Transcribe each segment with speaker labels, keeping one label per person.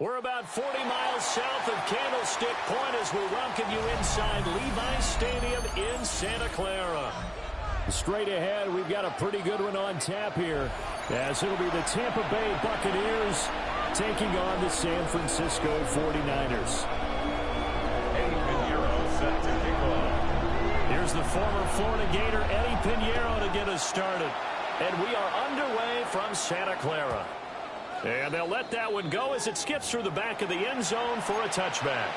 Speaker 1: We're about 40 miles south of Candlestick Point as we welcome you inside Levi's Stadium in Santa Clara. Straight ahead, we've got a pretty good one on tap here, as it'll be the Tampa Bay Buccaneers taking on the San Francisco 49ers.
Speaker 2: Set to kick off.
Speaker 1: Here's the former Florida Gator, Eddie Pinheiro, to get us started. And we are underway from Santa Clara. And they'll let that one go as it skips through the back of the end zone for a touchback.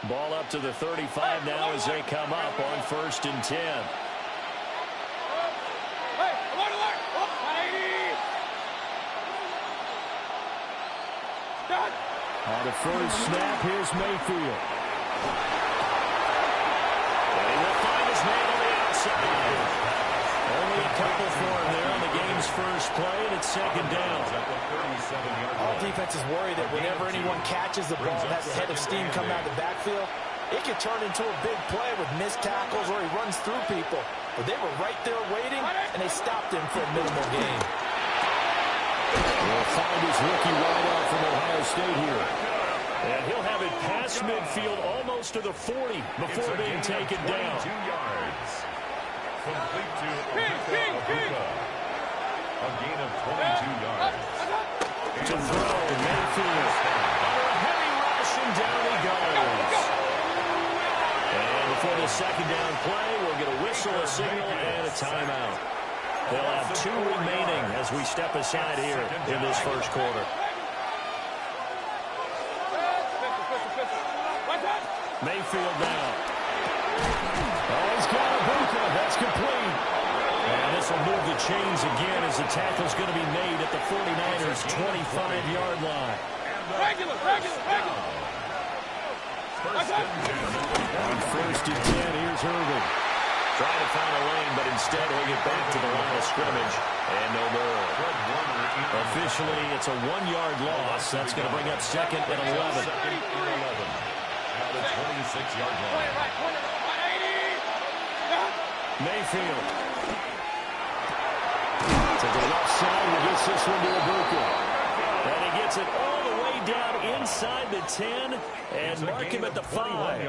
Speaker 1: Ball up to the 35 now as they come up on 1st and 10. On the first snap, here's Mayfield. And he will find his man on the outside. Only a couple for him there on the game's first play, and it's 2nd down.
Speaker 3: All defenses worry that whenever anyone catches the ball and has a head of steam coming out of the backfield, it can turn into a big play with missed tackles or he runs through people. But they were right there waiting, and they stopped him for a minimal gain.
Speaker 1: He'll find his rookie wideout from Ohio State here. And he'll have it past midfield almost to the 40 before being taken down.
Speaker 2: 2 yards. Complete to Obuka. A gain of 22 yards.
Speaker 1: To throw, Mayfield. Under a heavy rush, and down he goes. And before the 2nd down play, we'll get a whistle, a signal, and a timeout. They'll have 2 remaining as we step aside here in this first quarter. Mayfield now. Oh, he's got Obuka. That's complete. And this will move the chains again as the tackle's going to be made at the 49ers' 25-yard line.
Speaker 4: Regular.
Speaker 1: On 1st and 10, here's Irvin. Trying to find a lane, but instead he'll get back to the line of scrimmage. And no more. Officially, it's a 1-yard loss. That's going to bring up 2nd and 11.
Speaker 2: At the 26-yard line.
Speaker 1: Mayfield. To the left side, he gets this one to Obuka. And he gets it all the way down inside the 10 and mark him at the 5.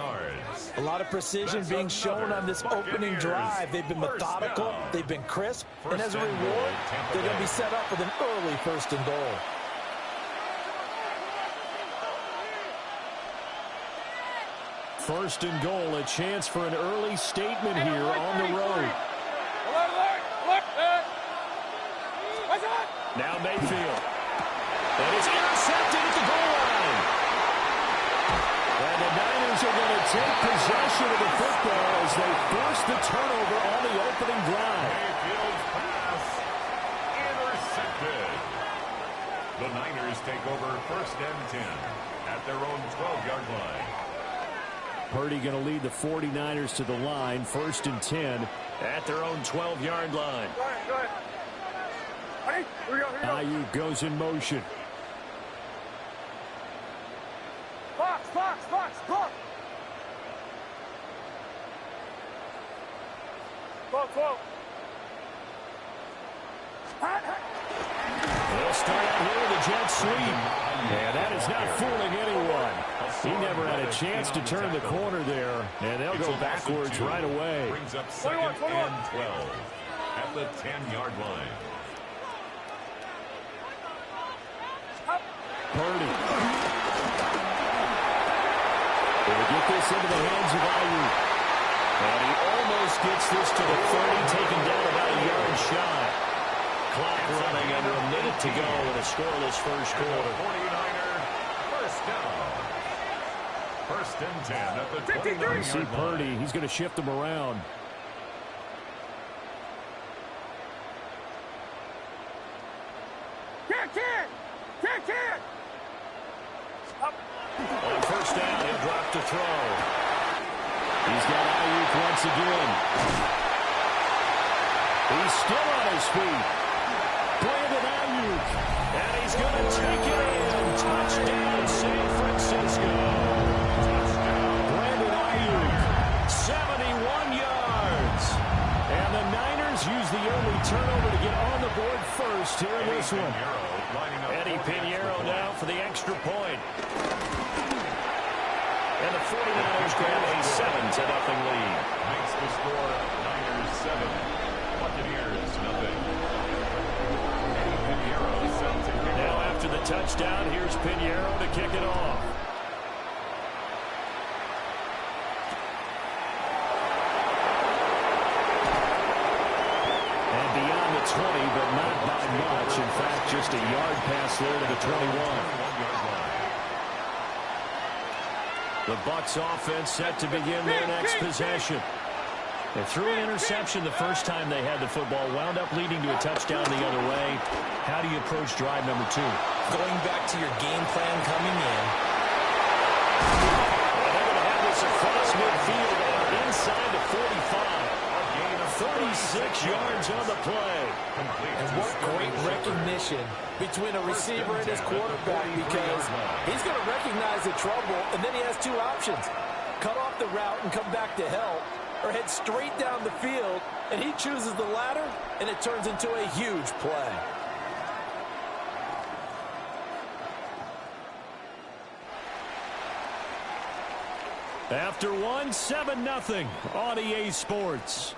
Speaker 3: A lot of precision being shown on this opening drive. They've been methodical, they've been crisp, and as a reward, they're going to be set up with an early 1st and goal.
Speaker 1: First and goal, a chance for an early statement here on the road. Now Mayfield. And it's intercepted at the goal line. And the Niners are going to take possession of the football as they force the turnover on the opening drive.
Speaker 2: Mayfield's pass intercepted. The Niners take over 1st and 10 at their own 12-yard line.
Speaker 1: Purdy going to lead the 49ers to the line, 1st and 10 at their own 12-yard line.
Speaker 4: Go ahead. Ready? Here we go.
Speaker 1: Ayuk goes in motion.
Speaker 4: Fox. Go.
Speaker 1: They'll start out here with a jet sweep. And that is not fooling anyone. He never had a chance to turn the corner there. And they'll go backwards right away.
Speaker 2: Brings up 2nd and 12 at the 10-yard line.
Speaker 1: Purdy. They'll get this into the hands of Ayuk. And he almost gets this to the 30, taken down about a yard shy. Clock running under a minute to go in a scoreless first quarter.
Speaker 2: 49er, first down. 1st and 10 at the 29-yard line.
Speaker 1: You see Purdy, he's going to shift him around.
Speaker 4: Can't.
Speaker 1: On 1st down, he'll drop to throw. He's got Ayuk once again. He's still on his feet. Brandon Ayuk Ayuk. And he's going to take it in. Touchdown, San Francisco. Brandon Ayuk, 71 yards. And the Niners use the early turnover to get on the board first here in this one. Eddie Pinheiro now for the extra point. And the 49ers grab a 7-0 lead.
Speaker 2: Makes the score Niners 7, Buccaneers nothing. Eddie Pinheiro set to kick
Speaker 1: Now
Speaker 2: off.
Speaker 1: after the touchdown, here's Pinheiro to kick it off. And beyond the 20, but not by much. In fact, just a yard pass there to the 21. The Bucs offense set to begin their next possession. They threw an interception the first time they had the football, wound up leading to a touchdown the other way. How do you approach drive number 2?
Speaker 3: Going back to your game plan coming in.
Speaker 1: Well, they're going to have this across midfield and inside the 45. 36 yards on the play.
Speaker 3: And what great recognition between a receiver and his quarterback, because he's going to recognize the trouble, and then he has two options. Cut off the route and come back to help, or head straight down the field, and he chooses the latter, and it turns into a huge play.
Speaker 1: After one, 7-0 on EA Sports.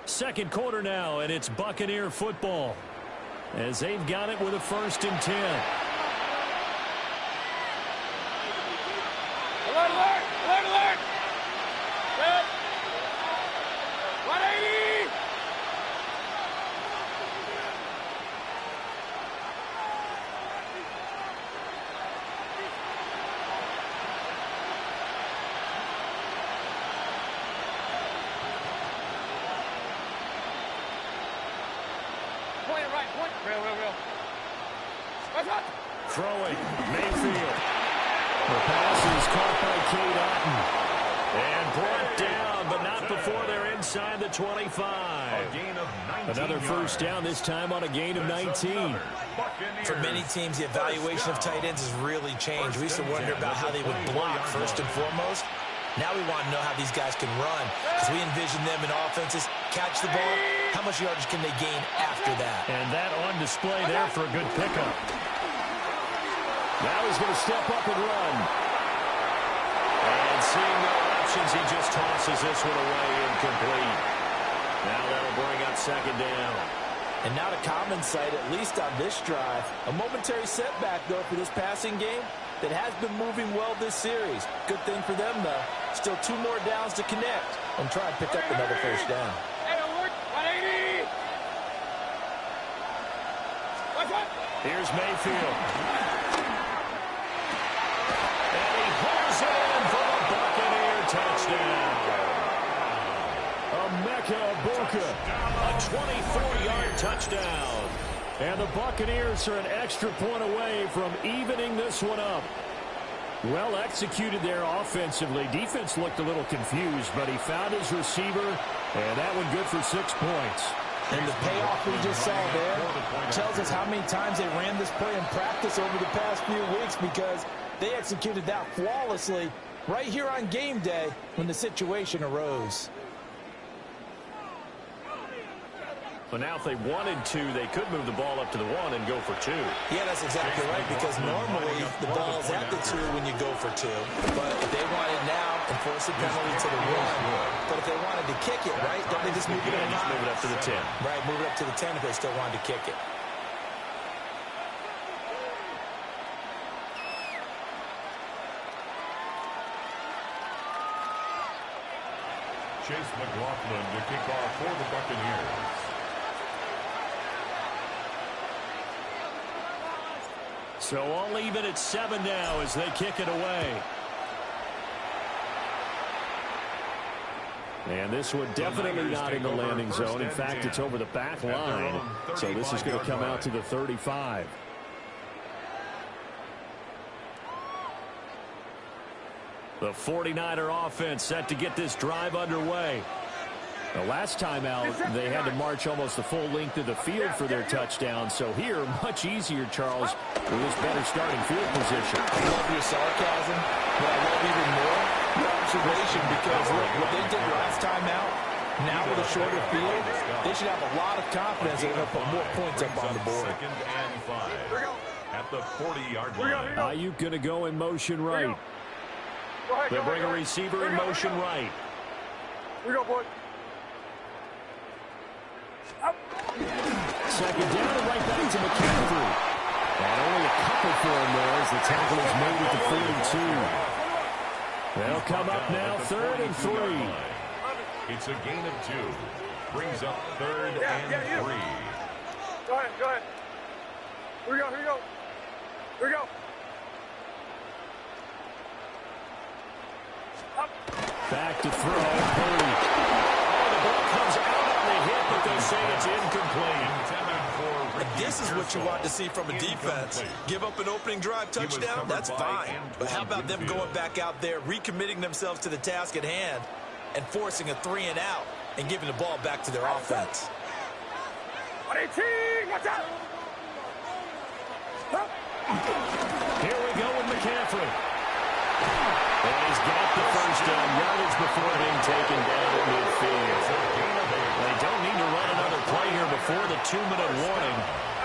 Speaker 1: Second quarter now, and it's Buccaneer football as they've got it with a 1st and 10.
Speaker 4: Alert, alert! Alert, alert! Set! 180! Point it right, point. Real. That's right.
Speaker 1: Throwing, Mayfield. The pass is caught by Cade Otton. And brought down, but not before they're inside the 25.
Speaker 2: A gain of 19
Speaker 1: Another first down, this time on a gain of 19.
Speaker 3: For many teams, the evaluation of tight ends has really changed. We used to wonder about how they would block first and foremost. Now we want to know how these guys can run, because we envision them in offenses catch the ball. How much yardage can they gain after that?
Speaker 1: And that on display there for a good pickup. Now he's going to step up and run. And seeing no options, he just tosses this one away incomplete. Now that'll bring up 2nd down.
Speaker 3: And not a common sight, at least on this drive. A momentary setback, though, for this passing game that has been moving well this series. Good thing for them, though. Still 2 more downs to connect and try and pick up another first down.
Speaker 4: Hey, alert! 180! What's up?
Speaker 1: Here's Mayfield. And he pulls it in for a Buccaneer touchdown. Emeka Egbuka, a 24-yard touchdown. And the Buccaneers are an extra point away from evening this one up. Well executed there offensively. Defense looked a little confused, but he found his receiver, and that one good for 6 points.
Speaker 3: And the payoff we just saw there tells us how many times they ran this play in practice over the past few weeks, because they executed that flawlessly right here on game day when the situation arose.
Speaker 1: But now if they wanted to, they could move the ball up to the 1 and go for 2.
Speaker 3: Yeah, that's exactly right, because normally the ball's at the 2 when you go for 2. But if they want it now, enforce a penalty to the 1. But if they wanted to kick it, right, don't they just move it up?
Speaker 1: Just move it up to the 10.
Speaker 3: Right, move it up to the 10 if they still wanted to kick it.
Speaker 2: Chase McLaughlin to kick off for the Buccaneers.
Speaker 1: So all even at 7 now as they kick it away. And this one definitely not in the landing zone. In fact, it's over the back line. So this is going to come out to the 35. The 49er offense set to get this drive underway. The last time out, they had to march almost the full length of the field for their touchdown. So here, much easier, Charles, with this better starting field position.
Speaker 3: I love your sarcasm, but I love even more your observation because, look, what they did last time out, now with a shorter field, they should have a lot of confidence that they're going to put more points up on the board.
Speaker 2: 2nd and 5 at the 40-yard line.
Speaker 1: Ayuk going to go in motion right. They bring a receiver in motion right.
Speaker 5: Here we go, boy.
Speaker 1: Second down and right back to McCaffrey. And only a couple for him there as the tackle is made at the 42. They'll come up now, 3rd and 3.
Speaker 2: It's a gain of 2. Brings up 3rd and 3.
Speaker 5: Go ahead, go ahead. Here we go, here we go. Here we go. Up.
Speaker 1: Back to throw. Purdy. Oh, the ball comes out on the hit, but they say it's incomplete.
Speaker 3: This is what you want to see from a defense. Give up an opening drive touchdown, that's fine. But how about them going back out there, recommitting themselves to the task at hand, and forcing a 3 and out, and giving the ball back to their offense.
Speaker 5: Watch out!
Speaker 1: Here we go with McCaffrey. And he's got the first down yardage before being taken down at midfield. They don't need to run another play here before the 2-minute warning.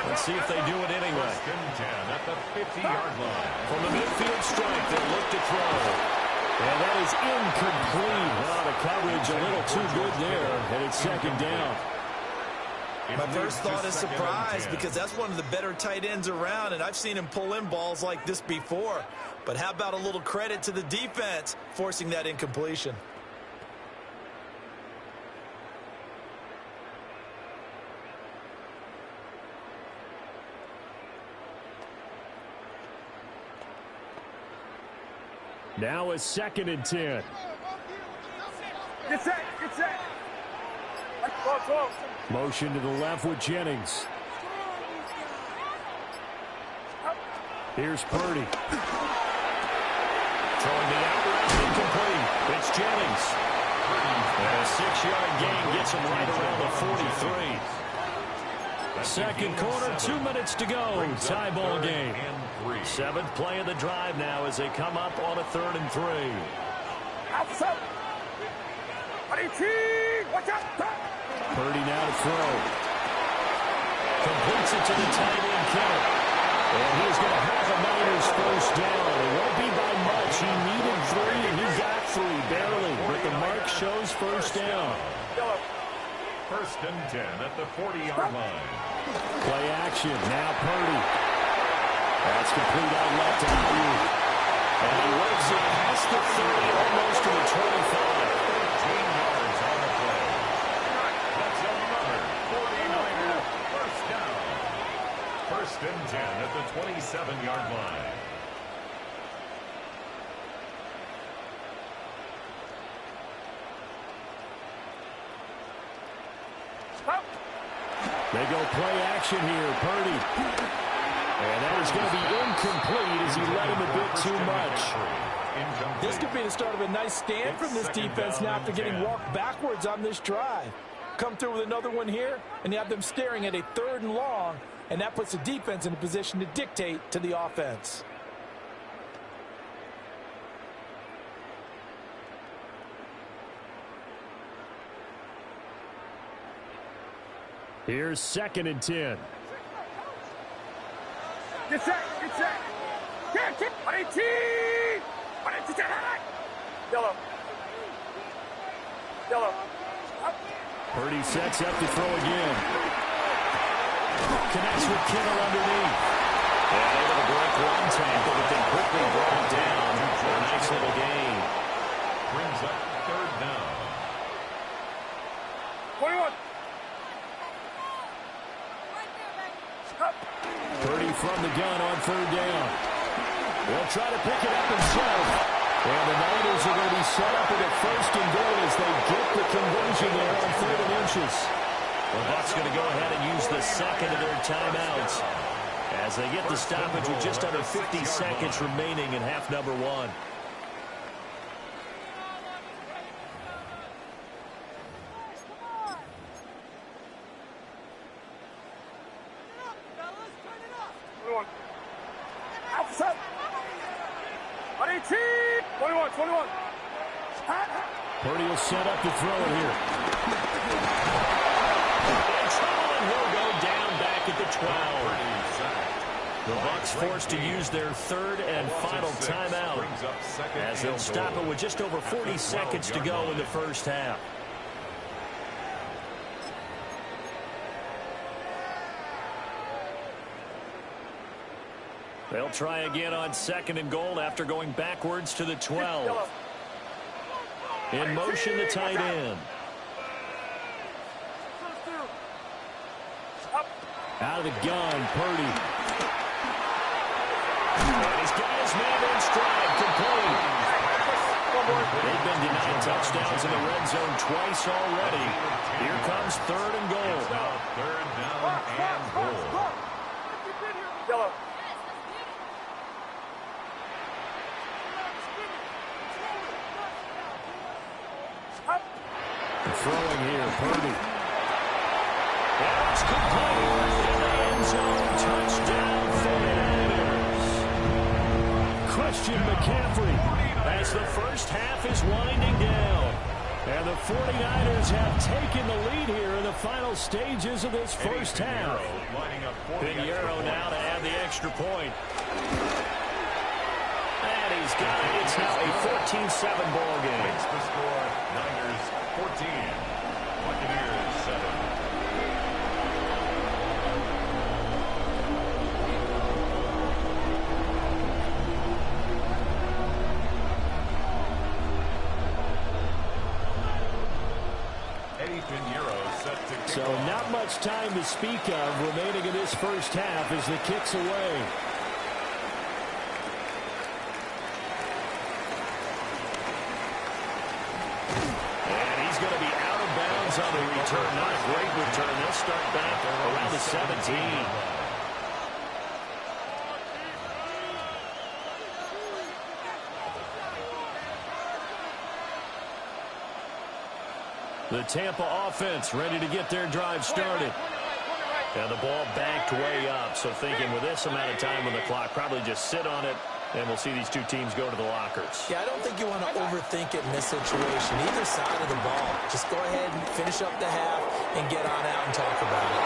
Speaker 1: Let's see if they do it anyway.
Speaker 2: 1st and 10 at the 50-yard line.
Speaker 1: From the midfield strike, they look to throw. And that is incomplete. Well, the coverage a little too good there, and it's 2nd down.
Speaker 3: My first thought is surprise because that's one of the better tight ends around, and I've seen him pull in balls like this before. But how about a little credit to the defense forcing that incompletion?
Speaker 1: Now a 2nd and 10.
Speaker 5: Get set, get set. Go.
Speaker 1: Motion to the left with Jennings. Here's Purdy. Throwing the out route, incomplete. It's Jennings. And a 6-yard gain gets him right around the 43. Second quarter, 2 minutes to go. Tie ball game. 7th play of the drive now as they come up on a 3rd and 3.
Speaker 5: Outside. Watch out.
Speaker 1: Purdy now to throw. Completes it to the tight end, Kittle. And he's going to have a Niners first down. It won't be by much. He needed 3, and he got 3, barely. But the mark shows first down.
Speaker 2: 1st and 10 at the 40-yard line.
Speaker 1: Play action. Now Purdy. That's complete out left to Ayuk. And he works it past the 30, almost to the 25.
Speaker 2: 13 yards on the play. That's another 49er first down. 1st and 10 at the 27-yard line.
Speaker 1: They go play action here. Purdy. And that is going to be incomplete as he let him a bit too much.
Speaker 3: This could be the start of a nice stand from this defense now after getting walked backwards on this drive. Come through with another one here, and you have them staring at a 3rd and long, and that puts the defense in a position to dictate to the offense.
Speaker 1: Here's 2nd and 10.
Speaker 5: Get set, get set. Yellow.
Speaker 1: Purdy sets up to throw again. Connects with Kittle underneath. And able to break one tackle, but then quickly brought down. A nice little gain.
Speaker 2: Brings up 3rd down.
Speaker 5: 21.
Speaker 1: Purdy from the gun on 3rd down. They'll try to pick it up himself. And the Niners are going to be set up with a 1st and goal as they get the conversion there on 3rd and inches. The Bucs going to go ahead and use the 2nd of their timeouts as they get the stoppage with just under 50 seconds remaining in half number 1.
Speaker 5: 21. Outside. 21, 21.
Speaker 1: Purdy will set up to throw it here. In trouble, and he'll go down back at the 12. The Bucs forced to use their third and final timeout as they'll stop it with just over 40 seconds to go in the first half. They'll try again on 2nd and goal after going backwards to the 12. In motion, the tight end. Out of the gun, Purdy. And he's got his man in stride, complete. They've been denied touchdowns in the red zone twice already. Here comes 3rd and goal.
Speaker 2: Third down and goal.
Speaker 5: Yellow.
Speaker 1: Throwing here, Purdy. That's complete. In the end zone, touchdown 49ers. Christian McCaffrey as the first half is winding down. And the 49ers have taken the lead here in the final stages of this first half. Pinheiro now to add the extra point. And he's got it. It's now a 14-7 ball game.
Speaker 2: Makes the score Niners 14, Buccaneers 7. Eddie Pinheiro set to kick
Speaker 1: So
Speaker 2: off.
Speaker 1: not much time to speak of remaining in this first half as the kick's away. Going to be out of bounds on the return. Not a great return. They'll start back around the 17. The Tampa offense ready to get their drive started. And the ball backed way up. So thinking with this amount of time on the clock, probably just sit on it. And we'll see these two teams go to the lockers.
Speaker 3: Yeah, I don't think you want to overthink it in this situation. Either side of the ball. Just go ahead and finish up the half and get on out and talk about it.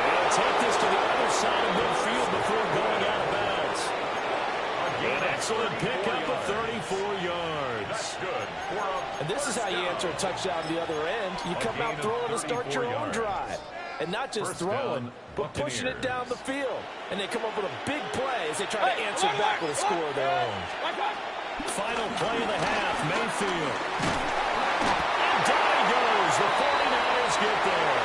Speaker 1: They'll take this to the other side of midfield before going out of bounds. An excellent pickup of 34 yards.
Speaker 2: That's good.
Speaker 3: And this is how you answer a touchdown to the other end. You come out throwing to start your own drive. And not just throwing, but pushing it down the field. And they come up with a big play as they try to answer back with a score of their own.
Speaker 1: Final play of the half, Mayfield. And down he goes. The 49ers get there.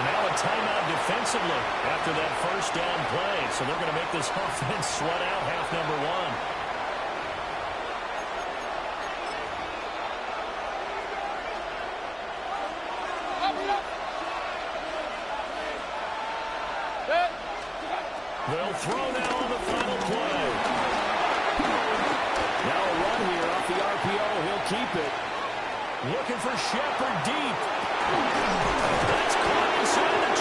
Speaker 1: And now a timeout defensively after that first down play. So they're going to make this offense sweat out half number 1. They'll throw now on the final play. Now a run here off the RPO. He'll keep it. Looking for Shepard deep. That's caught inside the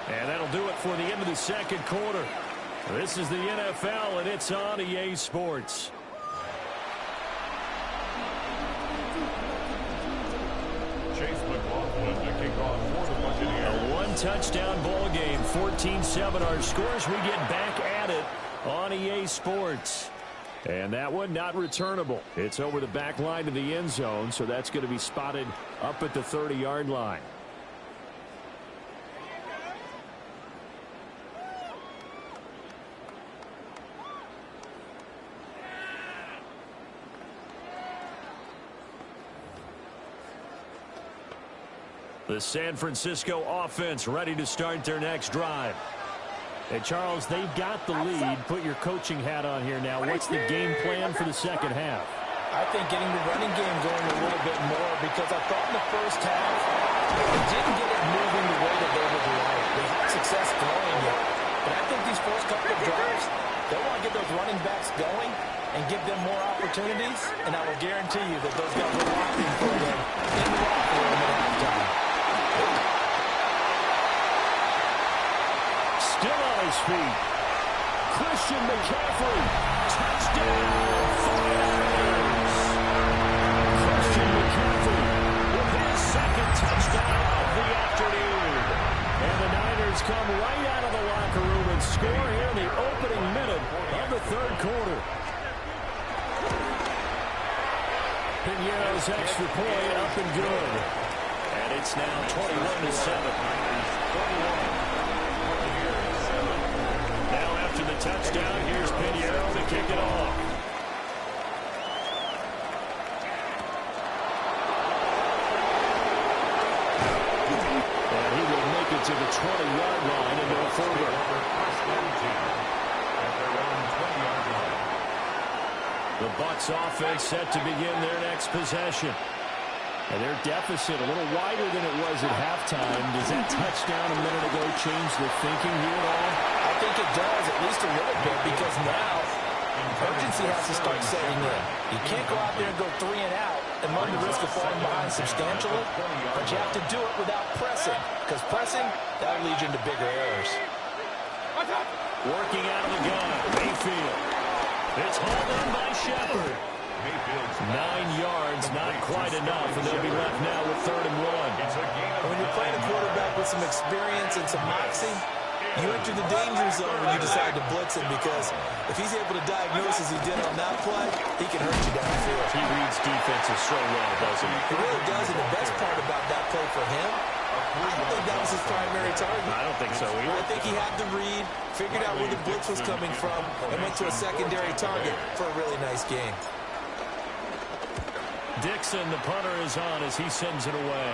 Speaker 1: 20. And that'll do it for the end of the second quarter. This is the NFL, and it's on EA Sports. A one-touchdown ball game, 14-7 our scores. We get back at it on EA Sports. And that one not returnable. It's over the back line of the end zone, so that's going to be spotted up at the 30-yard line. The San Francisco offense ready to start their next drive. And Charles, they've got the lead. Put your coaching hat on here now. What's the game plan for the second half?
Speaker 3: I think getting the running game going a little bit more, because I thought in the first half they didn't get it moving the way that they would like. They had success throwing it, But I think these first couple of drives, they want to get those running backs going and give them more opportunities. And I will guarantee you that those guys will lock in for them in the locker room at halftime.
Speaker 1: Still on his feet. Christian McCaffrey. Touchdown, 49ers. Christian McCaffrey with his second touchdown of the afternoon. And the Niners come right out of the locker room and score here in the opening minute of the third quarter. Pinero's extra point up and good. And it's now 21-7. Now after the touchdown, here's Pinero to kick it off. And he will make it to the 20-yard line and no further. The Bucs offense set to begin their next possession. And their deficit a little wider than it was at halftime. Does that touchdown a minute ago change the thinking here at all?
Speaker 3: I think it does, at least a little bit, because now urgency has to start setting in. You can't go out there and go 3 and out and run the risk of falling behind substantially, but you have to do it without pressing, because pressing, that'll lead you into bigger errors.
Speaker 1: Working out of the gun, Mayfield. It's hauled in by Shepard. 9 yards, not quite enough, and they'll be left now with 3rd and 1.
Speaker 3: When you're playing a quarterback with some experience and some moxie, you enter the danger zone when you decide to blitz him, because if he's able to diagnose as he did on that play, he can hurt you downfield.
Speaker 1: He reads defenses so well, doesn't he?
Speaker 3: He really does, and the best part about that play for him, I don't think that was his primary target.
Speaker 1: I don't think so either.
Speaker 3: I think he had the read, figured out where the blitz was coming from, and went to a secondary target for a really nice game.
Speaker 1: Dixon, the punter, is on as he sends it away.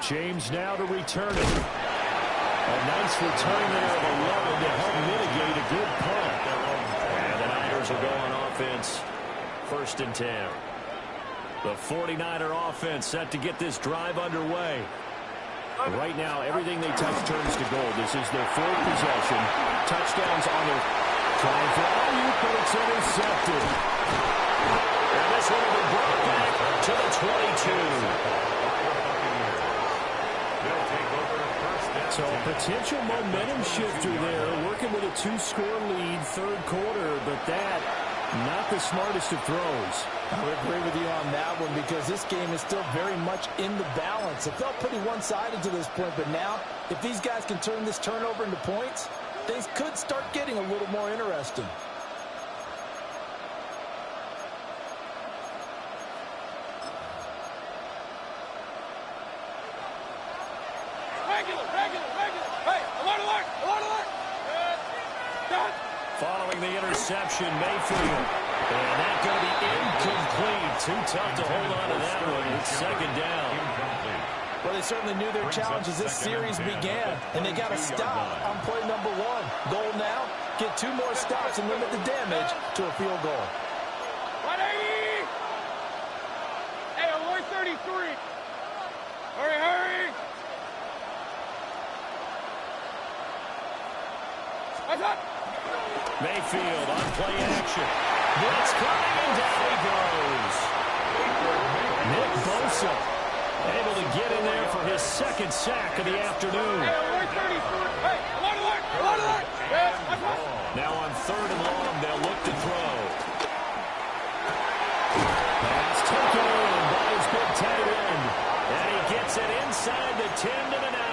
Speaker 1: James now to return it. A nice return there of 11 to help mitigate a good punt. And the Niners will go on offense. 1st and 10. The 49er offense set to get this drive underway. Right now, everything they touch turns to gold. This is their 4th possession. Touchdowns on their trying for alley-oop, but it's intercepted. And this one will be brought back to the 22. So a potential momentum shifter there, working with a 2-score lead, 3rd quarter, but that, not the smartest of throws.
Speaker 3: I would agree with you on that one, because this game is still very much in the balance. It felt pretty one-sided to this point, but now, if these guys can turn this turnover into points, things could start getting a little more interesting.
Speaker 1: Following the interception, Mayfield. And that's going to be incomplete. Too tough to hold on to that one. It's 2nd down.
Speaker 3: Well, they certainly knew their challenge as this series began, and they got to stop on play number 1. Goal now, get 2 more stops and limit the damage to a field goal.
Speaker 4: 180! Hey, alert 33! Hurry, hurry! What's up?
Speaker 1: Mayfield on play action. Blitz coming, and down he goes. Nick Bosa able to get in there for his 2nd sack of the afternoon.
Speaker 4: Hey, alert 33! Hey, alert, alert! Alert, alert!
Speaker 1: Now on 3rd and long, they'll look to throw. Pass taken in by his big tight end. And he gets it inside the 10 to the 9.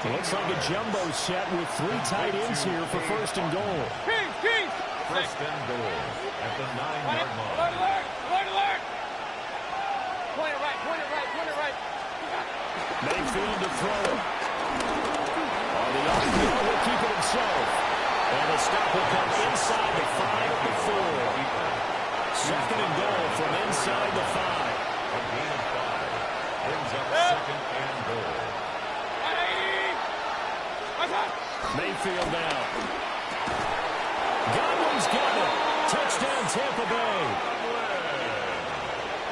Speaker 1: Looks like a jumbo set with 3 tight ends here for 1st and goal.
Speaker 4: Keys!
Speaker 2: 1st and goal at the 9-yard line.
Speaker 4: Alert, alert! Alert, alert! Point it right, point it right, point it right.
Speaker 1: Mayfield to throw it. On the RPO, will keep it himself. And the stop will come inside the 5 of the 4. 2nd and goal from inside the 5.
Speaker 2: A gain of 5 brings up 2nd and goal.
Speaker 1: Mayfield now. Godwin's got it. Touchdown, Tampa Bay.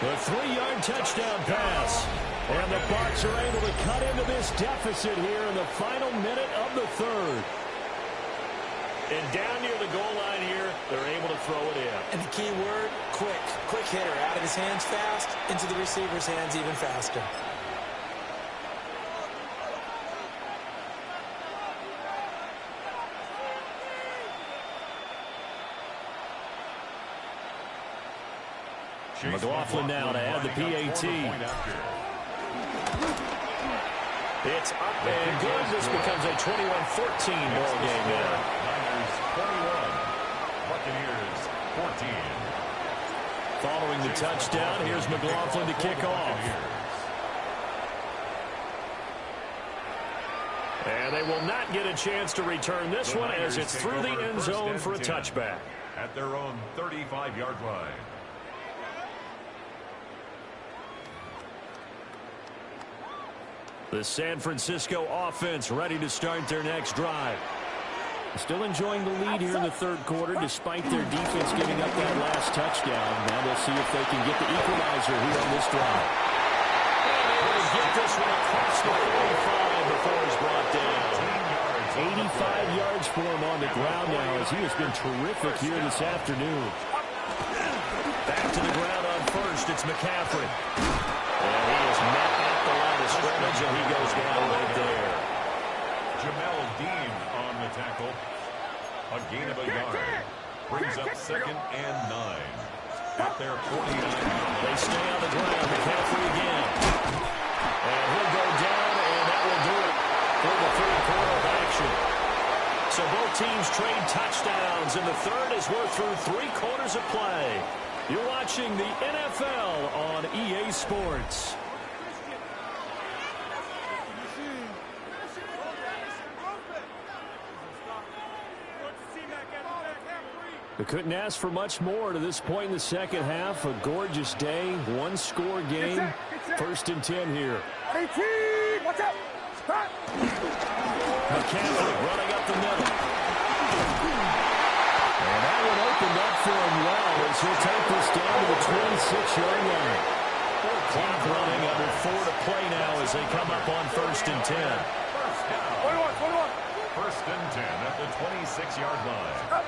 Speaker 1: The 3-yard touchdown pass. And the Bucs are able to cut into this deficit here in the final minute of the third. And down near the goal line here, they're able to throw it in.
Speaker 3: And the key word, quick. Quick hitter. Out of his hands fast, into the receiver's hands even faster.
Speaker 1: McLaughlin now to add the PAT. It's up and good. This becomes a 21-14 ball game now.
Speaker 2: Niners 21, Buccaneers 14.
Speaker 1: Following the touchdown, here's McLaughlin to kick off. And they will not get a chance to return this one as it's through the end zone for a touchback.
Speaker 2: At their own 35-yard line.
Speaker 1: The San Francisco offense ready to start their next drive. Still enjoying the lead here in the third quarter despite their defense giving up that last touchdown. Now they'll see if they can get the equalizer here on this drive. They'll get this one across the 45 before he's brought down. 85 yards for him on the ground now as he has been terrific here this afternoon. Back to the ground on first. It's McCaffrey. And he is met at the line of scrimmage, and he goes down right there.
Speaker 2: Jamel Dean on the tackle. A gain of a yard. Brings up 2nd and 9. At their 49.
Speaker 1: They stay on the ground. McCaffrey again. And he'll go down, and that will do it for the third quarter of action. So both teams trade touchdowns, and the third as we're through 3 quarters of play. You're watching the NFL on EA Sports. We couldn't ask for much more to this point in the second half. A gorgeous day, 1-score game. 1st and 10 here.
Speaker 5: Watch out!
Speaker 1: McCaffrey running up the middle. And that one opened up for him well as he'll take this down to the 26-yard line. Clock running under 4 to play now as they come up on 1st and 10.
Speaker 5: 21.
Speaker 2: 1st and 10 at the 26-yard line.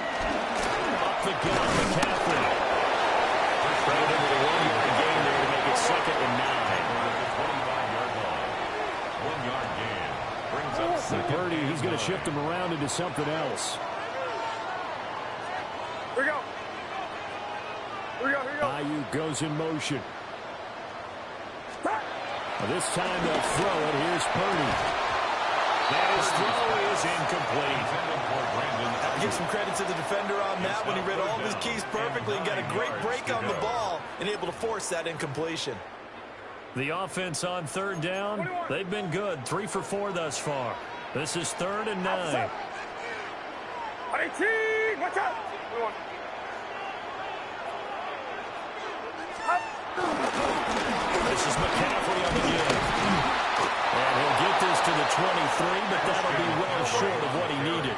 Speaker 1: Up the gun, McCaffrey. Right into the 1-yard gain there to make it 2nd and 9.
Speaker 2: At the 25-yard line. 1-yard gain. Brings up 2nd.
Speaker 1: Purdy, he's going to shift him around into something else.
Speaker 5: Here we go.
Speaker 1: Ayuk goes in motion. This time they'll throw it. Here's Purdy. That his throw is incomplete.
Speaker 3: Give some credit to the defender on that when he read all of his keys perfectly and got a great break on the ball and able to force that incompletion.
Speaker 1: The offense on 3rd down, they've been good. 3 for 4 thus far. This is 3rd and 9.
Speaker 5: Watch out!
Speaker 1: This is McCaffrey on the give. And he'll get this to the 23, but that'll be well short of what he needed.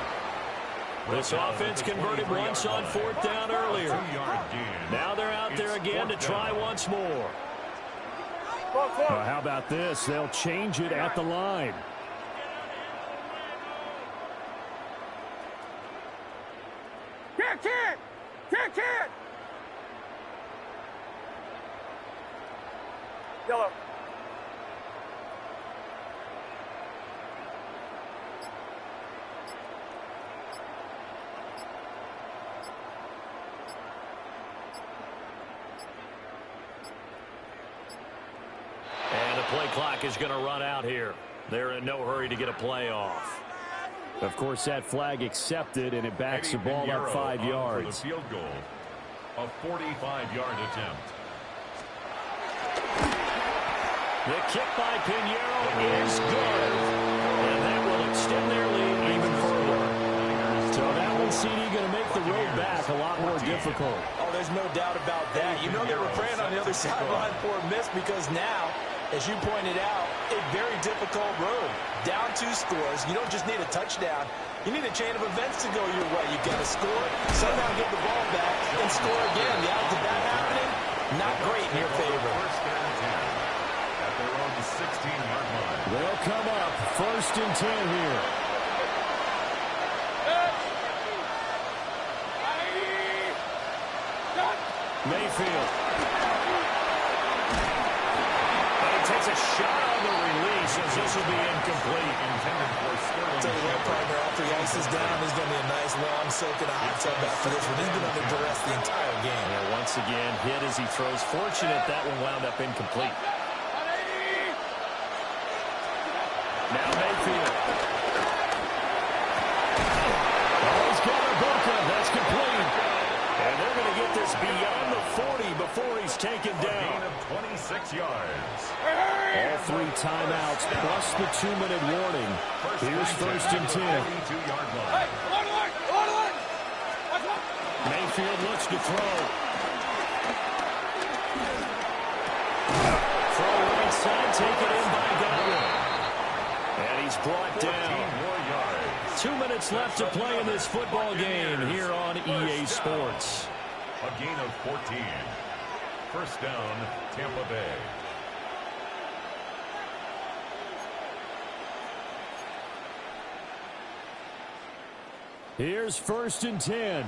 Speaker 1: This offense converted once on 4th down earlier. Now they're out there again to try once more. Well, how about this? They'll change it at the line.
Speaker 5: Kid! Yellow.
Speaker 1: And the play clock is going to run out here. They're in no hurry to get a play off. Of course, that flag accepted, and it backs the ball up 5 yards.
Speaker 2: For the field goal, a 45-yard attempt.
Speaker 1: The kick by Pinheiro is good, and that will extend their lead even further. So that one, CD, going to make the road back a lot more difficult.
Speaker 3: Oh, there's no doubt about that. You know they were praying on the other sideline for a miss because now, as you pointed out, a very difficult road. Down 2 scores. You don't just need a touchdown. You need a chain of events to go your way. You got to score, somehow get the ball back, and score again. The odds of that happening, not great in your favor.
Speaker 2: 1st and 10 at their
Speaker 1: they'll come up. 1st and 10 here. Mayfield. But he takes a shot on the release as this will be incomplete. Intended for Sterling.
Speaker 3: I'll tell you what, partner, after he ices down, there's going to be a nice long soak in a hot tub after this one. He's been under duress the entire game.
Speaker 1: Yeah, once again, hit as he throws. Fortunate that one wound up incomplete. Now Mayfield. Oh, he's got a Boca. That's complete. And they're going to get this beyond the 40 before he's taken down.
Speaker 2: A gain of 26 yards.
Speaker 1: All 3 timeouts plus the 2-minute warning. Here's 1st and 10. Mayfield looks to throw. Throw right side, taken in by Godwin. And he's brought down. 2 minutes left to play in this football game here on EA Sports.
Speaker 2: A gain of 14. 1st down, Tampa Bay.
Speaker 1: Here's 1st and 10.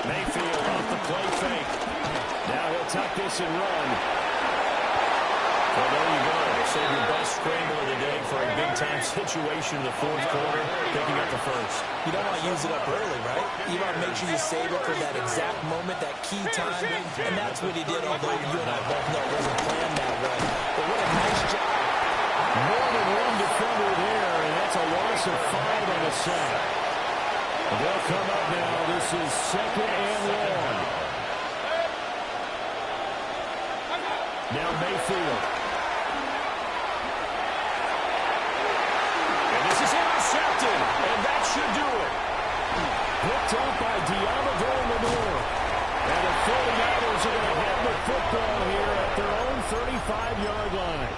Speaker 1: Mayfield off the play fake. Now he'll tuck this and run. Well, there you go. Save your best scramble of the day for a big-time situation in the 4th quarter, picking up the 1st.
Speaker 3: You don't want to use it up early, right? You want to make sure you save it for that exact moment, that key time, and that's what he did, although you and I both know it wasn't planned that way. But what a nice job.
Speaker 1: More than one defender there, and that's a loss of 5 on the sack. They'll come up now. This is 2nd and long. Now Mayfield. And this is intercepted, and that should do it. Picked up by Diablo Manure. And the 49ers are going to have the football here at their own 35-yard line.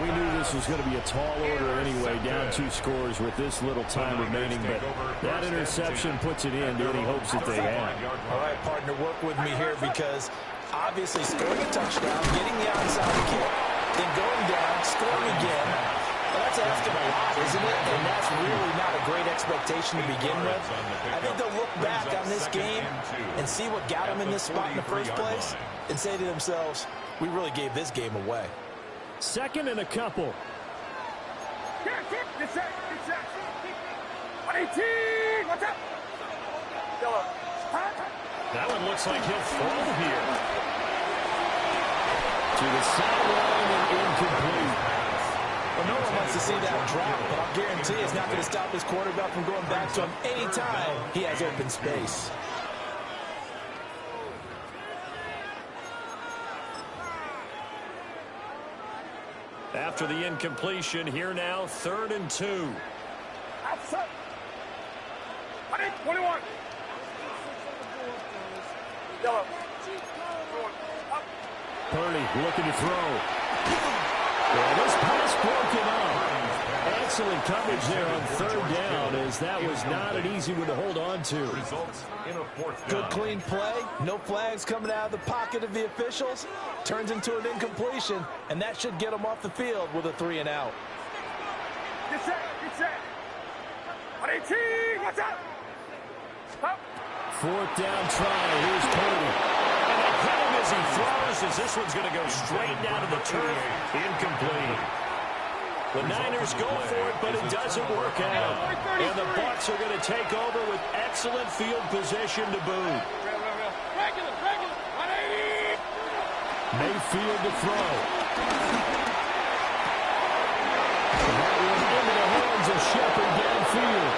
Speaker 1: We knew this was going to be a tall order anyway, down 2 scores with this little time remaining, but that interception puts it in to any hopes that they have.
Speaker 3: All right, partner, work with me here because obviously scoring a touchdown, getting the onside kick, then going down, scoring again. Well, that's asking a lot, isn't it? And that's really not a great expectation to begin with. I think they'll look back on this game and see what got them in this spot in the first place and say to themselves, we really gave this game away.
Speaker 1: 2nd and a couple.
Speaker 5: Get set. 118. What's up?
Speaker 1: That one looks like he'll throw here. To the sideline and incomplete.
Speaker 3: Well, no one wants to see that drop, but I'll guarantee it's not going to stop his quarterback from going back to him anytime he has open space.
Speaker 1: After the incompletion, here now, 3rd and 2.
Speaker 5: Outside. 21. Yellow.
Speaker 1: Purdy looking to throw. Yeah, this pass broken up. Excellent coverage there on 3rd down, as that was not an easy one to hold on to.
Speaker 2: Results in a 4th down.
Speaker 3: Good clean play. No flags coming out of the pocket of the officials. Turns into an incompletion, and that should get them off the field with a 3 and out.
Speaker 5: Get set. 118. What's up?
Speaker 1: 4th down try. Here's Purdy. And they hit him as he throws, as this one's going to go straight down to the turf. Incomplete. The Niners go for it, but it doesn't work out. And the Bucs are going to take over with excellent field position to boot. Mayfield to throw. And that one into the hands of Shepard downfield.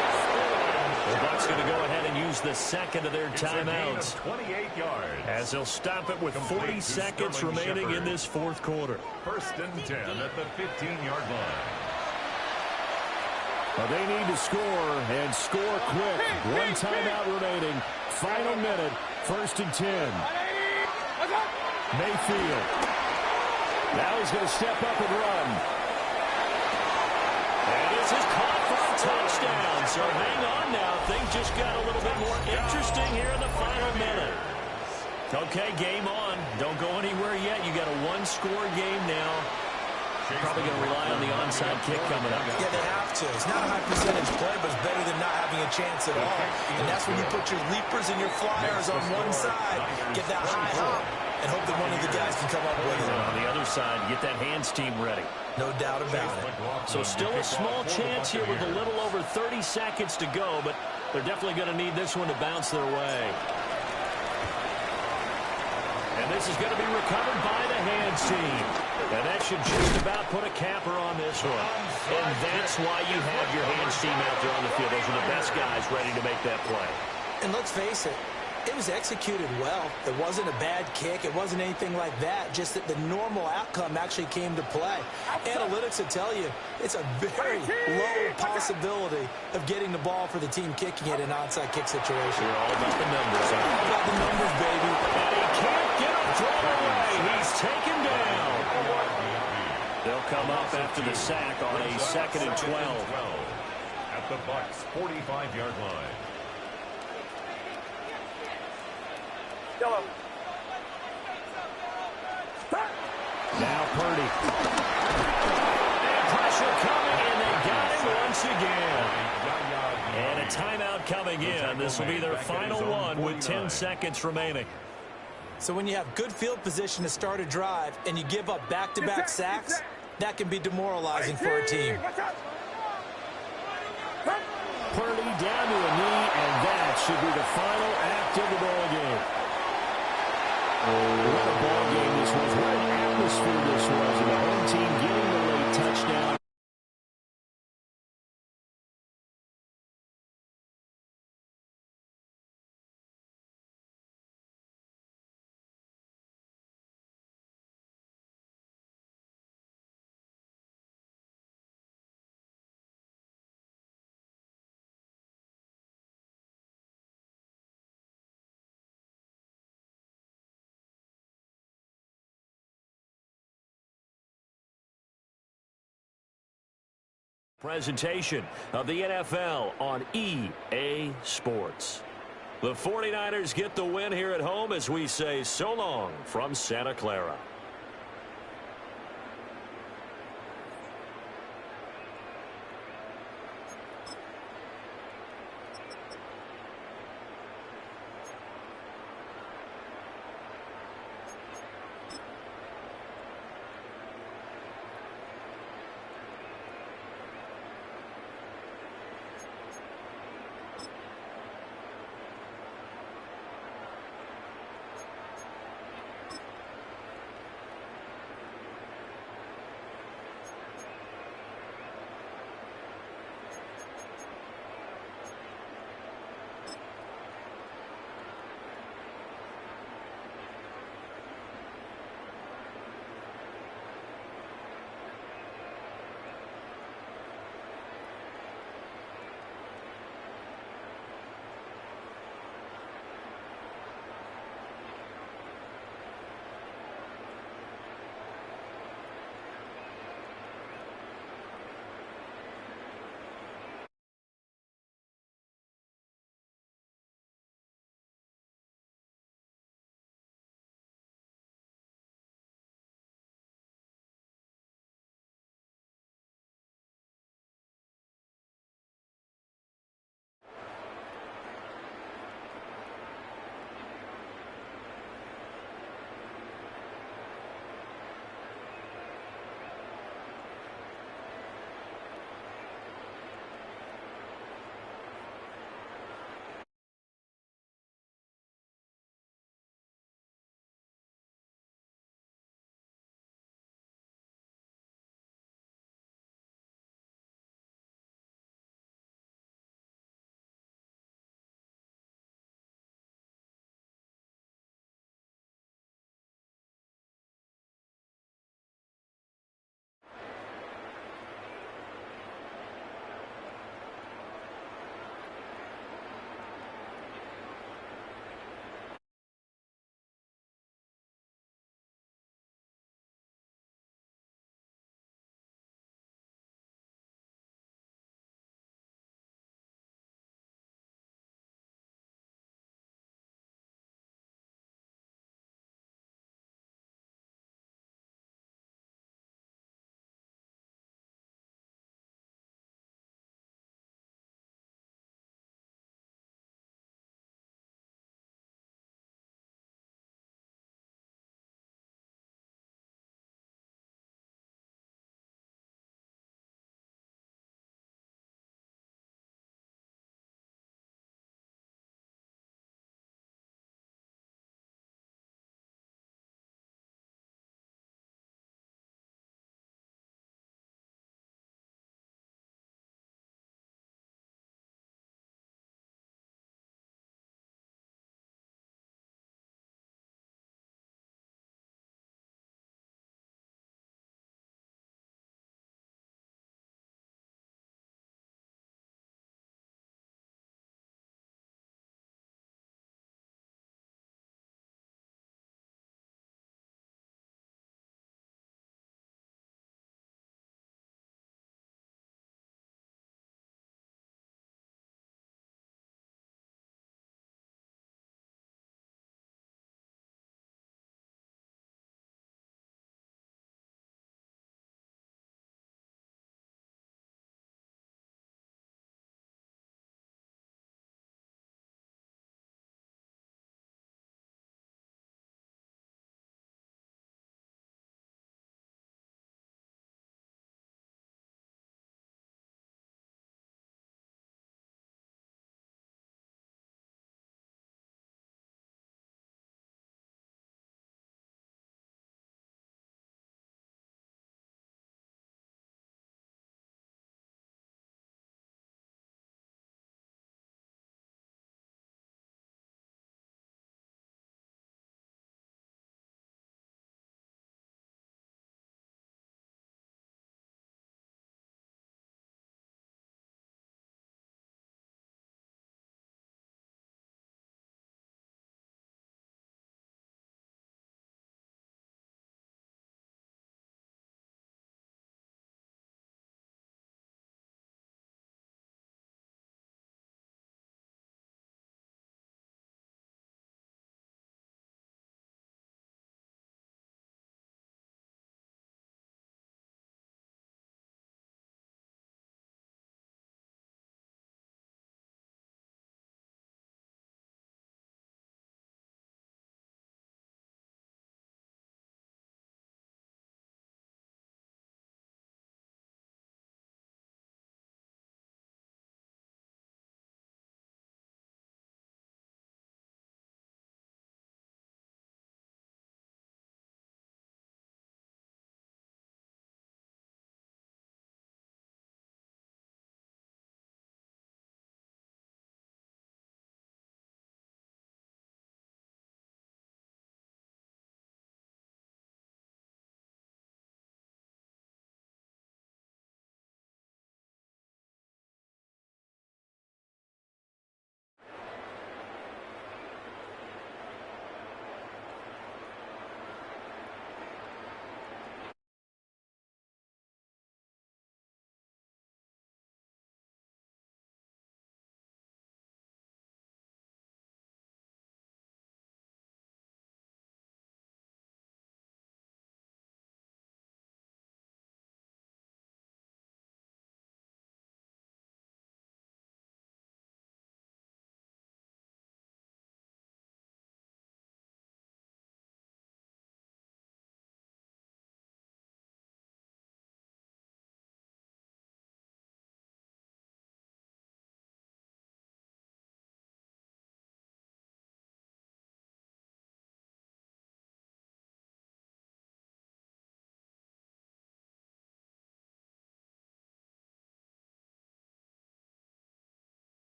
Speaker 1: The Bucs going to go ahead and use the 2nd of their timeouts,
Speaker 2: 28 yards.
Speaker 1: as they'll stop it with 40 seconds remaining in this 4th quarter.
Speaker 2: 1st and 10 at the 15-yard line.
Speaker 1: Well, they need to score, and score quick. 1 timeout remaining. Final minute, 1st and 10. Mayfield. Now he's going to step up and run. And this is caught for a touchdown. So hang on now. things just got a little bit more interesting here in the final minute. Okay, game on. Don't go anywhere yet. You got a one-score game now. Probably going to rely on the onside kick coming up.
Speaker 3: Yeah, they have to. It's not a high percentage play, but it's better than not having a chance at all. And that's when you put your leapers and your flyers on one side, get that high hop, and hope that one of the guys can come up with it.
Speaker 1: On the other side, get that hands team ready.
Speaker 3: No doubt about it.
Speaker 1: So still a small chance here with a little over 30 seconds to go, but they're definitely going to need this one to bounce their way. And this is going to be recovered by the hands team. And that should just about put a capper on this one. And that's why you have your hands team out there on the field. Those are the best guys ready to make that play.
Speaker 3: And let's face it, it was executed well. It wasn't a bad kick. It wasn't anything like that. Just that the normal outcome actually came to play. Analytics will tell you it's a very low possibility of getting the ball for the team kicking it in an onside kick situation.
Speaker 1: You're all about the numbers.
Speaker 3: All about the numbers, baby.
Speaker 1: And he can't get a throw away. He's taken down. They'll come up after the sack on a 2nd and 12.
Speaker 2: At the Bucs' 45-yard line.
Speaker 5: Yellow.
Speaker 1: Now Purdy. And pressure coming, and they got him once again. And a timeout coming in. This will be their final one with 10 seconds remaining.
Speaker 3: So when you have good field position to start a drive and you give up back-to-back sacks, that can be demoralizing for a team.
Speaker 1: Purdy down to a knee, and that should be the final act of the ball game. What a ball game this was. What an atmosphere this was. And the home team getting the late touchdown. Presentation of the NFL on EA Sports. The 49ers get the win here at home as we say so long from Santa Clara.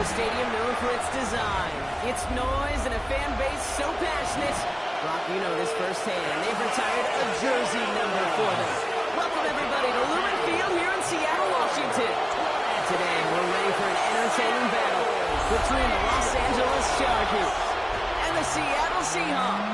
Speaker 6: a stadium known for its design, its noise, and a fan base so passionate. Brock, you know this firsthand. They've retired a jersey number for them. Welcome, everybody, to Lumen Field here in Seattle, Washington. And today, we're ready for an entertaining battle between the Los Angeles Chargers and the Seattle Seahawks.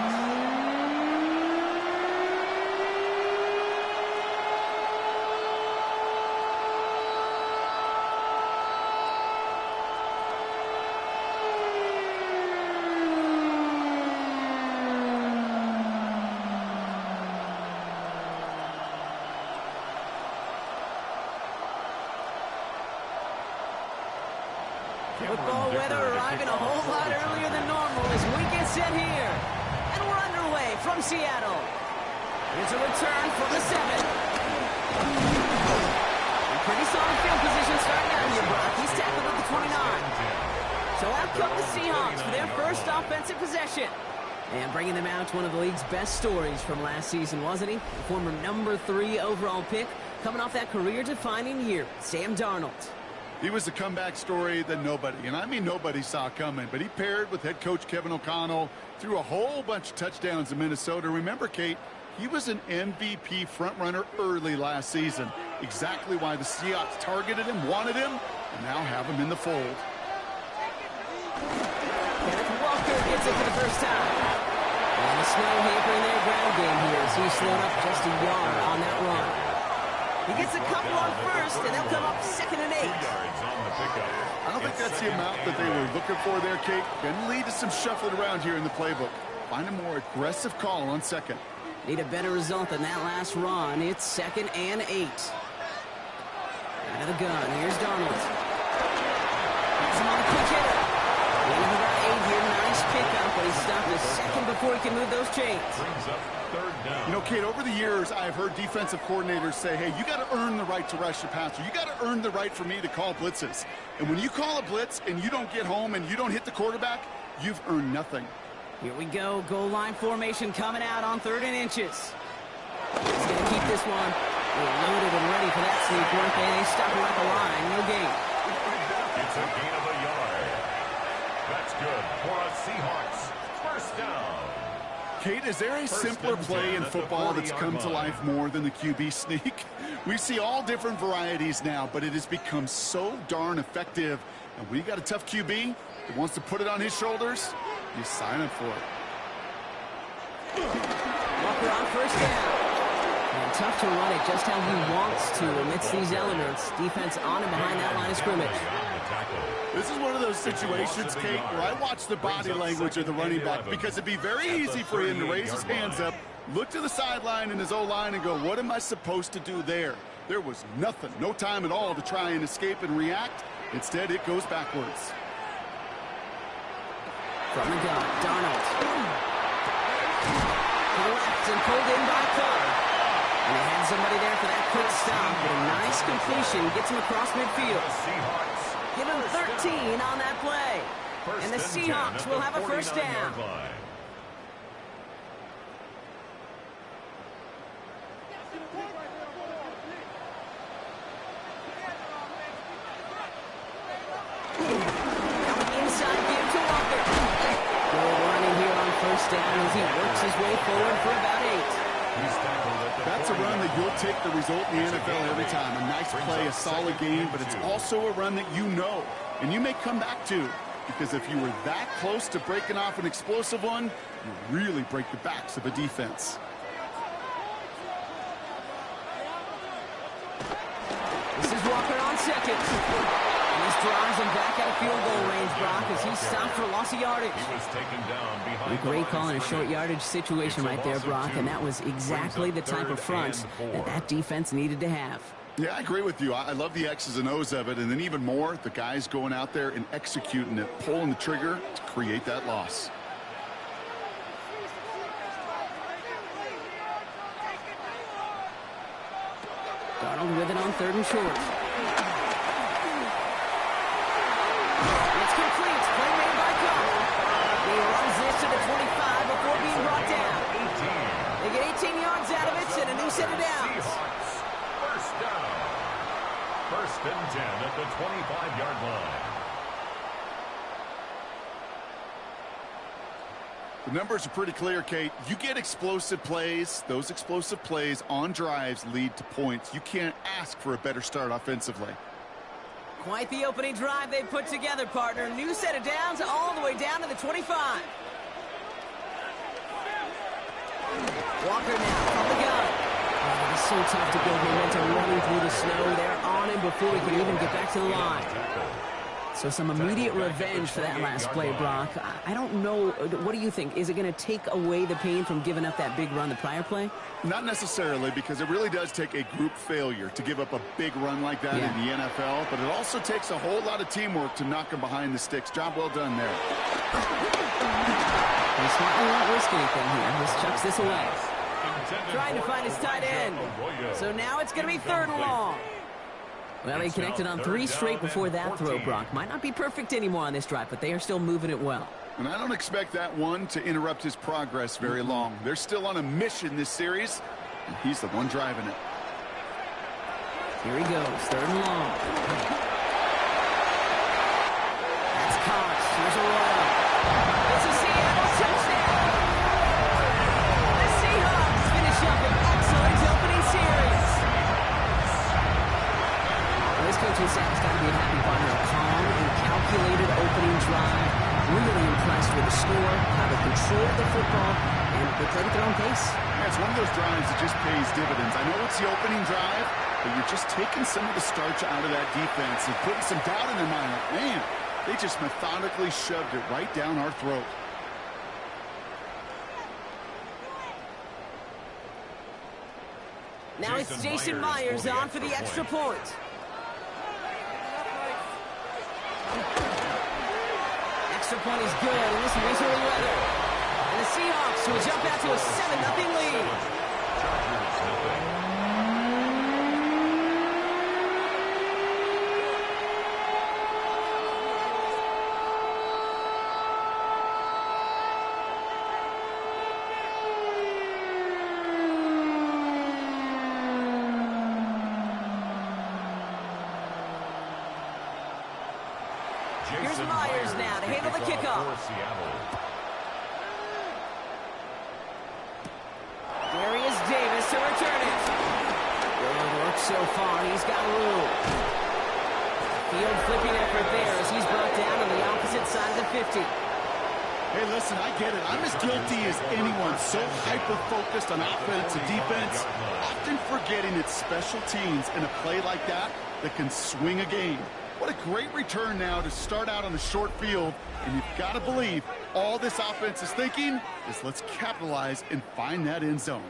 Speaker 6: Football weather arriving a whole lot earlier than normal as we get set here. And we're underway from Seattle. Here's a return from the 7. Pretty solid field position starting out here, Brock. He's tackled at the 29. So out come the Seahawks for their first offensive possession. And bringing them out, one of the league's best stories from last season, wasn't he? The former number 3 overall pick, coming off that career-defining year, Sam Darnold.
Speaker 7: He was a comeback story that nobody, and I mean nobody, saw coming. But he paired with head coach Kevin O'Connell, threw a whole bunch of touchdowns in Minnesota. Remember, Kate, he was an MVP frontrunner early last season. Exactly why the Seahawks targeted him, wanted him, and now have him in the fold.
Speaker 6: Kenneth Walker gets it for the first time. And the snow hampering their ground game here as he slowed up just a yard on that run. He gets a couple on first, and they'll come up 2nd and 8.
Speaker 7: I don't think that's the amount that they were looking for there, Kate. Going to lead to some shuffling around here in the playbook. Find a more aggressive call on 2nd.
Speaker 6: Need a better result than that last run. It's 2nd and 8. Out of the gun. Here's Darnold. He's him on the quick hitter. The end of about 8 here. Nice pickup, but he stopped a second before he can move those chains.
Speaker 2: Brings up 3rd down.
Speaker 7: You know, Kate, over the years, I've heard defensive coordinators say, hey, you got to earn the right to rush the passer. You got to earn the right for me to call blitzes. And when you call a blitz and you don't get home and you don't hit the quarterback, you've earned nothing.
Speaker 6: Here we go. Goal line formation coming out on 3rd and inches. He's going to keep this one. They're loaded and ready for that sneak work, and they stop him at the line. No gain.
Speaker 2: It's a gain of a yard. That's good for a Seahawks. 1st down.
Speaker 7: Kate, is there a simpler play in football that's come to life more than the QB sneak? We see all different varieties now, but it has become so darn effective. And when you got a tough QB that wants to put it on his shoulders, you sign up for it.
Speaker 6: Walker on 1st down. And tough to run it just how he wants to amidst these elements. Defense on and behind that line of scrimmage.
Speaker 7: This is one of those situations, Kate, where I watch the body language of the running back because it'd be very easy for him to raise his hands up, look to the sideline in his O-line and go, what am I supposed to do there? There was nothing, no time at all to try and escape and react. Instead, it goes backwards.
Speaker 6: From the gun, Darnold. To the left and pulled in by Carr. And they had somebody there for that quick stop, but a nice completion gets him across midfield. Give him 13 on that play. And the Seahawks will have a 1st down. Inside give to Walker. Good running here on 1st down as he works his way forward for about 8.
Speaker 7: That's a run that you'll take the result in the NFL every time. A nice play, a solid game, but it's also a run that you know and you may come back to, because if you were that close to breaking off an explosive one, you really break the backs of a defense.
Speaker 6: This is Walker on 2nd. And this drives him back out of field goal range, Brock, as he stopped for loss of yardage.
Speaker 2: He was taken down behind
Speaker 6: a great call in a short yardage situation right there, Brock, and that was exactly the type of front that defense needed to have.
Speaker 7: Yeah, I agree with you. I love the X's and O's of it, and then even more, the guys going out there and executing it, pulling the trigger to create that loss.
Speaker 6: Darnold with it on 3rd and short. It's complete. Play made by Carr. He runs this to the 25 before being brought down. They get 18 yards out of it and a new set of downs.
Speaker 2: 1st down. 1st and 10 at the 25-yard line.
Speaker 7: The numbers are pretty clear, Kate. You get explosive plays. Those explosive plays on drives lead to points. You can't ask for a better start offensively.
Speaker 6: Quite the opening drive they put together, partner. New set of downs all the way down to the 25. Walker now from the gun. Oh, it's so tough to build momentum running through the snow. They're on him before he can even get back to the line. So some immediate revenge for that last play, Brock. I don't know. What do you think? Is it going to take away the pain from giving up that big run the prior play?
Speaker 7: Not necessarily, because it really does take a group failure to give up a big run like that in the NFL. But it also takes a whole lot of teamwork to knock him behind the sticks. Job well done there.
Speaker 6: He smartly won't risk anything here. Just chucks this away. Trying to find his tight end. So now it's going to be 3rd and long. Well, he connected on 3 straight before that throw, Brock. Might not be perfect anymore on this drive, but they are still moving it well.
Speaker 7: And I don't expect that one to interrupt his progress very long. They're still on a mission this series, and he's the one driving it.
Speaker 6: Here he goes, 3rd and long. That's Cox. Here's a run. It's a Seattle touchdown. The Seahawks finish up an excellent opening series. This coaching staff's got to be a happy partner. A calm and calculated opening drive. Really impressed with the score, how they controlled the football, and they played at their own pace.
Speaker 7: Yeah, it's one of those drives that just pays dividends. I know it's the opening drive, but you're just taking some of the starch out of that defense and putting some doubt in their mind. Like, man, they just methodically shoved it right down our throat.
Speaker 6: Now it's Jason Myers on for the extra point. Extra point is good in this miserable weather. And the Seahawks will jump out to a 7-0 lead. Here's Myers now to handle the kickoff. Darius Davis to return it. Good work so far. He's got room. Field flipping effort there as he's brought down on the opposite side of the 50.
Speaker 7: Hey, listen, I get it. I'm as guilty as anyone. So hyper-focused on offense and defense, often forgetting it's special teams in a play like that can swing a game. What a great return now to start out on a short field. And you've got to believe all this offense is thinking is let's capitalize and find that end zone.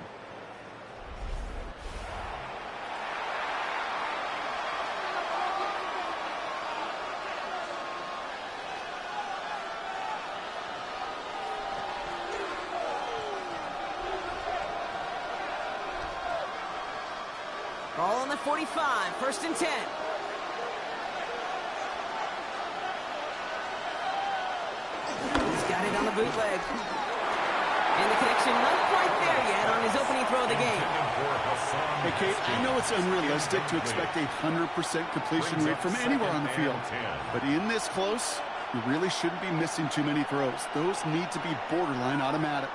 Speaker 6: Ball on the 45, 1st and 10. Got it on the bootleg. And the connection not quite there yet on his opening throw of the game.
Speaker 7: Hey, Kate, I know it's unrealistic to expect a 100% completion rate from anywhere on the field. But in this close, you really shouldn't be missing too many throws. Those need to be borderline automatic.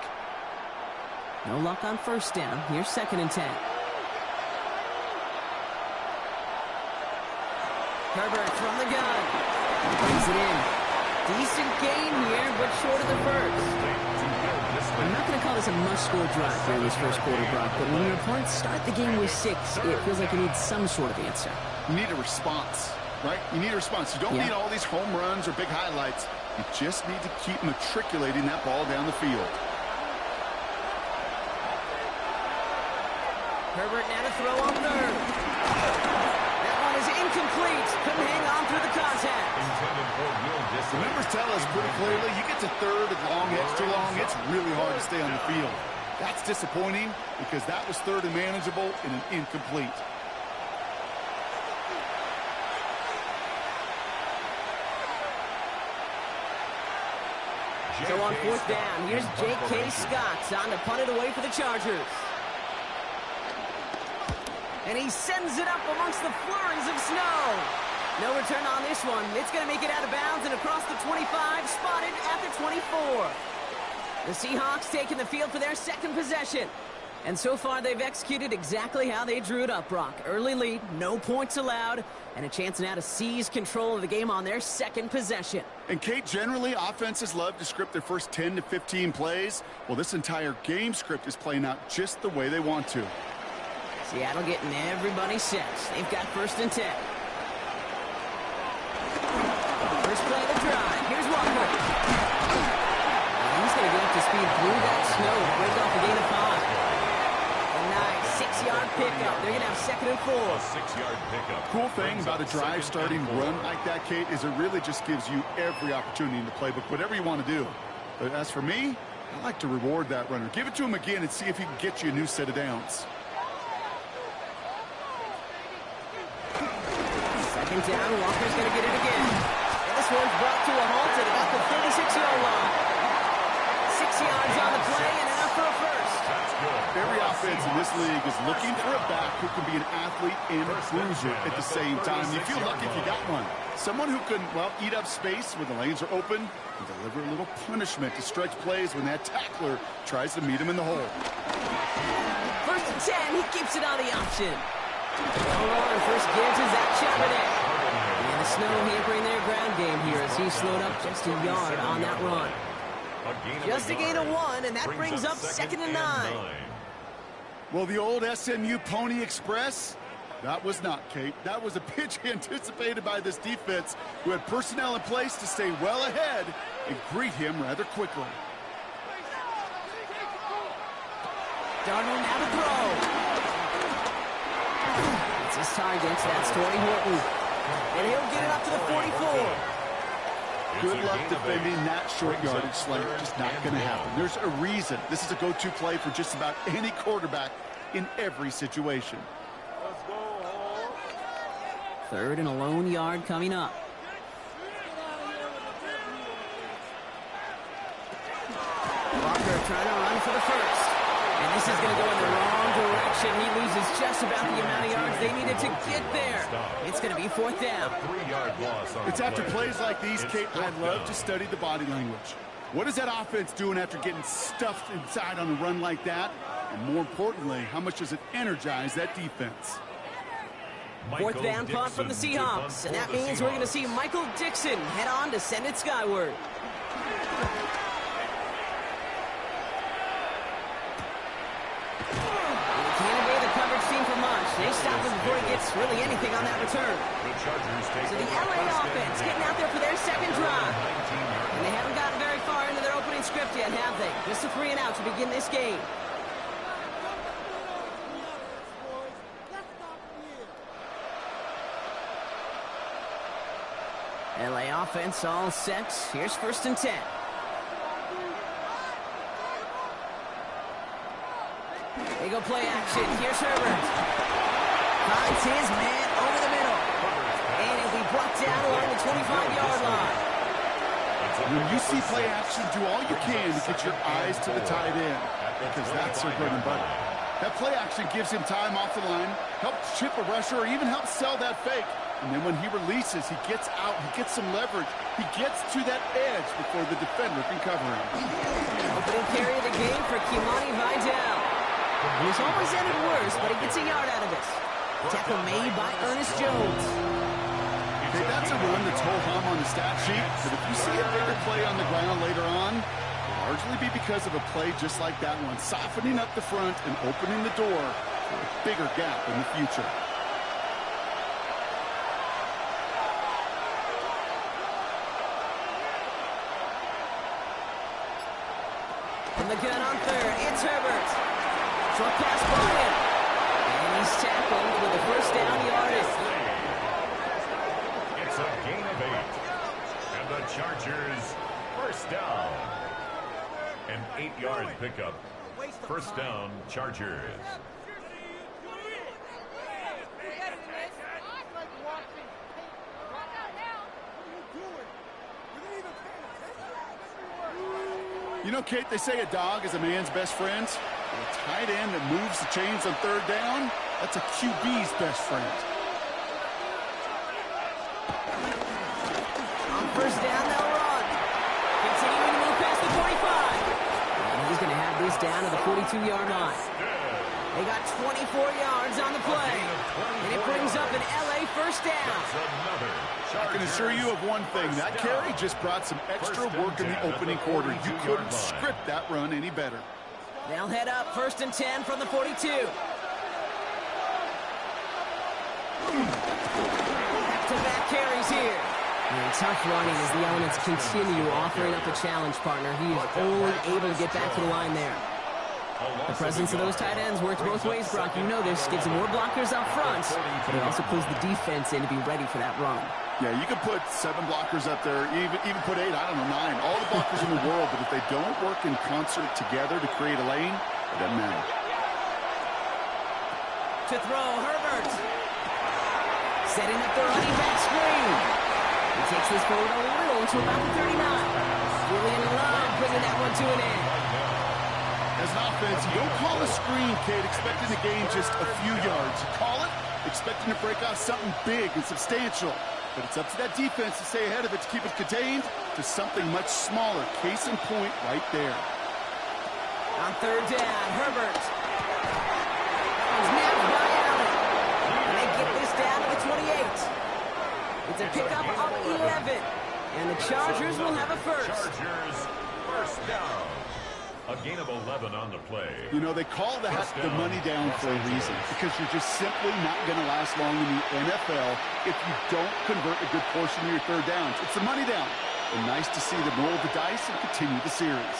Speaker 6: No luck on 1st down. Here's 2nd and 10. Herbert from the gun. Brings it in. Decent gain here, but short of the 1st. I'm not going to call this a must-score drive during this 1st quarter, Brock, but when your opponents start the game with 6, it feels like you need some sort of answer.
Speaker 7: You need a response, right? You need a response. You don't need all these home runs or big highlights. You just need to keep matriculating that ball down the field.
Speaker 6: Herbert now to throw on 3rd. That one is incomplete. Couldn't hang on through the contact.
Speaker 7: The numbers tell us pretty clearly, you get to 3rd and long, extra long, it's really hard to stay on the field. That's disappointing because that was 3rd and manageable and an incomplete.
Speaker 6: So on 4th down, here's J.K. Scott on to punt it away for the Chargers. And he sends it up amongst the flurries of snow. No return on this one. It's going to make it out of bounds and across the 25, spotted at the 24. The Seahawks taking the field for their second possession. And so far, they've executed exactly how they drew it up, Brock. Early lead, no points allowed, and a chance now to seize control of the game on their second possession.
Speaker 7: And, Kate, generally, offenses love to script their first 10 to 15 plays. Well, this entire game script is playing out just the way they want to.
Speaker 6: Seattle getting everybody set. They've got 1st and 10. First play of the drive. Here's Walker. He's going to get up to speed through that snow to break off the gain of 5. A nice 6-yard pickup. They're going to have 2nd and 4.
Speaker 2: A 6-yard pickup.
Speaker 7: Cool thing about a drive starting run like that, Kate, is it really just gives you every opportunity in the playbook, whatever you want to do. But as for me, I like to reward that runner. Give it to him again and see if he can get you a new set of downs.
Speaker 6: 2nd down, Walker's going to get it again. And this one's brought to a halt at about the 36-yard line. 6 yards on the play and enough for a first.
Speaker 2: That's good.
Speaker 7: Every offense in this league is looking for a back who can be an athlete and a cruiser at the same time. You feel lucky if you got one. Someone who can, well, eat up space when the lanes are open and deliver a little punishment to stretch plays when that tackler tries to meet him in the hole.
Speaker 6: 1st and 10, he keeps it on the option. Hold on, first gives his that Charbonnet. And the snow hampering their ground game here as he slowed up just a yard on that run. Just a gain of 1, and that brings up 2nd and 9.
Speaker 7: Well, the old SMU Pony Express, that was not, Kate. That was a pitch anticipated by this defense who had personnel in place to stay well ahead and greet him rather quickly.
Speaker 6: Darnold now to throw. It's his target. That's Torrey Horton. And he'll get it up to the 44.
Speaker 7: Good luck defending that short yardage slant. Just not going to happen. There's a reason. This is a go-to play for just about any quarterback in every situation.
Speaker 6: 3rd and a lone yard coming up. Walker trying to run for the first. And this is going to go in the wrong direction. He loses just about the amount of yards they needed to get there. It's going to be 4th down.
Speaker 2: A 3-yard loss on
Speaker 7: It's
Speaker 2: the
Speaker 7: after
Speaker 2: play.
Speaker 7: plays like these, Kate, I love to study the body language. What is that offense doing after getting stuffed inside on a run like that? And more importantly, how much does it energize that defense?
Speaker 6: 4th down punt from the Seahawks. And that means we're going to see Michael Dixon head on to send it skyward. They stop him before he gets really anything on that return. So the LA offense getting out there for their second drive. And they haven't gotten very far into their opening script yet, have they? Just a 3 and out to begin this game. LA offense all set. Here's 1st and 10. They go play action. Here's Herbert. Finds his man over the middle. And he'll be brought down along the 25-yard line.
Speaker 7: When you see play action, do all you can to get your eyes to the tight end, because that's their bread and butter. That play action gives him time off the line, helps chip a rusher, or even helps sell that fake. And then when he releases, he gets out, he gets some leverage. He gets to that edge before the defender can cover him.
Speaker 6: Opening carry of the game for Kimani Vidal. He's always ended worse, but he gets a yard out of this. Tackle made by Ernest Jones.
Speaker 7: Okay, that's a run that's ho-hum on the stat sheet, but if you see a bigger play on the ground later on, it'll largely be because of a play just like that one, softening up the front and opening the door for a bigger gap in the future.
Speaker 6: From the gun on 3rd, it's Herbert. Short pass Bryant. And he's tackled with the 1st down yardage.
Speaker 2: It's a gain of 8. And the Chargers, 1st down. An 8-yard pickup. 1st down, Chargers.
Speaker 7: You know, Kate, they say a dog is a man's best friend. A tight end that moves the chains on 3rd down, that's a QB's best friend.
Speaker 6: On 1st down, they'll run. Continuing to move past the 45. this down to the 42-yard line. They got 24 yards on the play. And it brings up an LA first down.
Speaker 7: I can assure you of one thing. That carry just brought some extra work in the opening quarter. You couldn't script that run any better.
Speaker 6: They'll head up 1st and 10 from the 42. Back-to-back carries here. And tough running as the elements continue offering up a challenge partner. He is only able to get back to the line there. The presence of those tight ends works both ways, Brock. You know this. Gives them more blockers up front, but it also pulls the defense in to be ready for that run.
Speaker 7: Yeah, you can put 7 blockers up there, even put 8, I don't know, 9. All the blockers in the world, but if they don't work in concert together to create a lane, it doesn't matter.
Speaker 6: To throw, Herbert. Setting up the running back screen. He takes this forward a little to about the 39. Julian Love bringing that one to an end.
Speaker 7: As an offense, you don't call a screen, kid, expecting to gain just a few yards. You call it expecting to break out something big and substantial. But it's up to that defense to stay ahead of it, to keep it contained to something much smaller. Case in point right there.
Speaker 6: On 3rd down, Herbert. He's nabbed by Allen. And they get this down to the 28. It's a pickup of 11. And the Chargers will have a first.
Speaker 2: Chargers, first down. A gain of 11 on the play.
Speaker 7: You know, they call that the money down for a reason, because you're just simply not going to last long in the NFL if you don't convert a good portion of your 3rd downs. It's the money down. And nice to see them roll the dice and continue the series.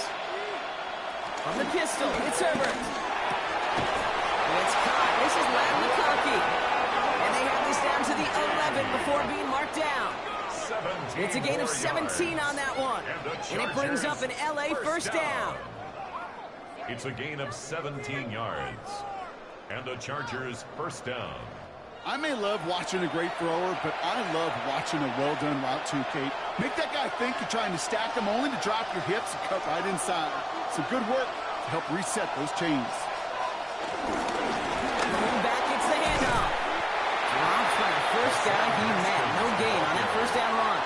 Speaker 6: On the pistol, it's Herbert. It's caught. This is Lamb McConkey. And they have this down to the 11 before being marked down. It's a gain of 17 on that one. And it brings up an LA first down.
Speaker 2: It's a gain of 17 yards. And the Chargers first down.
Speaker 7: I may love watching a great thrower, but I love watching a well-done route too, Kate. Make that guy think you're trying to stack him only to drop your hips and cut right inside. Some good work to help reset those chains.
Speaker 6: Back gets the handoff. Drops by the first guy he met. No gain on that first down run.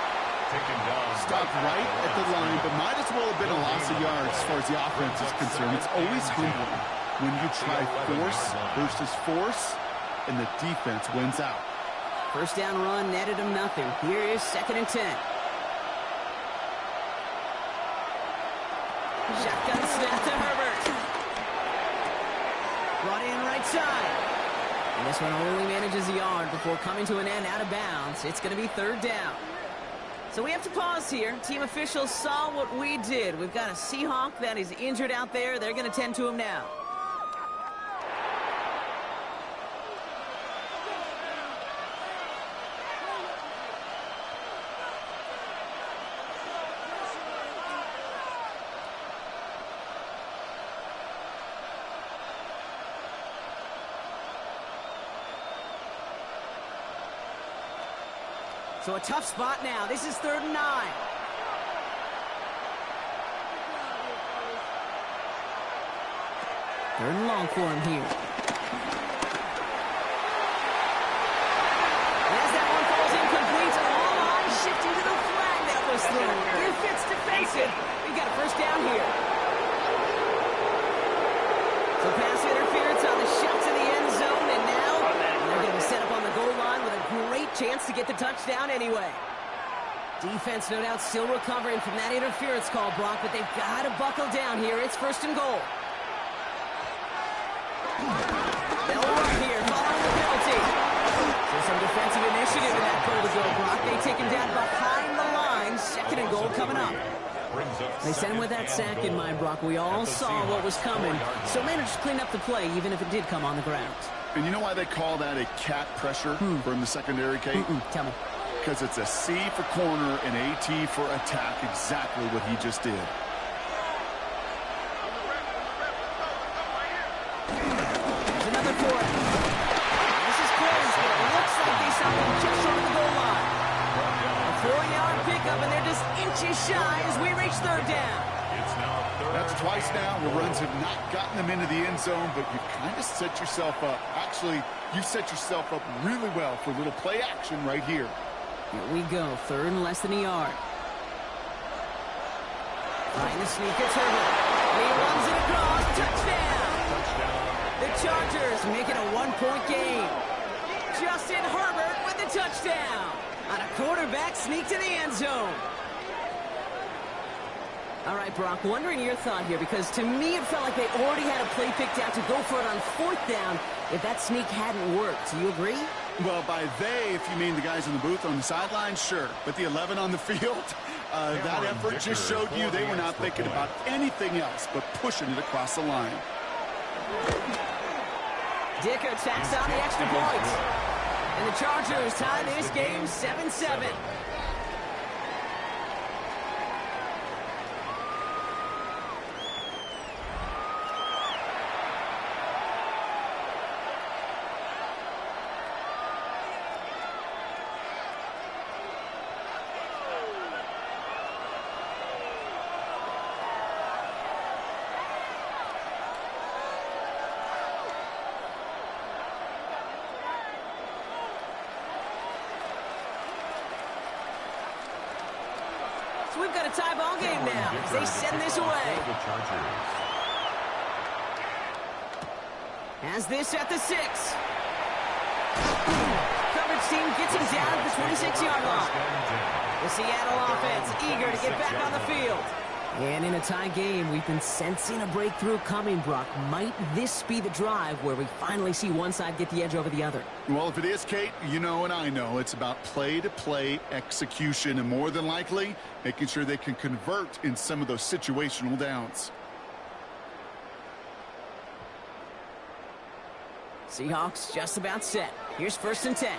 Speaker 7: Stopped right at the line, but might as well have been a loss of yards as far as the offense is concerned. It's always humbling when you try force versus force, and the defense wins out.
Speaker 6: First down run netted him nothing. Here is 2nd and 10. Shotgun snap to Herbert. Brought in right side. And this one only manages a yard before coming to an end out of bounds. It's going to be 3rd down. So we have to pause here. Team officials saw what we did. We've got a Seahawk that is injured out there. They're going to tend to him now. So a tough spot now. This is 3rd and 9. 3rd and long for him here. As that one falls incomplete, all eyes shifting to the flag that was thrown. It fits defensive. We got a first down here. So pass interference on the shot to the end zone, and now they're going to be set up on the goal line with a great chance to get the touchdown anyway. Defense, no doubt, still recovering from that interference call, Brock, but they've got to buckle down here. It's 1st and goal. They'll run here, following the penalty. So some defensive initiative in that goal to go, Brock. They take him down behind the line. 2nd and goal coming up. They sent him with that sack in mind, Brock. We all saw what was coming, so managed to clean up the play, even if it did come on the ground.
Speaker 7: And you know why they call that a cat pressure from the secondary, Kate?
Speaker 6: Tell me.
Speaker 7: Because it's a C for corner and a T for attack, exactly what he just did.
Speaker 6: There's another for it. This is close, but it looks like they stopped him just short of the goal line. A 4-yard pickup, and they're just inches shy as we reach 3rd down.
Speaker 7: That's twice now where runs have not gotten them into the end zone, but you've kind of set yourself up. Actually, you set yourself up really well for a little play action right here.
Speaker 6: Here we go, 3rd and less than a yard. Trying to sneak, it's Herbert. He runs it across. Touchdown. The Chargers make it a 1-point game. Justin Herbert with the touchdown. On a quarterback sneak to the end zone. All right, Brock, wondering your thought here, because to me it felt like they already had a play picked out to go for it on 4th down if that sneak hadn't worked. Do you agree?
Speaker 7: Well, by they, if you mean the guys in the booth on the sideline, sure. But the 11 on the field, that effort just showed you they were not thinking about anything else but pushing it across the line.
Speaker 6: Dicker tacks on the extra point. And the Chargers tie this game 7-7. We've got a tie ball game now as they send this away. Has this at the 6. Coverage team gets him down at the 26-yard line. The Seattle offense eager to get back on the field. And in a tie game, we've been sensing a breakthrough coming, Brock. Might this be the drive where we finally see one side get the edge over the other?
Speaker 7: Well, if it is, Kate, you know and I know it's about play-to-play execution, and more than likely, making sure they can convert in some of those situational downs.
Speaker 6: Seahawks just about set. Here's 1st and 10.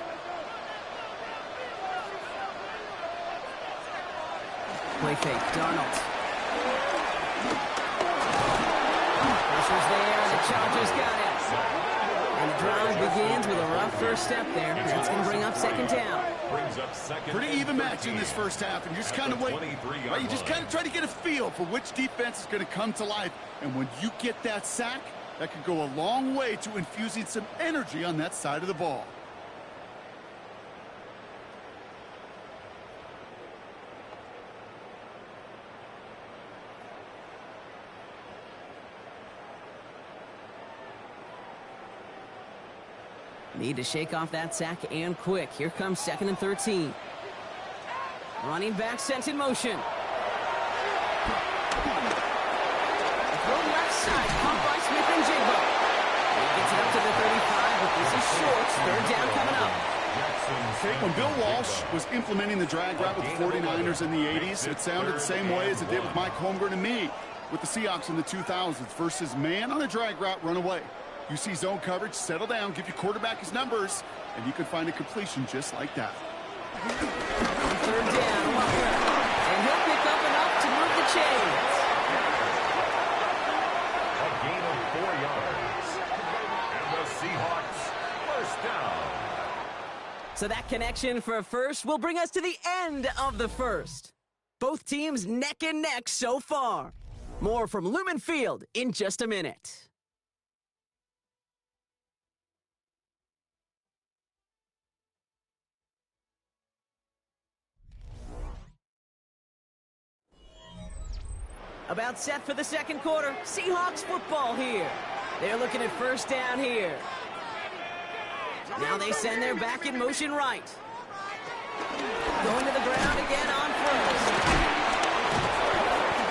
Speaker 6: Play fake, Darnold. Pressure's there, and the Chargers got it. And the drive begins with a rough first step there. That's going to bring up 2nd down.
Speaker 7: Pretty even match in this first half, and you just kind of wait. Right? You just kind of try to get a feel for which defense is going to come to life. And when you get that sack, that could go a long way to infusing some energy on that side of the ball.
Speaker 6: Need to shake off that sack and quick. Here comes 2nd and 13. Running back sent in motion. Throw left side, caught by Smith and Jigba. He gets it up to the 35, but this is short. 3rd down coming up.
Speaker 7: When Bill Walsh was implementing the drag route with the 49ers in the 80s, it sounded the same way as it did with Mike Holmgren and me with the Seahawks in the 2000s versus man on a drag route, run away. You see zone coverage, settle down, give your quarterback his numbers, and you can find a completion just like that.
Speaker 6: 3rd down, Walker. And he'll pick up enough to move the chains.
Speaker 2: A gain of 4 yards. And the Seahawks, 1st down.
Speaker 6: So that connection for a first will bring us to the end of the first. Both teams neck and neck so far. More from Lumen Field in just a minute. About set for the 2nd quarter. Seahawks football here. They're looking at 1st down here. Now they send their back in motion right. Going to the ground again on 1st.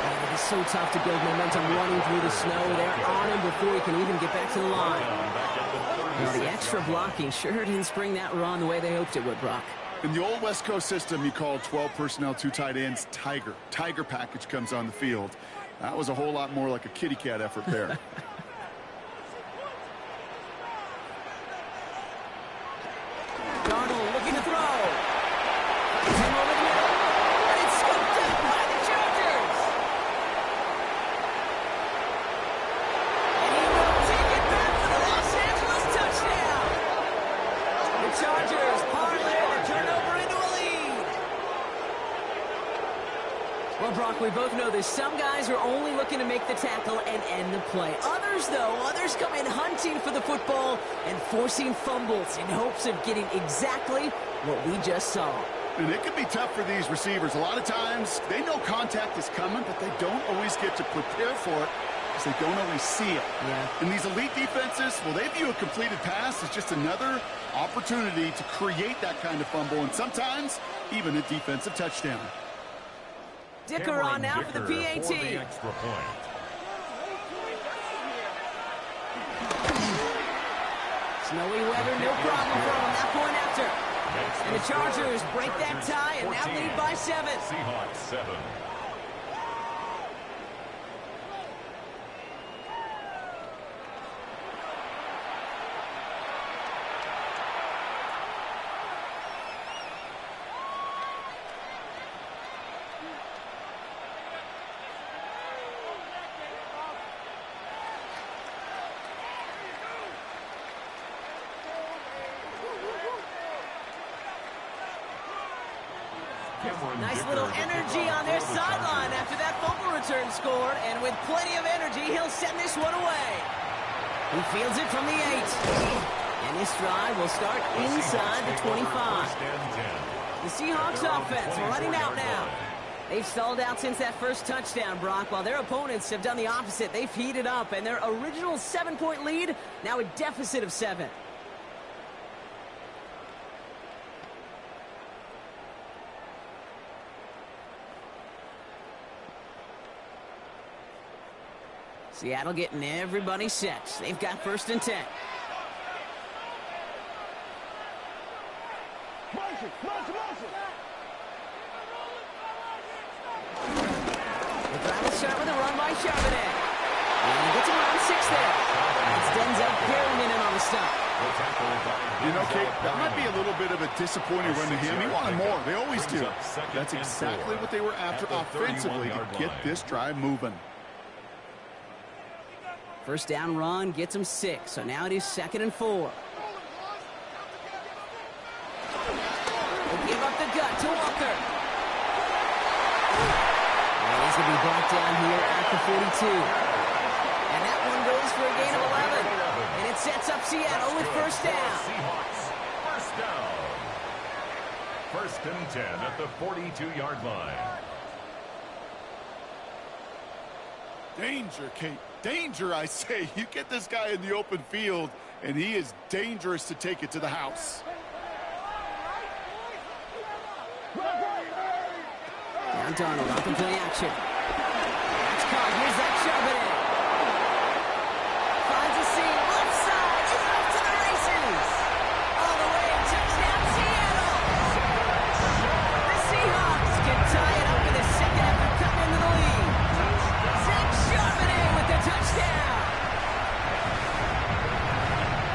Speaker 6: Man, it is so tough to build momentum running through the snow. They're on him before he can even get back to the line. Now the extra blocking sure didn't spring that run the way they hoped it would, Brock.
Speaker 7: In the old West Coast system, you called 12 personnel, 2 tight ends, Tiger. Tiger package comes on the field. That was a whole lot more like a kitty cat effort there.
Speaker 6: Darnold looking to throw. Finds him over the middle. And it's scooped up by the Chargers. And he will take it back for the Los Angeles touchdown. The Chargers parlay the turnover into a lead. Well, Brock, we both know this. Some guys are only looking to make the tackle and end the play. Others, though, come in hunting for the football and forcing fumbles in hopes of getting exactly what we just saw.
Speaker 7: And it can be tough for these receivers. A lot of times, they know contact is coming, but they don't always get to prepare for it is they don't always see it.
Speaker 6: Yeah.
Speaker 7: And these elite defenses, well, they view a completed pass as just another opportunity to create that kind of fumble, and sometimes even a defensive touchdown.
Speaker 6: Dicker on now for the PAT.
Speaker 2: For the extra point.
Speaker 6: Snowy weather, no problem for them. That point after. And the Chargers break that tie and now lead by 7.
Speaker 2: Seahawks 7.
Speaker 6: Nice little energy on their sideline after that fumble return scored, and with plenty of energy, he'll send this one away. He fields it from the 8. And this drive will start inside the 25. The Seahawks offense running out now. They've stalled out since that first touchdown, Brock, while their opponents have done the opposite. They've heated up, and their original 7-point lead, now a deficit of 7. Seattle getting everybody set. They've got 1st and 10. The drive will start with a run by Charbonnet. And he gets around 6 there. It's Denzel Perryman in on the stop.
Speaker 7: You know, Kate, that might be a little bit of a disappointing run to him. He wanted more. They always do. That's exactly what they were after offensively to get this drive moving.
Speaker 6: First down run gets him 6, so now it is 2nd and 4. He'll give up the gut to Walker. And he's going to be brought down here at the 42. And that one goes for a gain of 11. And it sets up Seattle with 1st down.
Speaker 2: Seahawks, 1st down. 1st and 10 at the 42-yard line.
Speaker 7: Danger, Kate. Danger, I say. You get this guy in the open field, and he is dangerous to take it to the house.
Speaker 6: Down Darnold, off the play action. That's caught. Here's that Charbonnet. Finds a seam. Left side. He's off to the races. All the way. Touchdown, Seattle. The Seahawks can tie it up in the 2nd after cutting into the lead. Zach Charbonnet with the touchdown.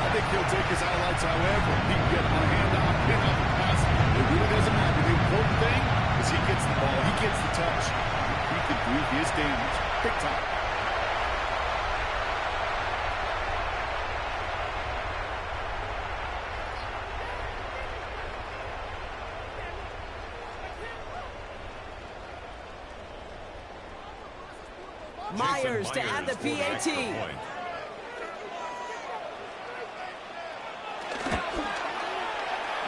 Speaker 7: I think he'll take his highlights however he can get on a handoff, pick up a pass. It really doesn't matter. The important thing is he gets the ball, he gets the touch. He can do his damage. Big time.
Speaker 6: Myers to add the PAT.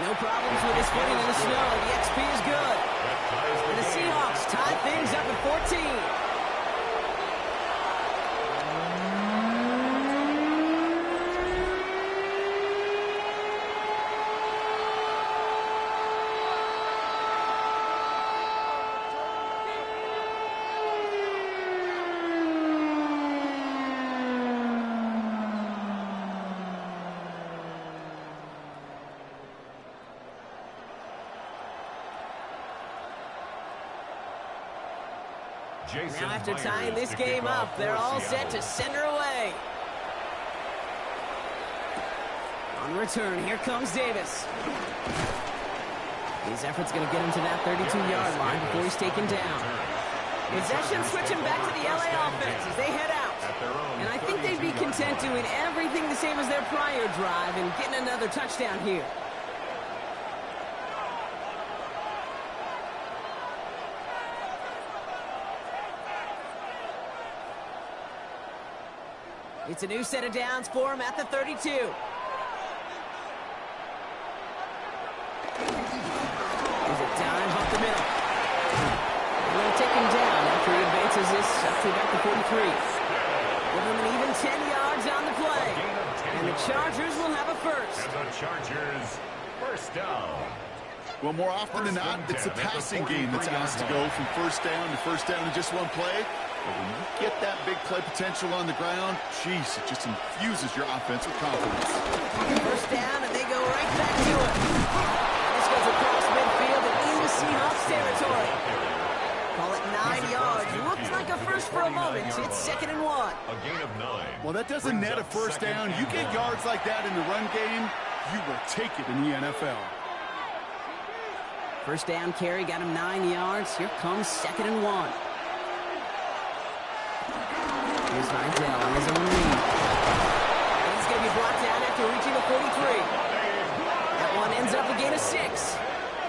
Speaker 6: No problems with his footing in the snow. The XP is good. And the Seahawks tie things up at 14. Now after tying this game up, they're all set to send her away. On return, here comes Davis. His effort's going to get him to that 32-yard line before he's taken down. Possession switching back to the LA offense as they head out. And I think they'd be content doing everything the same as their prior drive and getting another touchdown here. It's a new set of downs for him at the 32. There's a dive up the middle. They're going to take him down after he advances this up to about the 43. Give them an even 10 yards on the play. And the Chargers will have a first.
Speaker 2: And the Chargers, first down.
Speaker 7: Well, more often than not, it's the passing game that's asked to go from first down in just one play. But when you get that big play potential on the ground, geez, it just infuses your offense with confidence.
Speaker 6: First down, and they go right back to it. This goes across midfield and into Seahawks territory. Call it 9 yards. Looks like a first for a moment. It's 2nd and 1.
Speaker 2: A gain of 9.
Speaker 7: Well, that doesn't net a first down. You get yards like that in the run game, you will take it in the NFL.
Speaker 6: First down carry, got him 9 yards. Here comes 2nd and 1. Here's Vidal on his own lead. He's going to be brought down after reaching the 43. That one ends up a gain of 6.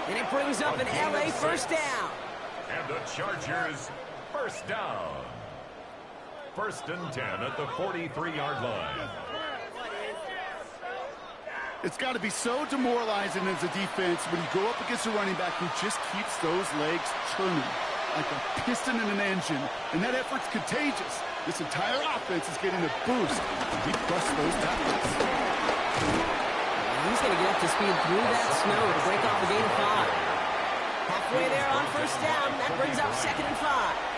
Speaker 6: And it brings up an LA first down.
Speaker 2: And the Chargers, first down. 1st and 10 at the 43-yard line.
Speaker 7: It's got to be so demoralizing as a defense when you go up against a running back who just keeps those legs turning like a piston in an engine. And that effort's contagious. This entire offense is getting a boost. He busts those tackles.
Speaker 6: He's going to get up to speed through that snow to break off a gain of 5. Halfway there on first down. That brings up 2nd and 5.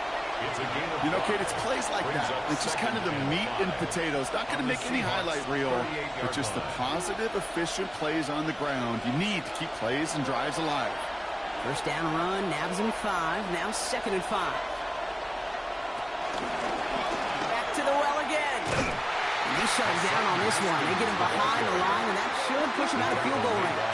Speaker 7: You know, Kate, it's plays like that. It's just kind of the meat and potatoes. Not going to make any highlight reel, but just the positive, efficient plays on the ground. You need to keep plays and drives alive.
Speaker 6: First down run, nabs him 5. Now 2nd and 5. Back to the well again. And they shut him down on this one. They get him behind the line, and that should push him out of field goal range.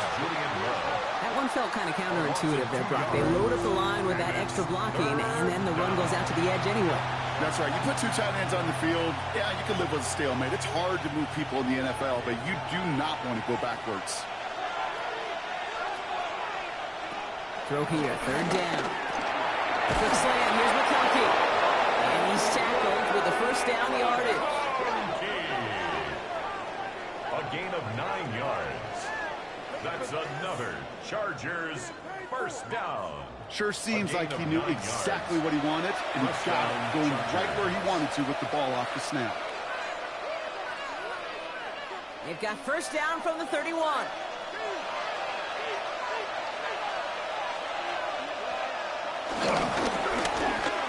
Speaker 6: That one felt kind of counterintuitive there, Brock. They load up the line with that extra blocking, and then the run goes out to the edge anyway.
Speaker 7: That's right. You put 2 tight ends on the field, yeah, you can live with a stalemate. It's hard to move people in the NFL, but you do not want to go backwards.
Speaker 6: Throw here, 3rd down. Quick slam, here's McConkey. And he's tackled with the first down yardage.
Speaker 2: A gain of 9 yards. That's another Chargers first down.
Speaker 7: Sure seems like he knew exactly what he wanted, and he got it going right where he wanted to with the ball off the snap.
Speaker 6: They've got first down from the 31.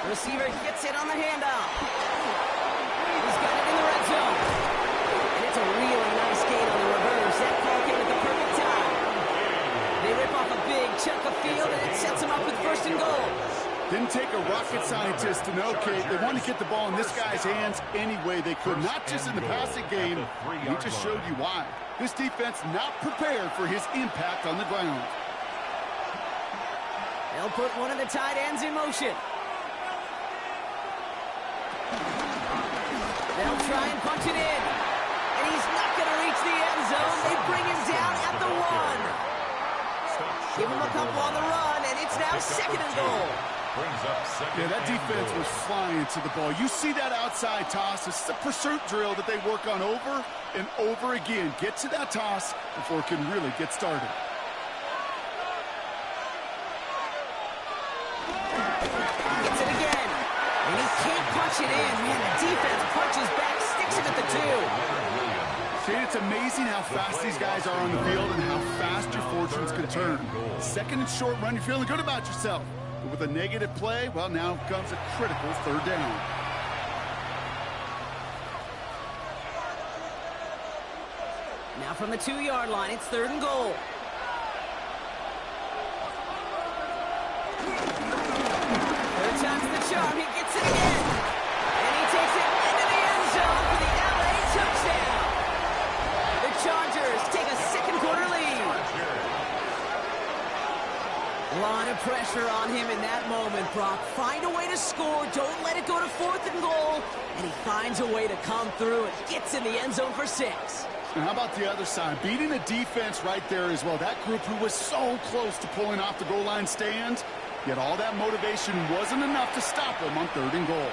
Speaker 6: Receiver gets it on the handoff. He's got it in the red zone. And it's a really nice gain on the reverse. That call came at the perfect time. They rip off a big chunk of field, and it sets them up with 1st and goal.
Speaker 7: Didn't take a rocket scientist to know, Kate. They wanted to get the ball in this guy's hands any way they could, not just in the passing game. He just showed you why. This defense not prepared for his impact on the ground.
Speaker 6: They'll put one of the tight ends in motion. They'll try and punch it in. And he's not going to reach the end zone. They bring him down at the 1. Give him a couple on the run, and it's now 2nd and goal.
Speaker 7: Yeah, that defense was flying to the ball. You see that outside toss. This is a pursuit drill that they work on over and over again. Get to that toss before it can really get started.
Speaker 6: Gets it again. And he can't punch it in. Man, the defense punches back, sticks him at the 2.
Speaker 7: See, it's amazing how fast these guys are on the field and how fast your fortunes can turn. 2nd and short run, you're feeling good about yourself. But with a negative play, well, now comes a critical 3rd down.
Speaker 6: Now from the 2-yard line, it's 3rd and goal. Third time's the charm. He gets it again. And he takes it into the end zone for the LA touchdown. The Chargers take a 2nd quarter lead. A lot of pressure on him in that moment, Brock. Find a way to score. Don't let it go to 4th and goal. And he finds a way to come through and gets in the end zone for 6.
Speaker 7: And how about the other side? Beating the defense right there as well. That group who was so close to pulling off the goal line stand, yet all that motivation wasn't enough to stop them on 3rd and goal.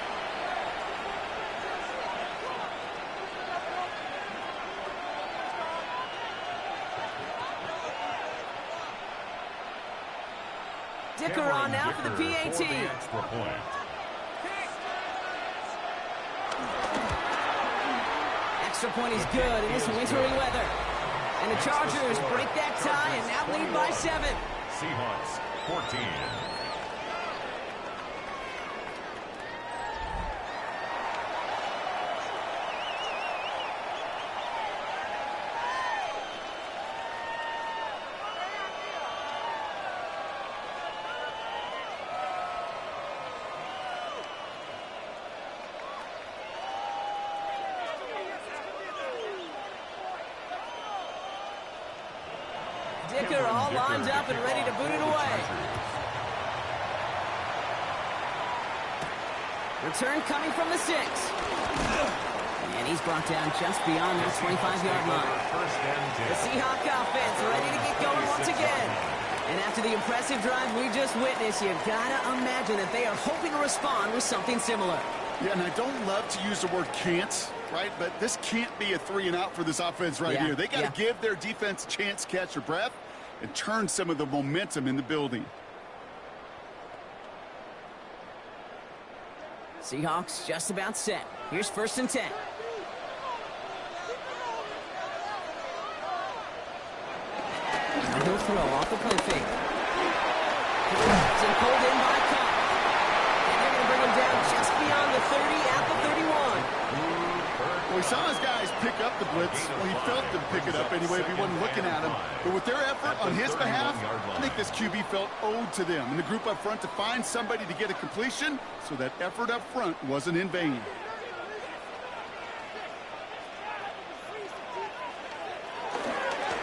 Speaker 6: Dicker on now for the PAT. extra point is good in this wintry weather. And the Chargers break that tie and now lead by 7.
Speaker 2: Seahawks 14.
Speaker 6: Dicker all lined up and ready to boot it away. Return coming from the 6. And he's brought down just beyond their 25-yard line. The Seahawk offense ready to get going once again. And after the impressive drive we just witnessed, you've got to imagine that they are hoping to respond with something similar.
Speaker 7: Yeah, and I don't love to use the word can't, right? But this can't be a 3-and-out for this offense right here. They got to give their defense a chance to catch their breath and turn some of the momentum in the building.
Speaker 6: Seahawks just about set. Here's 1st and 10. Now he'll throw off the play fake. And pulled in by Cup. And they're going to bring him down just beyond the 30 at the 31.
Speaker 7: Well, he saw his guys pick up the blitz. Well, he felt them pick it up anyway if he wasn't looking at him. But with their effort on his behalf, I think this QB felt owed to them and the group up front to find somebody to get a completion, so that effort up front wasn't in vain.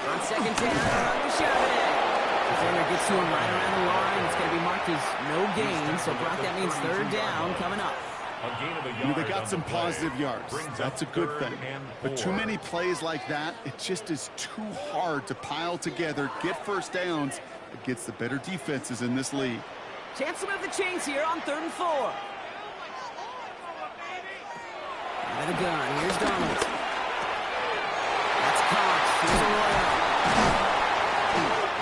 Speaker 6: On 2nd down, run the shot it. Defender gets to him right around the line. It's going to be marked as no gain. So, Brock, that means 3rd down coming up.
Speaker 7: They got some positive yards. That's a good thing. But too many plays like that, it just is too hard to pile together, get 1st downs against the better defenses in this league.
Speaker 6: Chance to move the chains here on 3rd and 4. Out of the gun, here's Donald. That's Cox. Here's Arroyo.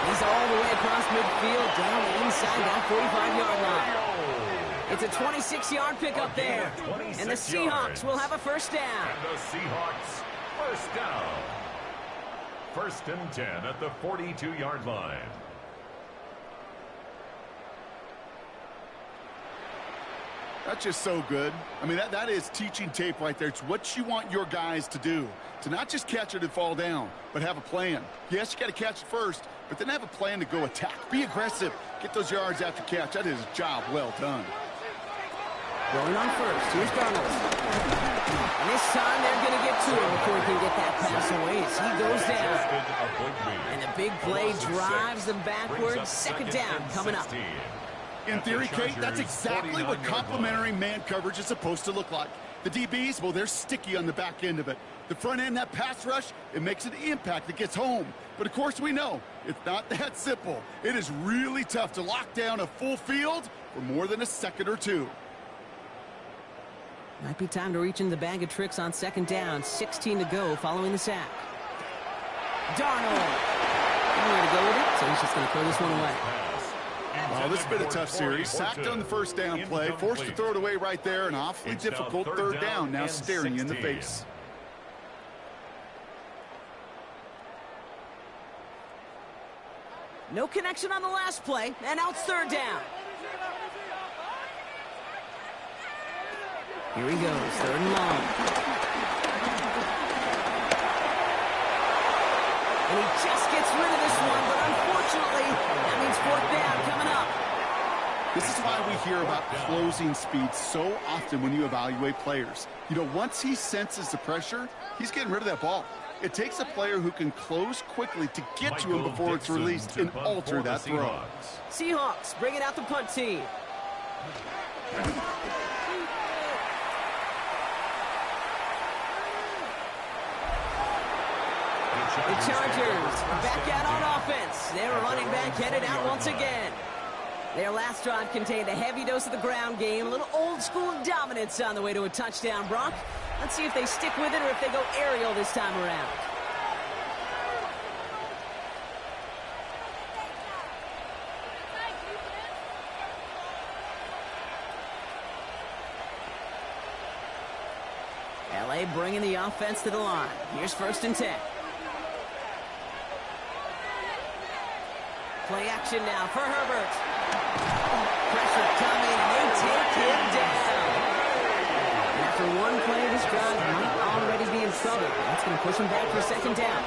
Speaker 6: He's all the way across midfield, down inside that 45-yard line. It's a 26-yard pickup there. And the Seahawks will have a 1st down.
Speaker 2: And the Seahawks 1st down. 1st and 10 at the 42-yard line.
Speaker 7: That's just so good. I mean, that is teaching tape right there. It's what you want your guys to do. To not just catch it and fall down, but have a plan. Yes, you got to catch it first, but then have a plan to go attack. Be aggressive. Get those yards after catch. That is a job well done.
Speaker 6: Going on 1st. Here's Donald. And this time they're going to get to him before he can get that pass away as he goes down. And the big play drives them backwards. 2nd down coming up.
Speaker 7: In theory, Kate, that's exactly what complementary man coverage is supposed to look like. The DBs, well, they're sticky on the back end of it. The front end, that pass rush, it makes an impact that gets home. But, of course, we know it's not that simple. It is really tough to lock down a full field for more than a second or two.
Speaker 6: Might be time to reach in the bag of tricks on 2nd down. 16 to go following the sack. Darnold. Nowhere to go with it, so he's just going to throw this one away.
Speaker 7: Well, this has been a tough series. Sacked on the 1st down play, forced to throw it away right there. An awfully difficult 3rd down now staring you in the face.
Speaker 6: No connection on the last play, and now it's 3rd down. Here he goes, 3rd and long. And he just gets rid of this one, but unfortunately, that means 4th down coming up.
Speaker 7: This is why we hear about closing speed so often when you evaluate players. You know, once he senses the pressure, he's getting rid of that ball. It takes a player who can close quickly to get to him before it's released and alter that throw.
Speaker 6: Seahawks bringing out the punt team. The Chargers back out on offense. Their running back headed out once again. Their last drive contained a heavy dose of the ground game, a little old-school dominance on the way to a touchdown, Brock. Let's see if they stick with it or if they go aerial this time around. LA bringing the offense to the line. Here's 1st and 10. Play action now for Herbert. Pressure coming, and they take him down. And after one play, this drive might already be in trouble. That's going to push him back for 2nd down.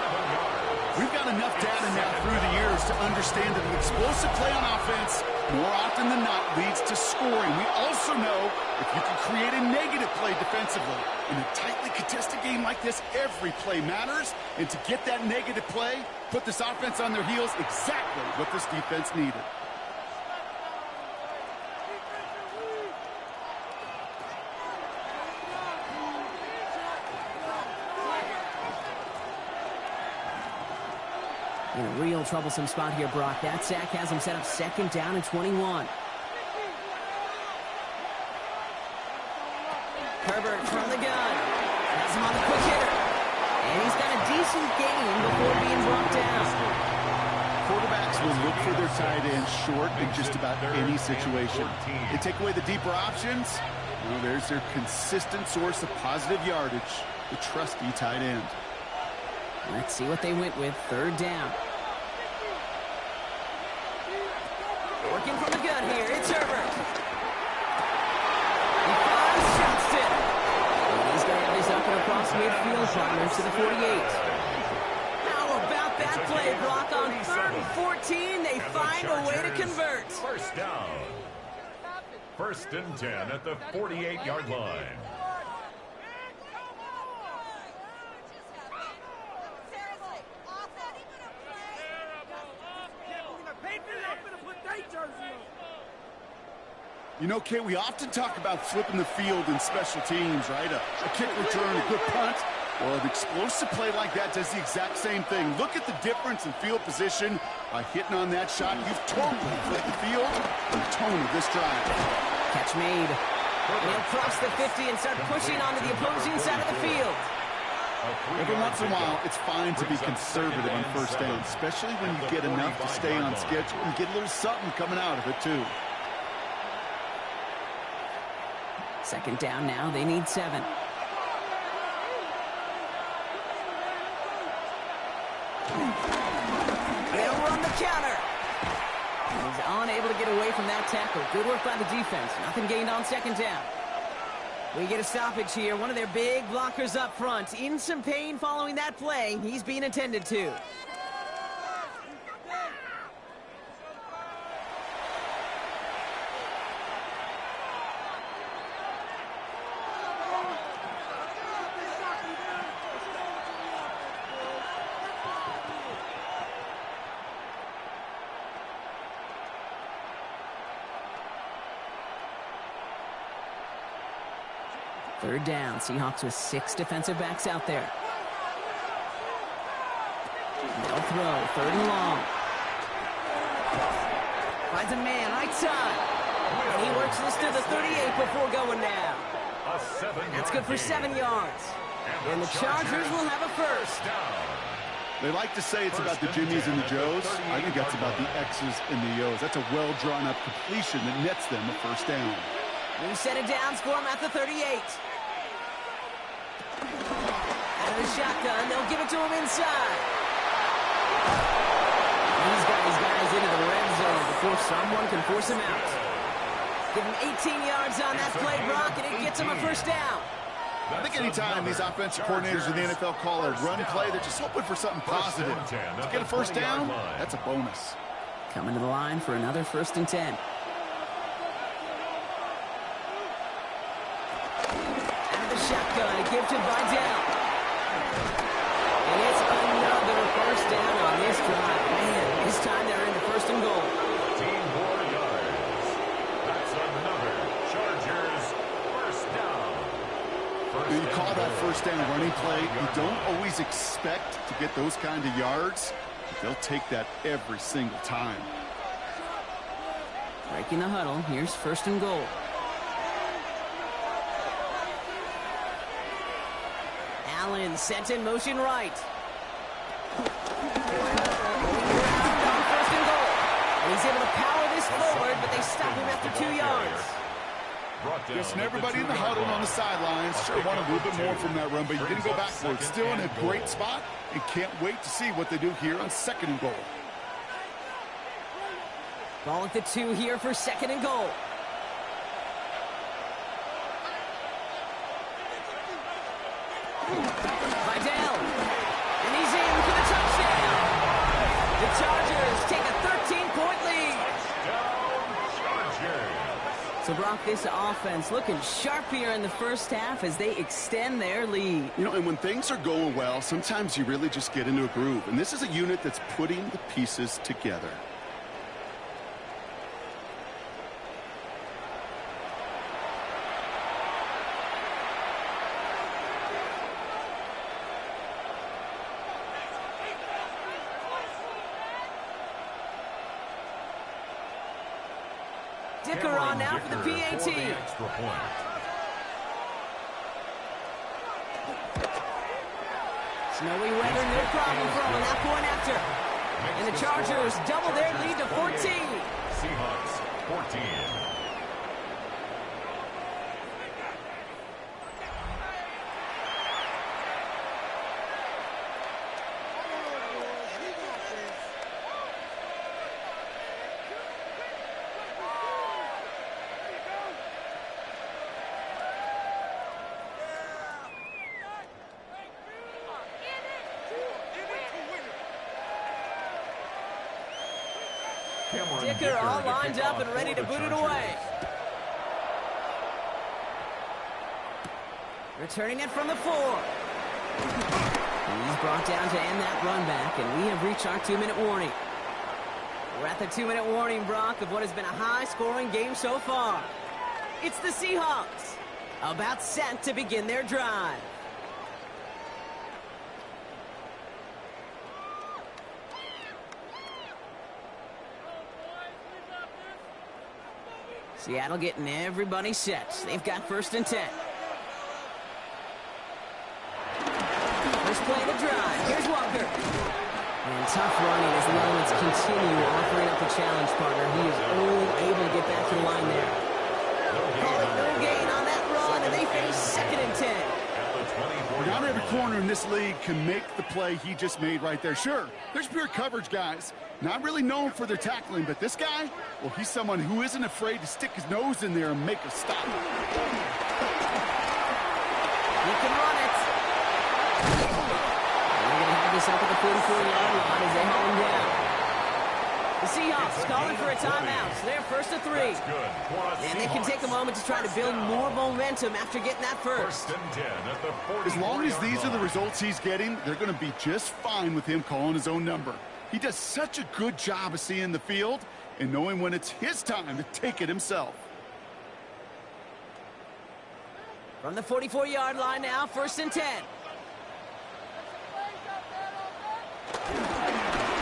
Speaker 7: We've got enough data now through the years to understand that an explosive play on offense more often than not leads to scoring. We also know if you can create a negative play defensively in a tightly contested game like this, every play matters. And to get that negative play, put this offense on their heels, exactly what this defense needed.
Speaker 6: In a real troublesome spot here, Brock. That sack has him set up 2nd down and 21. Herbert from the gun. Has him on the quick hitter. And he's got a decent gain before being brought down.
Speaker 7: Quarterbacks will look for their tight end short in just about any situation. They take away the deeper options. Well, there's their consistent source of positive yardage, the trusty tight end.
Speaker 6: Let's see what they went with. 3rd down. Working from the gun here. It's Herbert. He fires Johnston. And he's going to have this up and across midfield, climbers to the 48. How about that play, Brock? On 3rd and 14, they find a way to convert.
Speaker 2: 1st down. 1st and 10 at the 48-yard line.
Speaker 7: You know, Kate, we often talk about flipping the field in special teams, right? A kick return, a good punt. Well, an explosive play like that does the exact same thing. Look at the difference in field position by hitting on that shot. You've totally flipped the field and the tone of this drive.
Speaker 6: Catch made. And he'll cross the 50 and start pushing onto the opposing side of the field.
Speaker 7: Every once in a while, it's fine to be conservative on 1st down, especially when you get enough to stay on schedule and get a little something coming out of it, too.
Speaker 6: 2nd down now. They need 7. They'll run the counter. He's unable to get away from that tackle. Good work by the defense. Nothing gained on 2nd down. We get a stoppage here. One of their big blockers up front. In some pain following that play. He's being attended to. Third down. Seahawks with 6 defensive backs out there. They'll throw. 3rd and long. Finds a man right side. And he works this to the 38 before going down. That's good for 7 yards. And the Chargers will have a 1st.
Speaker 7: They like to say it's about the Jimmies and the Joes. I think that's about the X's and the O's. That's a well-drawn-up completion that nets them a 1st down.
Speaker 6: New set of downs for him at the 38. Out of the shotgun, they'll give it to him inside. He's got his guys into the red zone before someone can force him out. Give him 18 yards on that play, Brock, and it gets him a 1st down.
Speaker 7: I think anytime these offensive coordinators in the NFL call a run play, they're just hoping for something positive. To get a 1st down, that's a bonus.
Speaker 6: Coming to the line for another 1st and 10. Shotgun, give to Vidal. And it's another 1st down on this drive. Man, this time they're in the 1st and goal.
Speaker 2: 15 more yards. That's another Chargers 1st down.
Speaker 7: You call that 1st down running play, you don't always expect to get those kind of yards. But they'll take that every single time.
Speaker 6: Breaking the huddle, here's 1st and goal. Allen sent in motion right. Going around on 1st and goal. And he's able to power this forward, but they stop him after 2 yards.
Speaker 7: Just everybody in the huddle on the sidelines. Sure wanted a little bit more from that run, but you didn't go backwards. Still in a great spot, and can't wait to see what they do here on 2nd and goal.
Speaker 6: Ball at the 2 here for 2nd and goal. Vidal, and he's in for the touchdown. The Chargers take a 13-point lead. So, Brock, this offense looking sharp here in the first half as they extend their lead.
Speaker 7: You know, and when things are going well, sometimes you really just get into a groove. And this is a unit that's putting the pieces together.
Speaker 6: Dicker on now for the PAT. Snowy weather, no problem throwing that point after. And the Chargers double their lead to 14.
Speaker 2: Seahawks 14.
Speaker 6: Dicker all lined up and ready to boot it away. Returning it from the 4. He's brought down to end that run back, and we have reached our 2-minute warning. We're at the 2-minute warning, Brock, of what has been a high-scoring game so far. It's the Seahawks, about set to begin their drive. Seattle getting everybody set. They've got 1st and 10. First play of the drive. Here's Walker. And tough running as the elements continue offering up a challenge, partner. He is only able to get back to the line there. Call it no gain on that run, and they face 2nd and 10.
Speaker 7: Not every corner in this league can make the play he just made right there. Sure, there's pure coverage guys. Not really known for their tackling, but this guy, well, he's someone who isn't afraid to stick his nose in there and make a stop.
Speaker 6: He can run it. They're going to have this up at the 44-yard line as they haul him down. The Seahawks calling for a timeout. So they're 1st and 3. And they can take a moment to try to build more momentum after getting that first.
Speaker 7: As long as these are the results he's getting, they're going to be just fine with him calling his own number. He does such a good job of seeing the field and knowing when it's his time to take it himself.
Speaker 6: From the 44-yard line now, 1st and 10.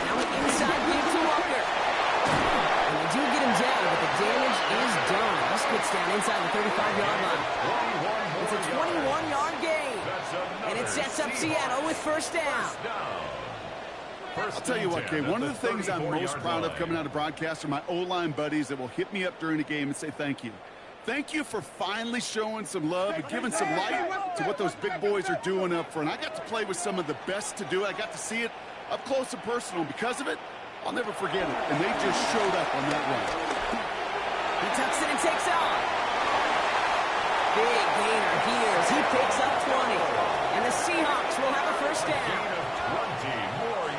Speaker 6: Now an inside lead to Walker. And they do get him down, but the damage is done. This gets down inside the 35-yard line. It's a 21-yard gain. And it sets up Seattle with 1st down.
Speaker 7: I'll tell you what, Kay, one of the things I'm most proud of coming out of broadcast are my O-line buddies that will hit me up during the game and say thank you. Thank you for finally showing some love and giving some light to what those big boys are doing up front. I got to play with some of the best to do it. I got to see it up close and personal. Because of it, I'll never forget it. And they just showed up on that run.
Speaker 6: He tucks it and takes off. Big gainer here as he picks up 20. And the Seahawks will have a 1st down.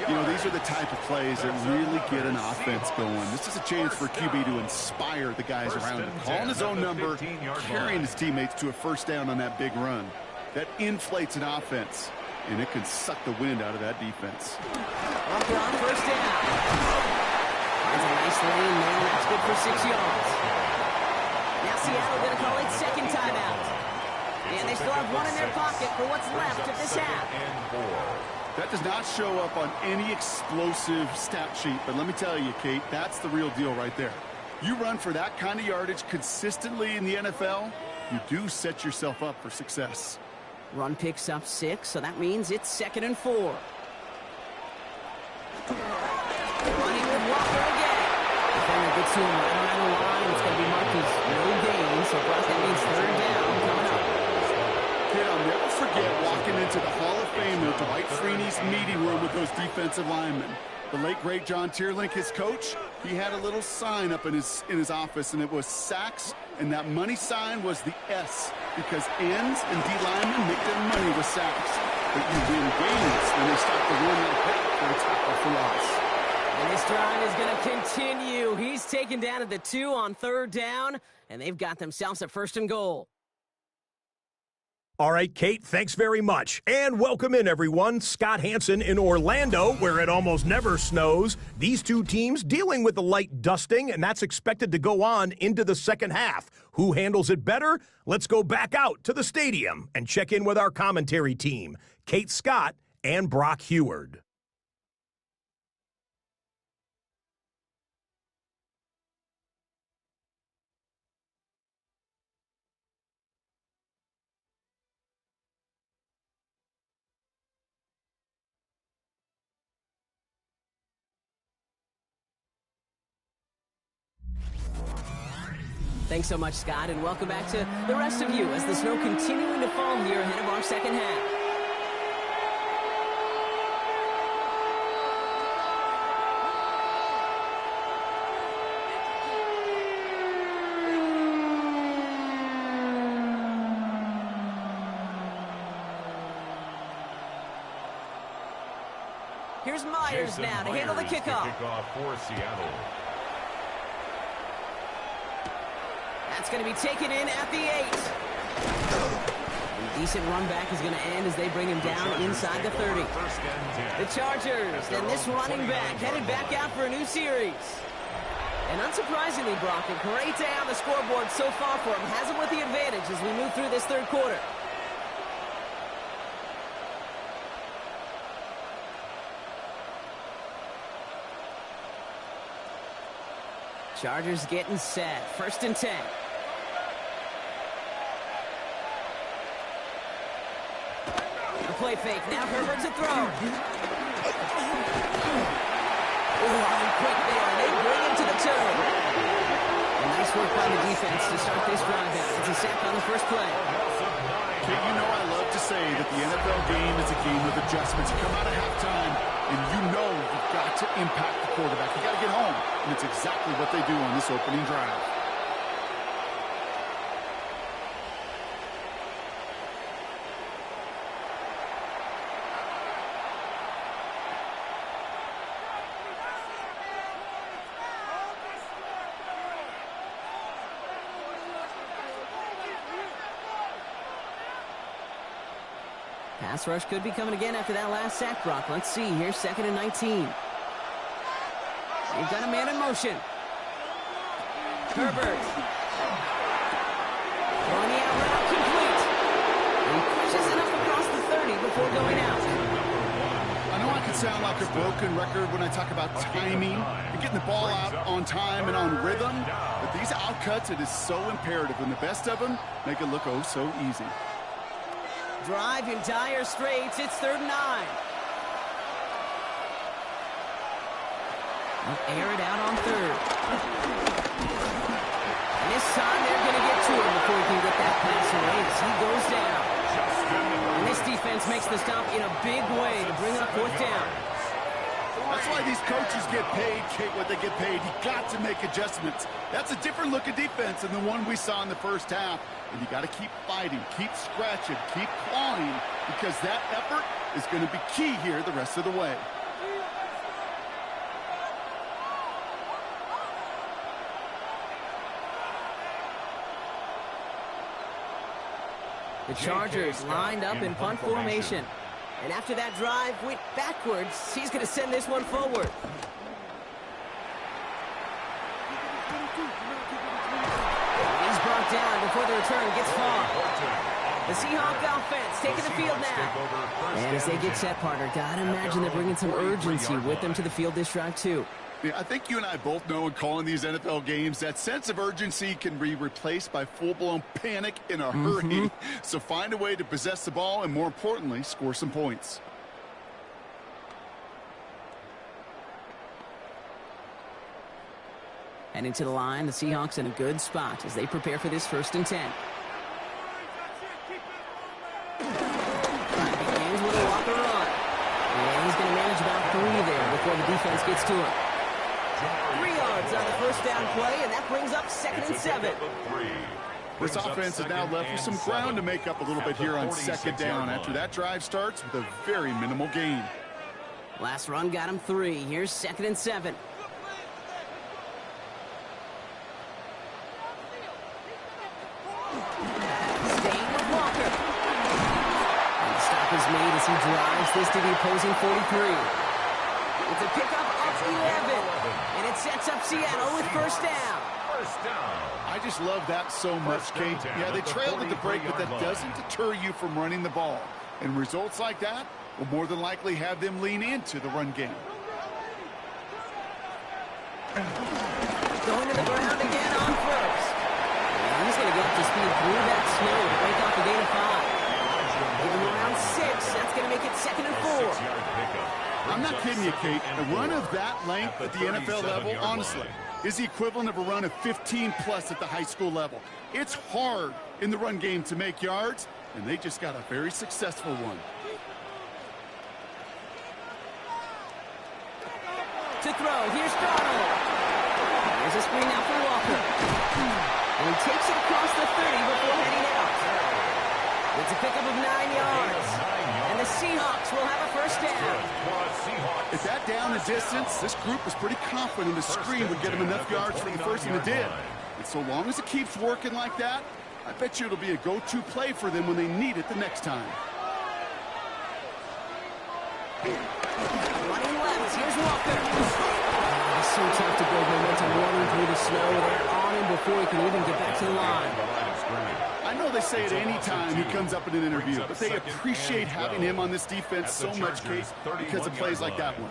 Speaker 7: You know, these are the type of plays that really get an offense going. This is a chance for QB to inspire the guys around him. Calling his own number, carrying his teammates to a 1st down on that big run. That inflates an offense, and it can suck the wind out of that defense.
Speaker 6: Walker on 1st down. Finds a nice lane there. That's good for 6 yards. Now Seattle going to call it 2nd timeout. And they still have one in their pocket for what's left of this half.
Speaker 7: That does not show up on any explosive stat sheet, but let me tell you, Kate, that's the real deal right there. You run for that kind of yardage consistently in the NFL, you do set yourself up for success.
Speaker 6: Run picks up 6, so that means it's 2nd and 4. Running with Walker again. Defender gets to him right around the line. It's going to be marked as no gain. So, Brock, that means third down coming up.
Speaker 7: Okay, I'll never forget walking into the Hall of Famer Dwight Freeney's meeting room with those defensive linemen. The late, great John Tierlink, his coach, he had a little sign up in his office, and it was sacks, and that money sign was the S, because ends and D linemen make their money with sacks. But you win games when they start the run like that for a tackle for loss.
Speaker 6: And this drive is going to continue. He's taken down at the 2 on third down, and they've got themselves a first and goal.
Speaker 8: All right, Kate, thanks very much. And welcome in, everyone. Scott Hansen in Orlando, where it almost never snows. These two teams dealing with a light dusting, and that's expected to go on into the second half. Who handles it better? Let's go back out to the stadium and check in with our commentary team, Kate Scott and Brock Heward.
Speaker 6: Thanks so much, Scott, and welcome back to the rest of you as the snow continuing to fall here ahead of our second half. Here's Myers now to handle the kickoff.
Speaker 2: Kickoff for Seattle.
Speaker 6: That's going to be taken in at the 8. A decent run back is going to end as they bring him down inside the 30. The Chargers and this running back headed back out for a new series. And unsurprisingly, Brock, a great day on the scoreboard so far for him. Has him with the advantage as we move through this third quarter. Chargers getting set. First and 10. A play fake. Now Herbert's a throw. Line quick there. They bring him to the turn. And nice work by the defense to start this drive out. It's a sack on the first play.
Speaker 7: Kate, you know I love to say that the NFL game is a game of adjustments. You come out of halftime, and you know you've got to impact the quarterback. You got to get home, and it's exactly what they do on this opening drive.
Speaker 6: Pass rush could be coming again after that last sack, Brock. Let's see. Here's 2nd and 19. They've got a man in motion. Herbert. Throwing the out route complete. He pushes it up across the 30 before going out.
Speaker 7: I know I can sound like a broken record when I talk about timing and getting the ball out on time and on rhythm, but these outcuts, it is so imperative, and the best of them make it look oh so easy.
Speaker 6: Drive in dire straits. It's 3rd and 9. They'll air it out on 3rd. And this time they're going to get to him before he can get that pass away as he goes down. And this defense makes the stop in a big way to bring up 4th down.
Speaker 7: That's why these coaches get paid, Kate, what they get paid. You got to make adjustments. That's a different look at defense than the one we saw in the first half. And you got to keep fighting, keep scratching, keep clawing, because that effort is going to be key here the rest of the way.
Speaker 6: The Chargers lined up in punt formation. And after that drive went backwards, he's going to send this one forward. He's brought down before the return gets far. The Seahawks offense taking the field now. And as they get set, partner, gotta imagine they're bringing some urgency with them to the field this drive too.
Speaker 7: Yeah, I think you and I both know in calling these NFL games that sense of urgency can be replaced by full-blown panic in a hurry. So find a way to possess the ball and, more importantly, score some points.
Speaker 6: Heading to the line, the Seahawks in a good spot as they prepare for this 1st and 10. Begins with a Walker run. And he's going to manage about 3 there before the defense gets to him. 3 yards on the 1st down play, and that brings up 2nd and 7.
Speaker 7: This offense is now left with some ground to make up a little bit here on 2nd down after that drive starts with a very minimal gain.
Speaker 6: Last run got him 3. Here's 2nd and 7. Staying with Walker. And the stop is made as he drives this to the opposing 43. It's a pickup up 11. And it sets up Seattle with 1st down.
Speaker 7: I just love that so much, Kate. Yeah, they trailed at the break, but that doesn't deter you from running the ball. And results like that will more than likely have them lean into the run game.
Speaker 6: Going to the ground again on 1st. And he's going to get up to speed through that snow to break off a gain of 5. Give him around 6. That's going to make it 2nd and 4.
Speaker 7: I'm not kidding you, Kate. A run of that length at the NFL level, honestly, is the equivalent of a run of 15-plus at the high school level. It's hard in the run game to make yards, and they just got a very successful one.
Speaker 6: To throw, here's Darnold. There's a screen out for Walker. And he takes it across the 30 before heading out. It's a pickup of 9 yards. And the Seahawks will have a 1st down.
Speaker 7: At that down and distance, this group was pretty confident the screen would get them enough yards for the 1st, and it did. And so long as it keeps working like that, I bet you it'll be a go-to play for them when they need it the next time.
Speaker 6: Running left, here's Walker. It's so tough to build momentum running through the snow. They're on him before he can even get back to the line.
Speaker 7: I know they say it any time he comes up in an interview, but they appreciate having him on this defense so much, Kate, because of plays like that one.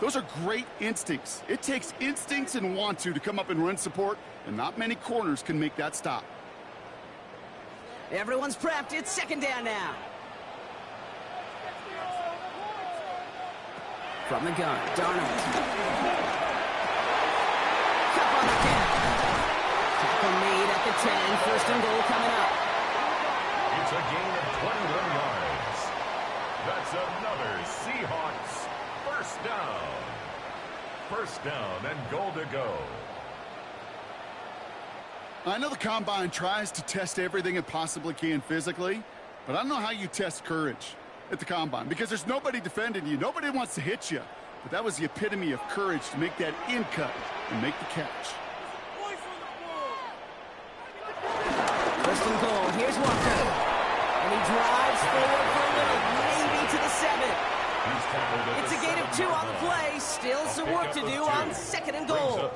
Speaker 7: Those are great instincts. It takes instincts and want to come up and run support, and not many corners can make that stop.
Speaker 6: Everyone's prepped. It's 2nd down now. From the gun, Darnold. Cup on the catch. Tackle made at the 10. 1st and goal coming up.
Speaker 2: It's a gain of 21 yards. That's another Seahawks 1st down. 1st down and goal to go.
Speaker 7: I know the Combine tries to test everything it possibly can physically, but I don't know how you test courage at the Combine, because there's nobody defending you. Nobody wants to hit you. But that was the epitome of courage to make that in cut and make the catch.
Speaker 6: 1st and goal. Here's Walker. And he drives forward for a little, maybe to the 7. It's a gain of 2 on the play. Still some work to do on 2nd and goal.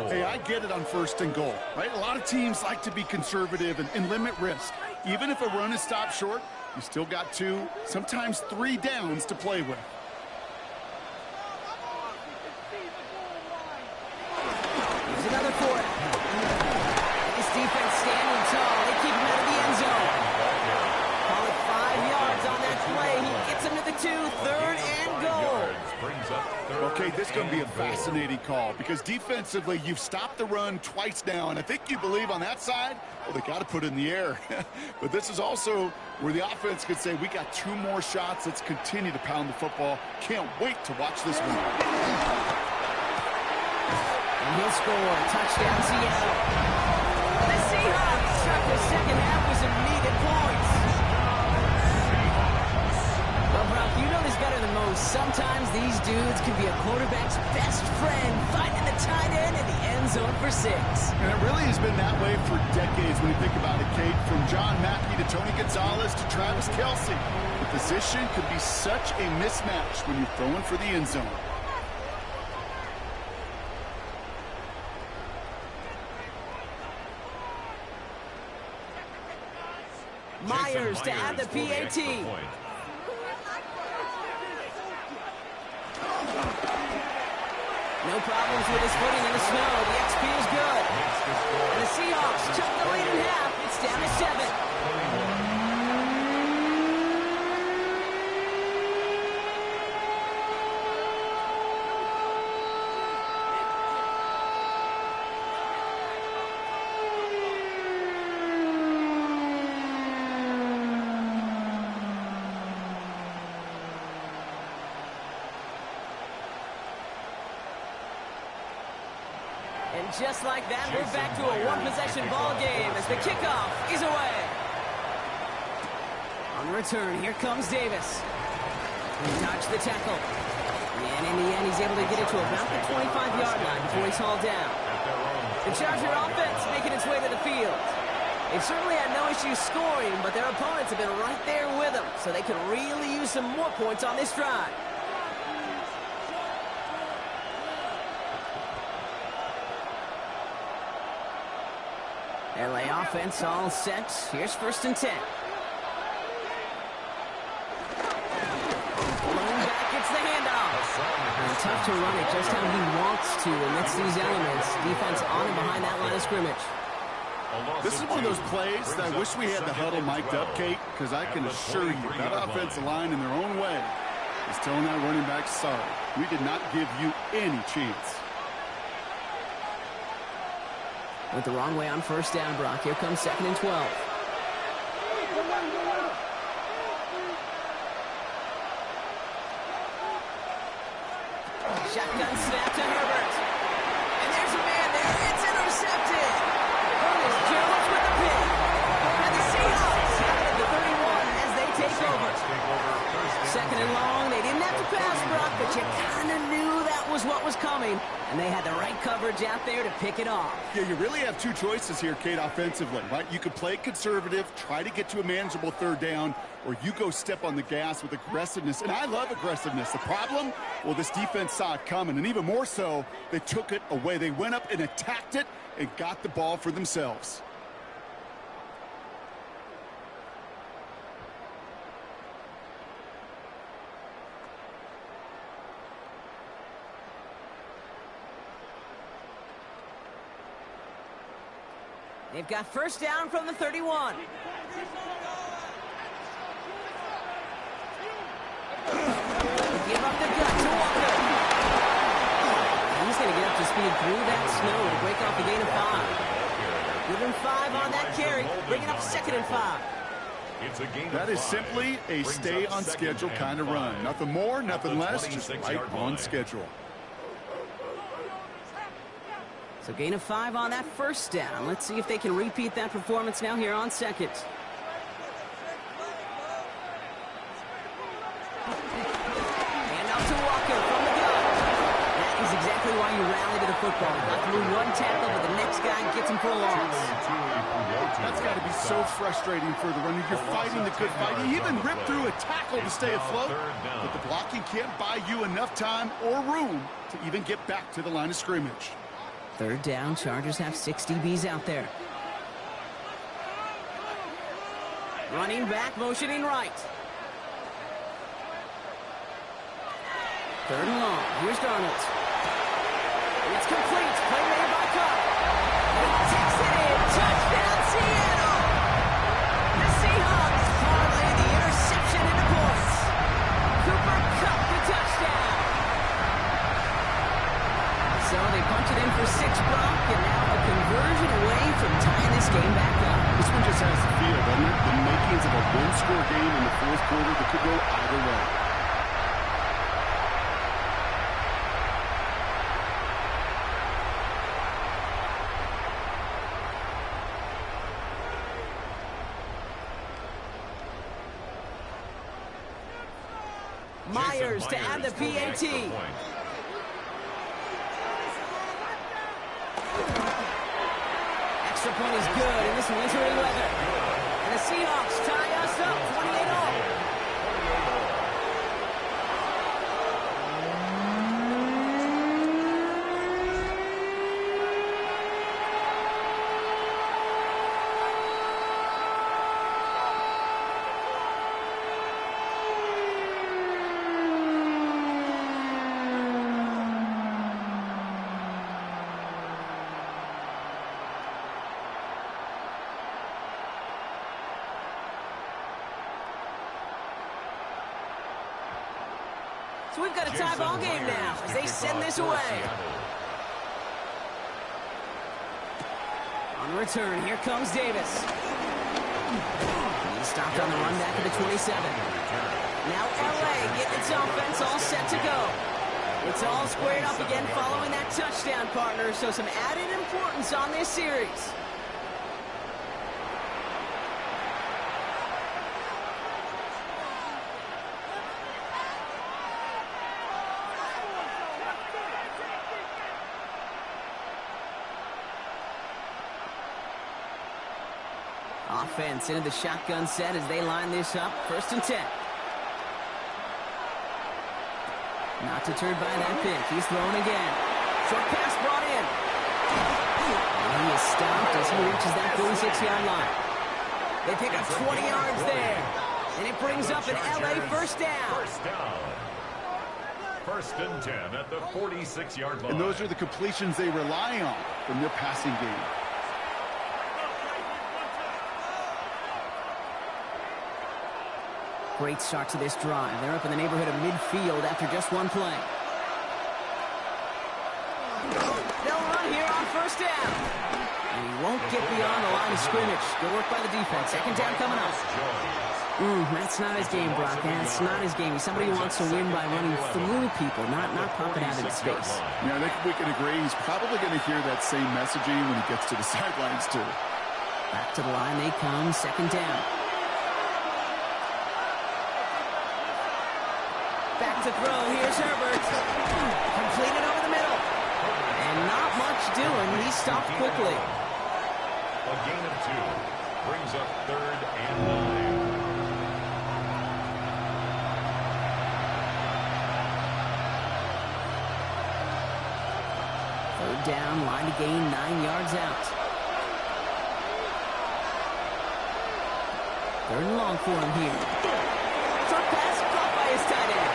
Speaker 7: Hey, I get it on 1st and goal, right? A lot of teams like to be conservative and limit risk. Even if a run is stopped short, you still got 2, sometimes 3 downs to play with.
Speaker 6: Here's another 4. This defense standing tall. They keep him out of the end zone. Call it 5 yards on that play. He gets him to the 2. 3rd and goal.
Speaker 7: Okay, this is going to be a fascinating call, because defensively, you've stopped the run twice now, and I think you believe on that side, well, they got to put it in the air. But this is also where the offense could say, we got 2 more shots. Let's continue to pound the football. Can't wait to watch this one.
Speaker 6: And he'll score. Touchdown, Seattle. The Seahawks struck the 2nd half with some needed points. Well, Brock, you know this better than most. Sometimes these dudes can be a quarterback's best friend, finding the tight end in the end zone for 6.
Speaker 7: And it really has been that way for decades when you think about it, Kate. From John Mackey to Tony Gonzalez to Travis Kelce. The position could be such a mismatch when you're throwing for the end zone.
Speaker 6: Myers to add the PAT. No problems with his footing in the snow. The XP is good. And the Seahawks took the lead in half. It's down to 7. And just like that, we're back to a one-possession ball game as the kickoff is away. On return, here comes Davis. He dodged the tackle. And in the end, he's able to get it to about the 25-yard line before he's hauled down. The Charger offense making its way to the field. They've certainly had no issues scoring, but their opponents have been right there with them, so they could really use some more points on this drive. LA offense all set. Here's 1st and 10. Flowing back, it's the handoff. And tough to run it just how he wants to amidst these elements. Defense on and behind that line of scrimmage.
Speaker 7: This is one of those plays that I wish we had the huddle mic'd up, Kate, because I can assure you that offensive line in their own way is telling that running back, sorry, we did not give you any chance.
Speaker 6: Went the wrong way on 1st down, Brock. Here comes 2nd and 12. Shotgun snap to Herbert. And there's a man there. It's intercepted. Curtis Jones with the pick. And the Seahawks have it at the 31 as they take over. 2nd and long. They didn't have to pass, Brock, but you kind of knew that was what was coming. And they had the right coverage out there to pick it off.
Speaker 7: Yeah, you really have two choices here, Kate, offensively, right? You could play conservative, try to get to a manageable 3rd down, or you go step on the gas with aggressiveness. And I love aggressiveness. The problem, well, this defense saw it coming, and even more so, they took it away. They went up and attacked it and got the ball for themselves.
Speaker 6: They've got 1st down from the 31. Give up the gut to Walker. He's going to get up to speed through that snow to break off a gain of 5. Give him 5 on that carry. Bring it up 2nd and 5.
Speaker 7: That is simply a stay on schedule kind of run. Nothing more, nothing less, just right on schedule.
Speaker 6: So gain of 5 on that 1st down. Let's see if they can repeat that performance now here on 2nd. Hand off to Walker from the gun. That is exactly why you rally to the football. Got through one tackle, but the next guy gets him for a loss.
Speaker 7: That's got to be so frustrating for the runner. You're fighting the good fight. You even ripped through a tackle to stay afloat, but the blocking can't buy you enough time or room to even get back to the line of scrimmage.
Speaker 6: 3rd down, Chargers have 6 DBs out there. Running back, motioning right. 3rd and long. Here's Darnold. It's complete. Play made by Cobb. He takes it in. Touchdown, Seattle. The Seahawks parlay the interception into points. Cooper Kupp the touchdown. So they punched it in for 6, Brock, and now a conversion away from tying this game back up.
Speaker 7: This one just has the feel, doesn't it? The makings of a one-score game in the 4th quarter that could go either way.
Speaker 6: Myers to add the PAT. Extra point is good in this wintry weather. And the Seahawks tie us up 28-all. So we've got a tie ball game now as they send this away. On return, here comes Davis. He stopped on the run back at the 27. Now LA getting its offense all set to go. It's all squared up again following that touchdown, partner, so some added importance on this series. Offense into the shotgun set as they line this up. 1st and 10. Not deterred by that pick. He's thrown again. Short pass brought in. And he is stopped as he reaches that 46-yard line. They pick up 20 yards there. And it brings up an LA first down.
Speaker 2: First down. 1st and 10 at the 46-yard line.
Speaker 7: And those are the completions they rely on from their passing game.
Speaker 6: Great start to this drive. They're up in the neighborhood of midfield after just one play. They'll run here on 1st down. And he won't get beyond the line of scrimmage. Good work by the defense. 2nd down coming up. That's not his game, Brock. That's not his game. He's somebody who wants to win by running through people, not popping out into space.
Speaker 7: Yeah, I think we can agree. He's probably going to hear that same messaging when he gets to the sidelines, too.
Speaker 6: Back to the line they come. 2nd down. Back to throw. Here's Herbert. Completed over the middle. And not much doing. He stopped quickly.
Speaker 2: A gain of 2. Brings up 3rd and 9.
Speaker 6: Third down. Line to gain 9 yards out. 3rd and long for him here. Short pass caught by his tight end.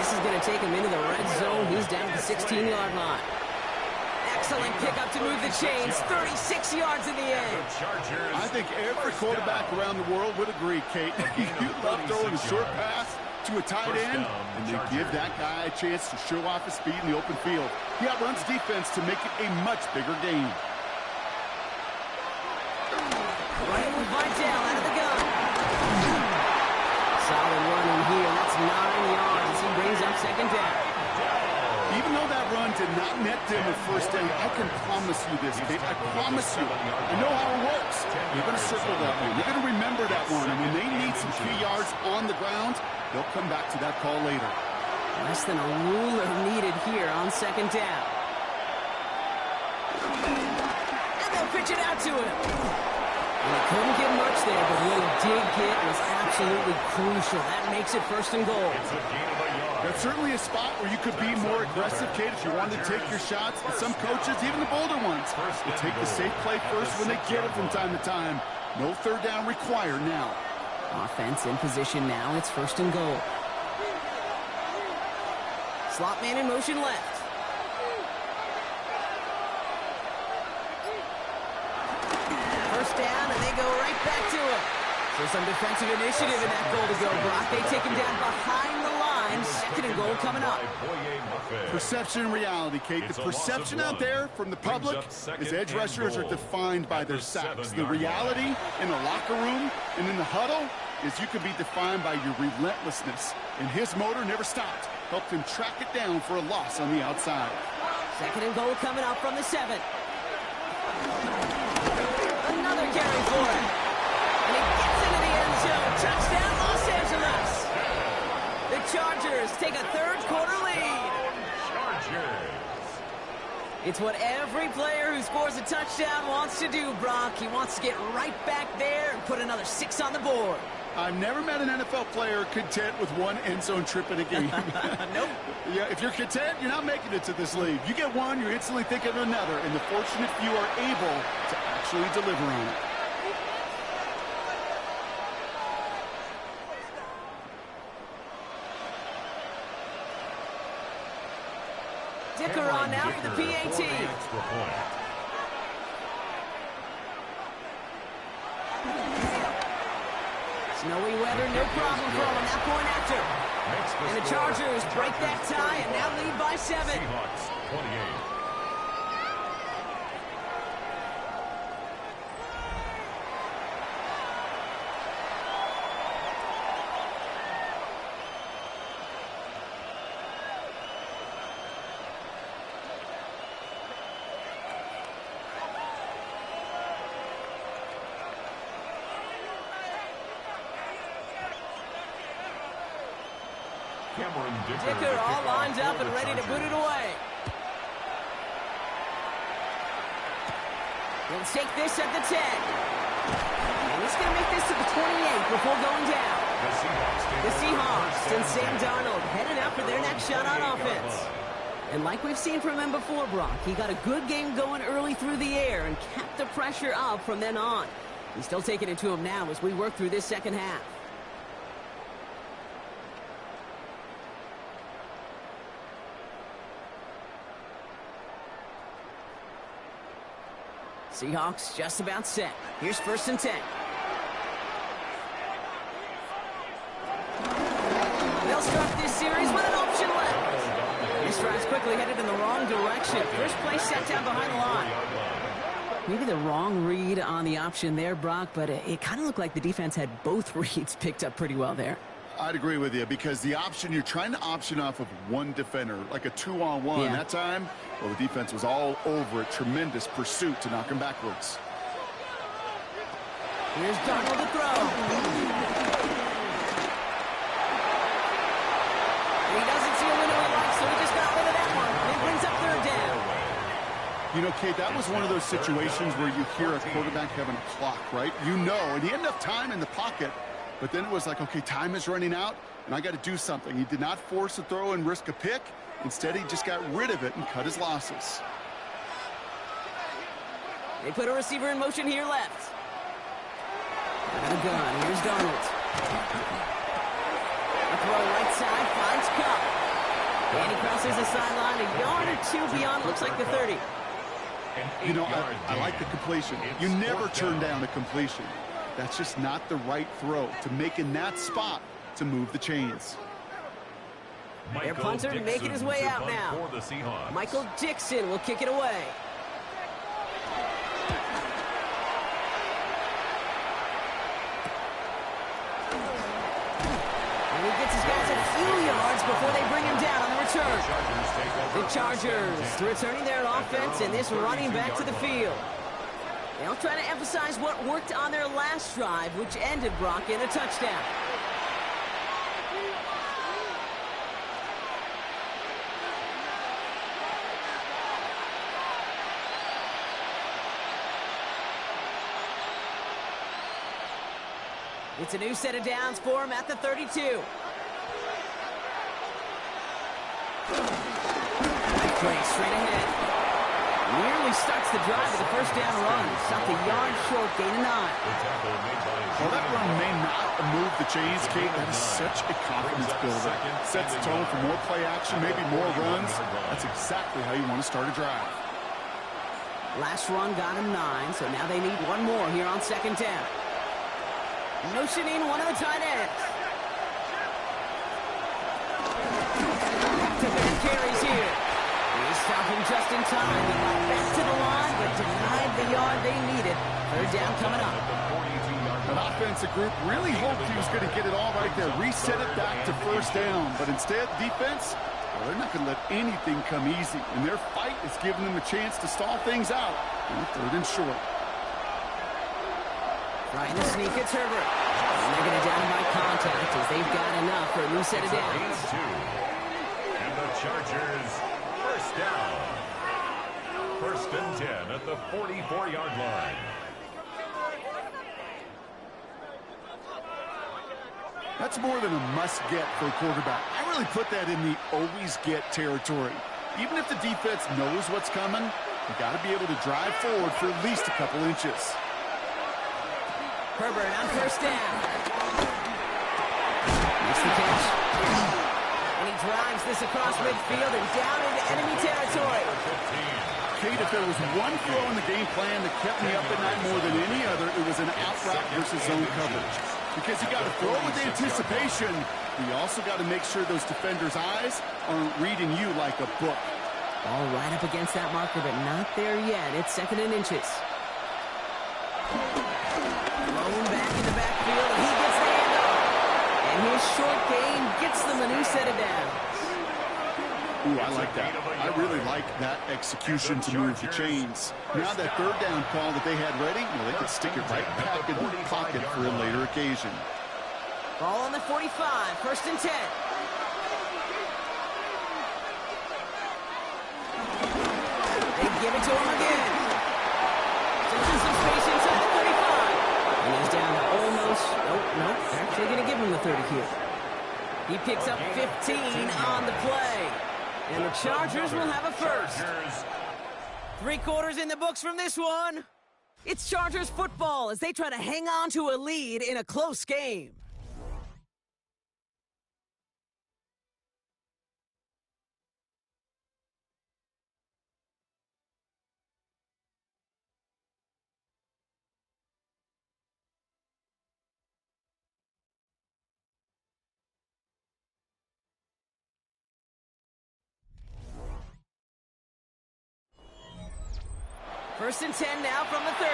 Speaker 6: This is going to take him into the red zone. He's down at the 16-yard line. Excellent pickup to move the chains. 36 yards in the end.
Speaker 7: I think every quarterback around the world would agree, Kate. You love throwing a short pass to a tight end, and they give that guy a chance to show off his speed in the open field. He outruns defense to make it a much bigger game.
Speaker 6: Right with Vidal out of the gun. Solid running here. That's 9 yards. He brings up 2nd down.
Speaker 7: Even though that run did not net them a 1st down, I can promise you this, Kate. I promise you. I know how it works. You're going to circle that one. You're going to remember that one. And when they need some key yards on the ground, they'll come back to that call later.
Speaker 6: Less than a ruler needed here on 2nd down. And they'll pitch it out to him. And he couldn't get much there, but what he did get was absolutely crucial. That makes it 1st and goal.
Speaker 7: That's certainly a spot where you could be more aggressive, Kate, if you wanted to take your shots. But some coaches, even the bolder ones, will take the safe play first when they get it from time to time. No 3rd down required now.
Speaker 6: Offense in position now. It's 1st and goal. Slot man in motion left. First down, and they go right back to it. So some defensive initiative in that goal to go, Brock. They take him down behind the line. 2nd and goal coming up.
Speaker 7: Perception and reality, Kate. The perception out there from the public is edge rushers are defined by their sacks. The reality in the locker room and in the huddle is you can be defined by your relentlessness. And his motor never stopped. Helped him track it down for a loss on the outside.
Speaker 6: 2nd and goal coming up from the 7. Another carry for him. And he gets into the end zone. Touchdown, Los Angeles. The Chargers take a 3rd quarter lead. It's what every player who scores a touchdown wants to do, Brock. He wants to get right back there and put another 6 on the board.
Speaker 7: I've never met an NFL player content with one end zone trip in a game.
Speaker 6: Nope.
Speaker 7: Yeah, if you're content, you're not making it to this league. You get one, you're instantly thinking of another, and the fortunate few are able to actually deliver on it.
Speaker 6: Dicker on now for the PAT. Snowy weather, no problem for him on that point after. And the Chargers break that tie and now lead by 7.
Speaker 2: Seahawks 28.
Speaker 6: Dicker all lined up and ready to boot it away. He'll take this at the 10. And he's going to make this to the 28 before going down. The Seahawks and Sam Darnold headed out for their next shot on offense. And like we've seen from him before, Brock, he got a good game going early through the air and kept the pressure up from then on. He's still taking it to him now as we work through this second half. Seahawks just about set. Here's 1st and 10. They'll start this series with an option left. This drive's quickly headed in the wrong direction. First play set down behind the line. Maybe the wrong read on the option there, Brock, but it kind of looked like the defense had both reads picked up pretty well there.
Speaker 7: I'd agree with you because the option, you're trying to option off of one defender, like a 2-on-1. That time, well, the defense was all over it. Tremendous pursuit to knock him backwards.
Speaker 6: Here's Darnold to throw. He doesn't see a window he likes, so he just got rid of that one. And he brings up 3rd down.
Speaker 7: You know, Kate, that was one of those situations where you hear a quarterback having a clock, right? You know, and he had enough time in the pocket. But then it was like, okay, time is running out, and I got to do something. He did not force a throw and risk a pick. Instead, he just got rid of it and cut his losses.
Speaker 6: They put a receiver in motion here left. Got a gun. Here's Darnold. A throw right side, finds Cup. And he crosses the sideline a yard or 2 beyond, looks like the 30.
Speaker 7: You know, I like the completion. You never turn down a completion. That's just not the right throw to make in that spot to move the chains.
Speaker 6: Their punter making his way out now. Michael Dixon will kick it away. And he gets his guys a few yards before they bring him down on the return. The Chargers returning their offense and this running back to the field. They'll try to emphasize what worked on their last drive, which ended, Brock, in a touchdown. It's a new set of downs for him at the 32. Play straight ahead. Nearly starts the drive with a 1st down run. Stopped a yard short, gain of 9.
Speaker 7: Well, that run may not move the chains, Kate. That is such a confidence builder. Sets the tone for more play action, maybe more runs. That's exactly how you want to start a drive.
Speaker 6: Last run got him 9, so now they need one more here on 2nd down. Motioning one of the tight ends. Back-to-back carries here. He's stopping just in time. He got back to the line, but denied the yard they needed. 3rd down coming up.
Speaker 7: An offensive group really hoped he was going to get it all right there. Reset it back to 1st down. But instead, defense, well, they're not going to let anything come easy. And their fight is giving them a chance to stall things out on 3rd and short.
Speaker 6: Trying to sneak, it's Herbert. And they're going to down by contact as they've got enough for a new set of downs.
Speaker 2: And the Chargers, 1st down. 1st and 10 at the 44-yard line.
Speaker 7: That's more than a must-get for a quarterback. I really put that in the always-get territory. Even if the defense knows what's coming, you got to be able to drive forward for at least a couple inches.
Speaker 6: Herbert on 1st down. Makes the catch. And he drives this across midfield and down into enemy territory.
Speaker 7: Kate, if there was one throw in the game plan that kept me up at night more than any other, it was an out route versus zone coverage. Because you got to throw with anticipation, but you also got to make sure those defenders' eyes aren't reading you like a book.
Speaker 6: All right up against that marker, but not there yet. It's 2nd and inches. Thrown back in the backfield, and he gets the handoff. And his short gain gets them a new set of downs.
Speaker 7: Ooh, I like that. I really like that execution to move the chains. Now that 3rd down call that they had ready, well, they could stick it right back in the pocket for a later occasion.
Speaker 6: Ball on the 45, 1st and 10. give it to him again. Taking some space inside the 35. And he's down to almost, nope, actually going to give him the 30 here. He picks up 15 on the play. And the Chargers will have a first. 3 quarters in the books from this one. It's Chargers football as they try to hang on to a lead in a close game. First and 10 now from the 30.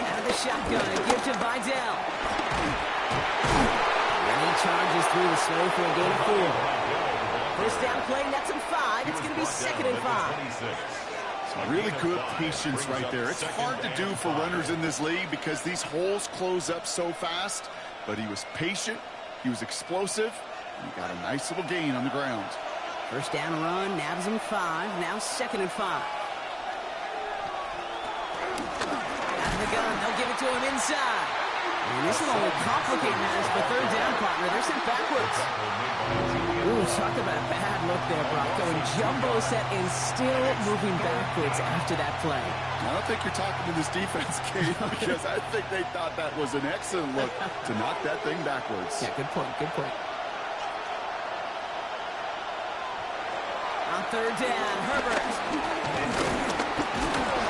Speaker 6: Out of the shotgun, a give to Vidal. And he charges through the slow for a gain of 4. First down play, nets him 5. It's going to be 2nd and 5.
Speaker 7: Some really good patience right there. It's hard to do for runners in this league because these holes close up so fast. But he was patient, he was explosive, and he got a nice little gain on the ground.
Speaker 6: First down run, nabs him 5. Now 2nd and 5. Out of the gun, they'll give it to him inside. And this will only complicate matters for 3rd down, partner. They're sent backwards. Ooh, talk about a bad look there, Brock. Going jumbo set and still moving backwards after that play.
Speaker 7: I don't think you're talking to this defense, Kate, because I think they thought that was an excellent look to knock that thing backwards.
Speaker 6: Yeah, good point, good point. On 3rd down, Herbert.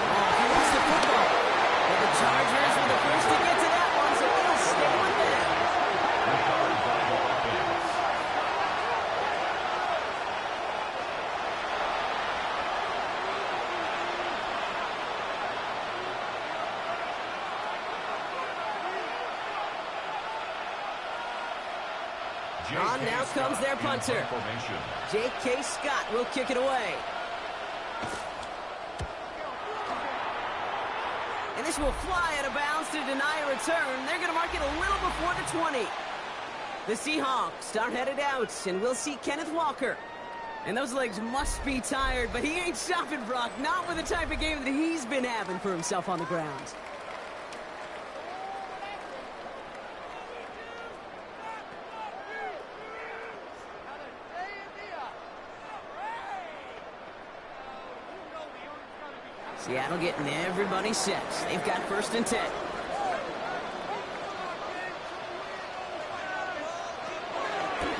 Speaker 6: Oh, he wants the football. But the Chargers were the first to get to that one, so they'll stay with that. On now comes their punter. J.K. Scott will kick it away. And this will fly out of bounds to deny a return. They're going to mark it a little before the 20. The Seahawks start headed out, and we'll see Kenneth Walker. And those legs must be tired, but he ain't stopping, Brock. Not with the type of game that he's been having for himself on the ground. Seattle getting everybody set. They've got 1st and 10.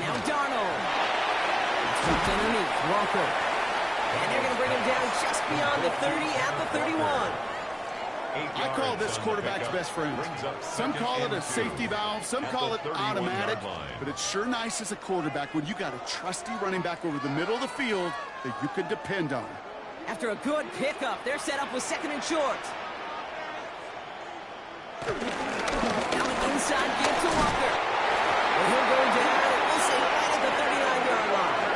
Speaker 6: Now Darnold. Tucked underneath. Walker. And they're going to bring him down just beyond the 30 at the 31.
Speaker 7: I call this quarterback's best friend. Some call it a safety valve, some call it automatic, but it's sure nice as a quarterback when you got a trusty running back over the middle of the field that you can depend on.
Speaker 6: After a good pickup, they're set up with 2nd and short. Now an inside give to Walker. And he'll go down, and we'll say right at the 39-yard line.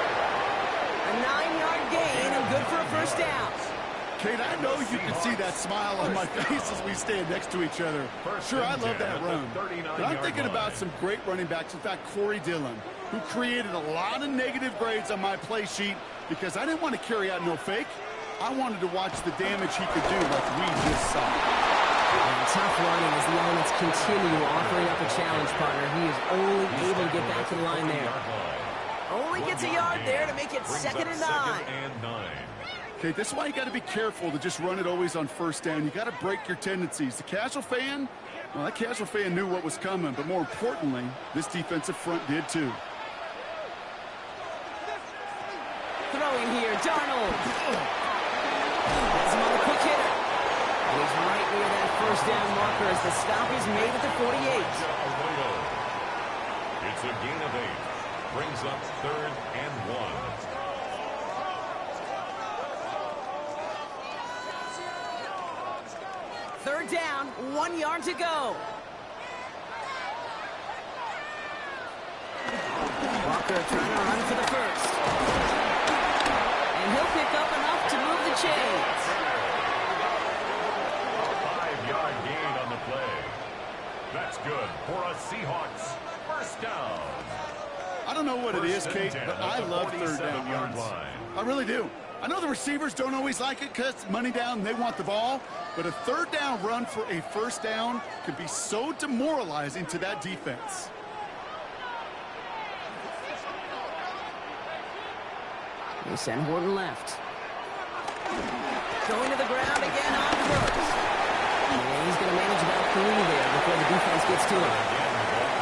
Speaker 6: A 9-yard gain and good for a first down.
Speaker 7: Kate, I know you can see that smile on my face as we stand next to each other. Sure, I love that run. But I'm thinking about some great running backs. In fact, Corey Dillon, who created a lot of negative grades on my play sheet because I didn't want to carry out no fake. I wanted to watch the damage he could do like we just saw.
Speaker 6: And tough running as the elements continue offering up a challenge, partner. He is only able to get back to the line there. Only gets a yard there to make it 2nd and 9.
Speaker 7: Okay, this is why you got to be careful to just run it always on 1st down. You got to break your tendencies. The casual fan, well, that casual fan knew what was coming, but more importantly, this defensive front did too.
Speaker 6: Throwing here, Darnold. That's him on the quick hitter. And he's right near that 1st down marker as the stop is made at the 48.
Speaker 2: It's a gain of 8. Brings up 3rd and 1.
Speaker 6: 3rd down, 1 yard to go. Walker trying to run for the first. And he'll pick up enough to move the chains.
Speaker 2: 5-yard gain on the play. That's good for a Seahawks 1st down.
Speaker 7: I don't know what it is, Kate, but I love third down runs. I really do. I know the receivers don't always like it because money down, they want the ball, but a third down run for a first down can be so demoralizing to that defense.
Speaker 6: They send Horton left. Going to the ground again on Brooks. And he's going to manage about 3 there before the defense gets to him.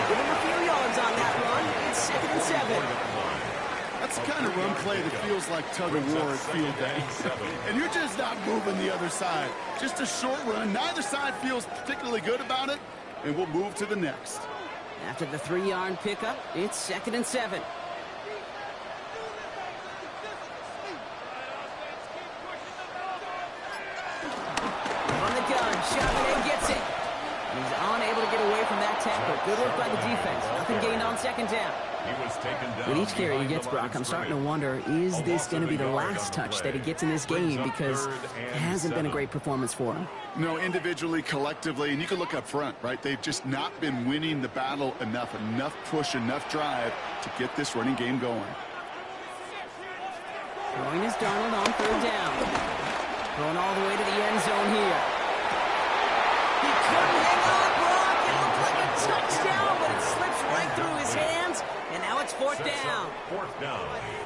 Speaker 6: Give him a few yards on that run. It's 2nd and 7.
Speaker 7: That's the kind of run play that feels like tug-of-war at field day. And you're just not moving the other side. Just a short run. Neither side feels particularly good about it, and we'll move to the next.
Speaker 6: After the 3-yard pickup, it's 2nd and 7. On the gun, Charbonnet gets it. He's unable to get away from that tackle. Good work by the defense. Nothing gained on 2nd down. With each carry he gets, Brock, I'm starting to wonder, is this going to be the last touch that he gets in this game? Because it hasn't been a great performance for him.
Speaker 7: No, individually, collectively, and you can look up front, right? They've just not been winning the battle enough push, enough drive to get this running game going.
Speaker 6: Throwing is Darnold on 3rd down. Going all the way to the end zone here. He couldn't hang on, Brock. It looked like a touchdown, but it slips right through his hands. And now it's 4th down.
Speaker 2: 4th down.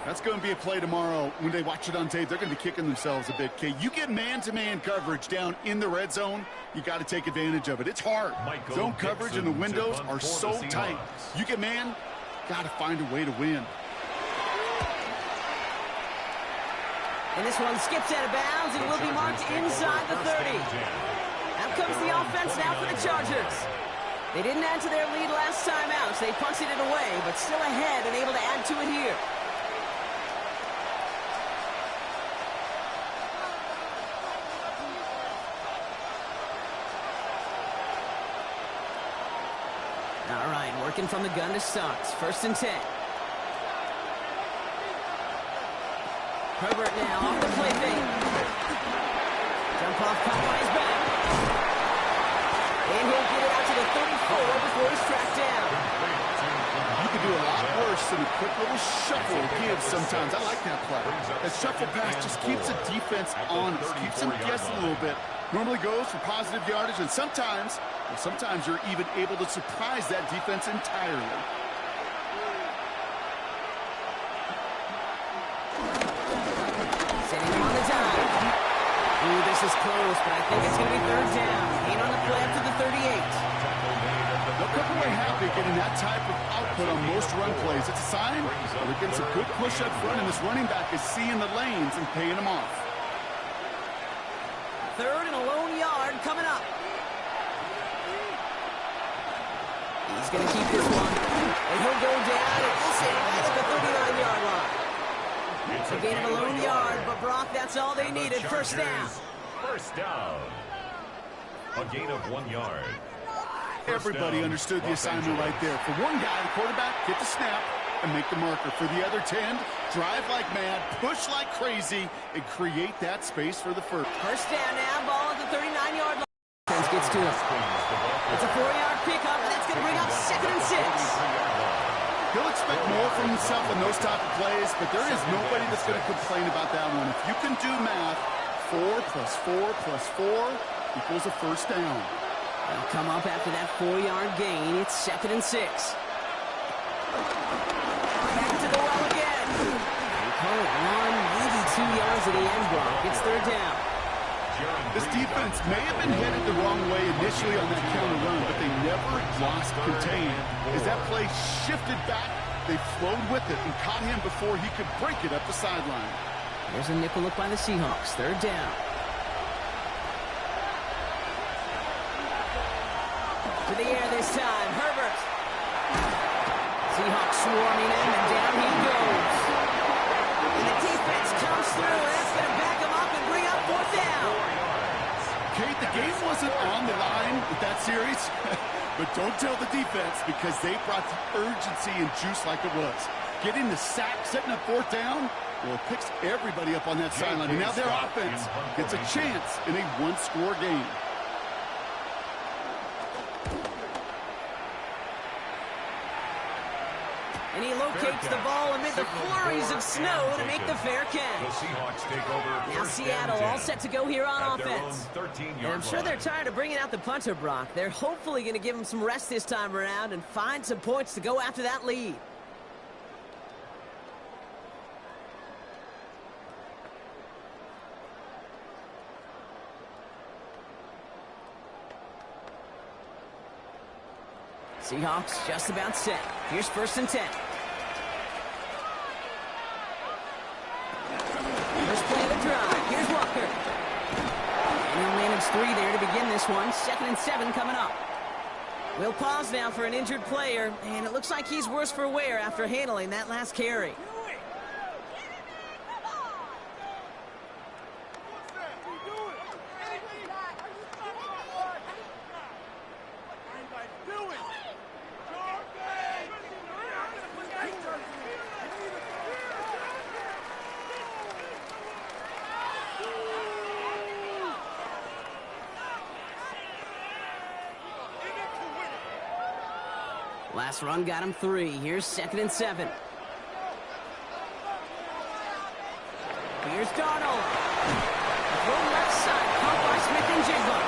Speaker 7: That's going to be a play tomorrow. When they watch it on tape, they're going to be kicking themselves a bit. Okay, you get man-to-man coverage down in the red zone, you got to take advantage of it. It's hard. Zone coverage and the windows are so tight. You get man, got to find a way to win.
Speaker 6: And this one skips out of bounds and will be marked inside the 30. Out comes the offense now for the Chargers. They didn't add to their lead last time out, so they punted it away, but still ahead and able to add to it here. All right, working from the gun to start. 1st and 10. Herbert now off the play fake. Jump off, caught on his back. And he'll get it out to the 34 before he's tracked down.
Speaker 7: You can do a lot worse than a quick little shuffle give sometimes. I like that play. That shuffle pass just keeps the defense honest, keeps them guessing a little bit. Normally goes for positive yardage, and sometimes you're even able to surprise that defense entirely.
Speaker 6: Setting him on the dime. Ooh, this is close, but I think it's going to be 3rd down. Ain't on the play up to the 38.
Speaker 7: They'll come away happy getting that type of output on most run plays. It's a sign that they're getting some good push up front, and this running back is seeing the lanes and paying them off.
Speaker 6: 3rd and a lone yard coming up. He's going to keep this one. And he'll go down and he'll say right at the 39-yard line. It's a gain of a lone yard, but Brock, that's all they needed. 1st down.
Speaker 2: 1st down. A gain of 1 yard.
Speaker 7: Everybody understood the assignment right there. For one guy, the quarterback, get the snap and make the marker. For the other 10, drive like mad, push like crazy, and create that space for the first.
Speaker 6: 1st down now, ball at the 39-yard line. Defense gets to it. It's a 4-yard pickup, and that's going to bring up 2nd and 6.
Speaker 7: He'll expect more from himself in those type of plays, but there is nobody that's going to complain about that one. If you can do math, 4 plus 4 plus 4 equals a 1st down.
Speaker 6: They'll come up after that 4-yard gain. It's 2nd and 6. Back to the well again. They call it 1, maybe 2 yards at the end block. It's 3rd down.
Speaker 7: This defense may have been headed the wrong way initially on that counter run, but they never lost contain. As that play shifted back, they flowed with it and caught him before he could break it up the sideline.
Speaker 6: There's a nickel look by the Seahawks. 3rd down. To the air this time. Herbert. Seahawks swarming him, and down he goes. And the defense comes through, and that's going to back him up and bring up 4th down.
Speaker 7: Kate, the game wasn't on the line with that series, but don't tell the defense because they brought the urgency and juice like it was. Getting the sack, setting up 4th down, well, it picks everybody up on that sideline. And now their offense gets a chance in a 1-score game.
Speaker 6: And he locates the ball amid the flurries of snow to make the fair catch.
Speaker 2: The Seahawks take over.
Speaker 6: Now Seattle all set to go here on offense. And I'm sure they're tired of bringing out the punter, Brock. They're hopefully going to give him some rest this time around and find some points to go after that lead. Seahawks just about set. Here's 1st and 10. First play of the drive. Here's Walker. And he'll manage 3 there to begin this one. 2nd and 7 coming up. We'll pause now for an injured player, and it looks like he's worse for wear after handling that last carry. Last run got him 3. Here's 2nd and 7. Here's Darnold. Throw left side, caught by Smith and Jigba.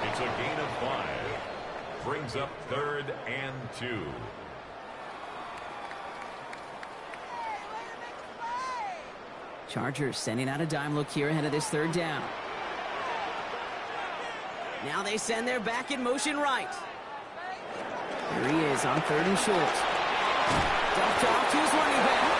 Speaker 2: It's a gain of 5. Brings up 3rd and 2.
Speaker 6: Chargers sending out a dime look here ahead of this 3rd down. Now they send their back in motion right. Here he is on 3rd and short. Dumped off to his running back.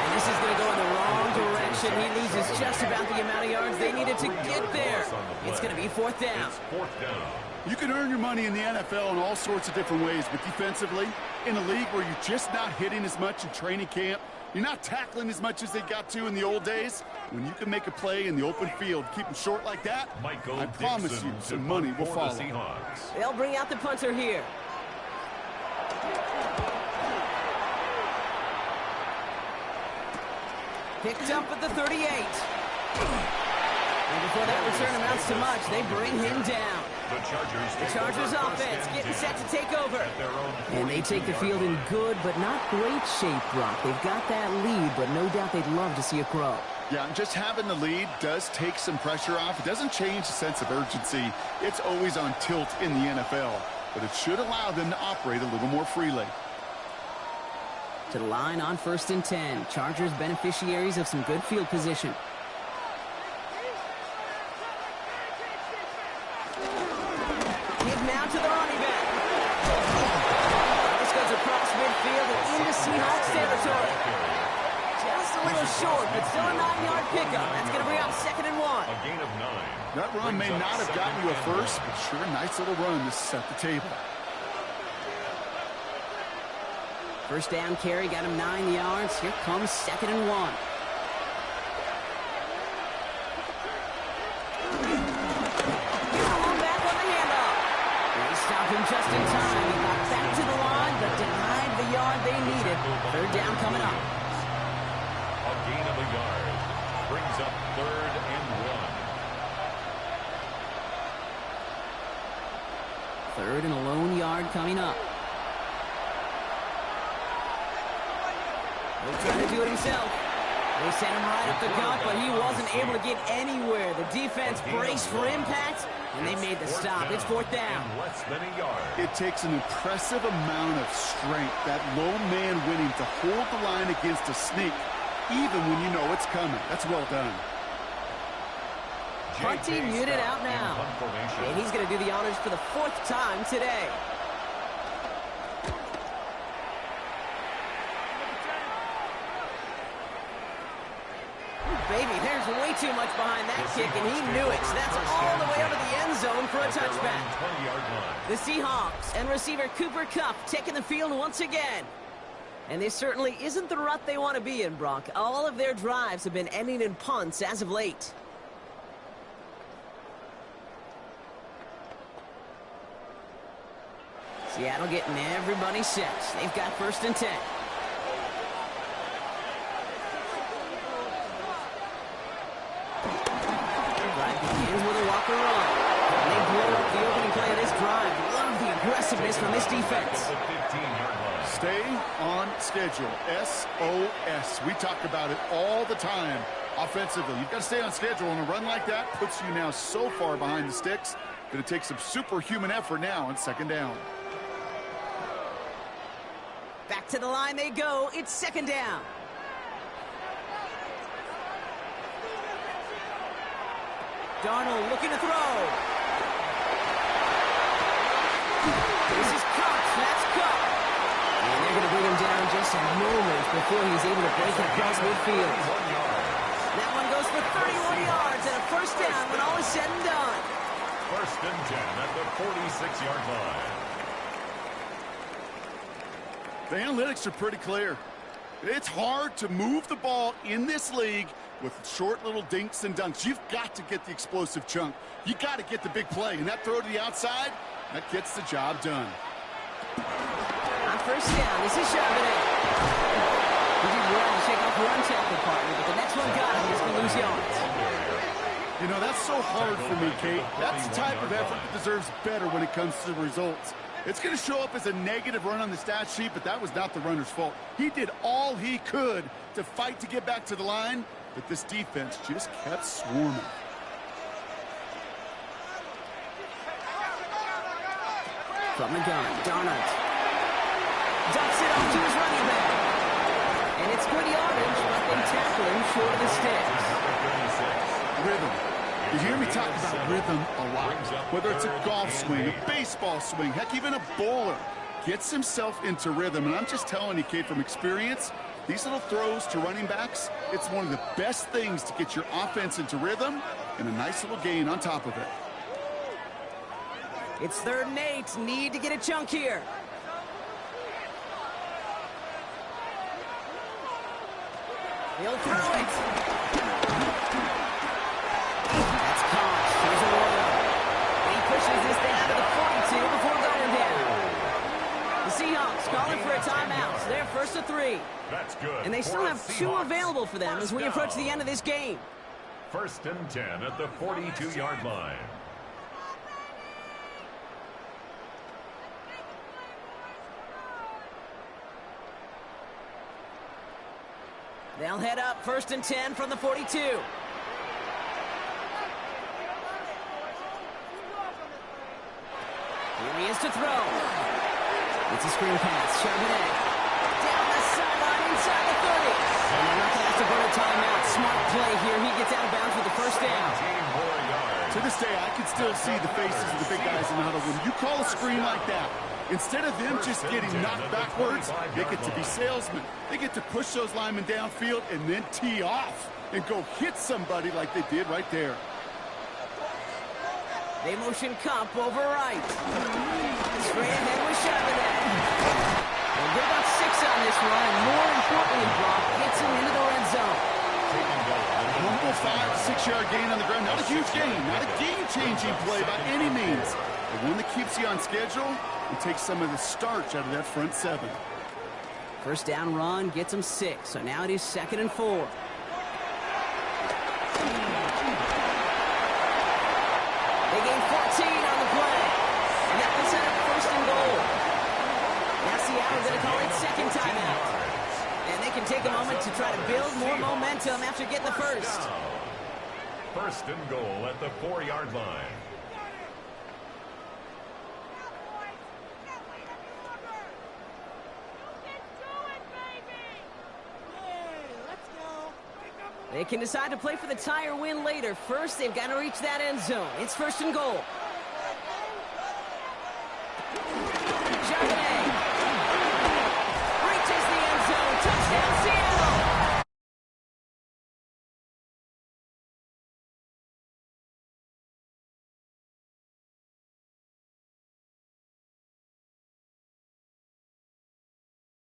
Speaker 6: And this is going to go in the wrong direction. He loses just about the amount of yards they needed to get there. It's going to be 4th down.
Speaker 2: It's 4th down.
Speaker 7: You can earn your money in the NFL in all sorts of different ways, but defensively, in a league where you're just not hitting as much in training camp, you're not tackling as much as they got to in the old days. When you can make a play in the open field, keep them short like that, I promise you some money will follow.
Speaker 6: They'll bring out the punter here. Picked up at the 38. And before that return amounts to much, they bring him down. The Chargers offense getting set to take over. And they take the field in good but not great shape, Brock. They've got that lead, but no doubt they'd love to see it grow.
Speaker 7: Yeah, just having the lead does take some pressure off. It doesn't change the sense of urgency. It's always on tilt in the NFL, but it should allow them to operate a little more freely.
Speaker 6: To the line on 1st and 10. Chargers beneficiaries of some good field position. Give now to the running back. This goes across midfield and into Seahawks territory. Just a little short, but still a 9-yard pickup. That's going to bring up 2nd and 1.
Speaker 2: A gain of 9.
Speaker 7: That run may not have gotten you a first, but sure a nice little run to set the table.
Speaker 6: First down carry got him 9 yards. Here comes 2nd and 1. Back on the handoff. They stopped him just in time. He got back to the line, but denied the yard they needed. 3rd down coming up.
Speaker 2: A gain of a yard. Brings up 3rd and 1.
Speaker 6: 3rd and a lone yard coming up. He'll try to do it himself. They sent him right up the gut, but he wasn't able to get anywhere. The defense braced for impact, and they made the stop. It's 4th down.
Speaker 2: Less than a yard.
Speaker 7: It takes an impressive amount of strength, that lone man winning, to hold the line against a sneak, even when you know it's coming. That's well done.
Speaker 6: Punt team muted out now. And he's going to do the honors for the 4th time today. Baby, there's way too much behind that kick, and he knew it. So that's all the way over the end zone for a touchback. The Seahawks and receiver Cooper Kupp taking the field once again. And this certainly isn't the rut they want to be in, Brock. All of their drives have been ending in punts as of late. Seattle getting everybody set. They've got 1st and 10. Drive begins with a Walker run. And they blow up the opening play of this drive. Love the aggressiveness sharpness from this defense.
Speaker 7: Stay on schedule. SOS. We talk about it all the time offensively. You've got to stay on schedule, and a run like that puts you now so far behind the sticks. Going to take some superhuman effort now on second down.
Speaker 6: Back to the line they go. It's second down. Darnold looking to throw. This is Cox. That's Cox. And they're going to bring him down just a moment before he's able to break it across midfield. That one goes for 31 yards and a first down when all is said and done.
Speaker 2: First and 10 at the 46-yard line.
Speaker 7: The analytics are pretty clear. It's hard to move the ball in this league with short little dinks and dunks. You've got to get the explosive chunk. You got to get the big play. And that throw to the outside, that gets the job done.
Speaker 6: On first down, this is Charbonnet. He did well to shake off the run tackle partner, but the next one got him. He's going to lose yards.
Speaker 7: You know, that's so hard for me, Kate. That's the type of effort that deserves better when it comes to the results. It's going to show up as a negative run on the stat sheet, but that was not the runner's fault. He did all he could to fight to get back to the line, but this defense just kept swarming.
Speaker 6: From the gun, Darnold ducks it off to his running back. And it's good yardage, but they tackle him short of the sticks.
Speaker 7: Rhythm. You hear me talk about rhythm a lot. Whether it's a golf swing, a baseball swing, heck, even a bowler gets himself into rhythm. And I'm just telling you, Kate, from experience, these little throws to running backs, it's one of the best things to get your offense into rhythm and a nice little gain on top of it.
Speaker 6: It's 3rd and 8. Need to get a chunk here. He'll throw it. That's Cox. Here's a roll. He pushes this thing out of the 42 before going down. The Seahawks calling for a timeout. So they're 1st and 3.
Speaker 2: That's good.
Speaker 6: And they still have 2 available for them as we approach the end of this game.
Speaker 2: 1st and 10 at the 42-yard line.
Speaker 6: They'll head up 1st and 10 from the 42. Here he is to throw. It's a screen pass. Charbonnet down the sideline inside the 30. And they're not going to have to burn a timeout. Smart play here. He gets out of bounds with the first down.
Speaker 7: To this day, I can still see the faces of the big guys in the huddle. When you call a screen like that, instead of them just getting knocked backwards, they get to be salesmen. They get to push those linemen downfield and then tee off and go hit somebody like they did right there.
Speaker 6: They motion Cup over right. Straight ahead with Charbonnet. They'll get about 6 on this run, and more importantly, Brock gets him into the red zone.
Speaker 7: Humble 5 to 6 yard gain on the ground. Not a huge gain, not a game-changing play by any means. But one that keeps you on schedule and takes some of the starch out of that front 7.
Speaker 6: First down run gets him 6, so now it is 2nd and 4. They gain 14 on the play, and that will set up 1st and goal. Now Seattle going to call it 2nd timeout. And they can take a moment to try to build more momentum after getting the first.
Speaker 2: 1st and goal at the 4-yard line.
Speaker 6: They can decide to play for the tie or win later. First, they've got to reach that end zone. It's 1st and goal.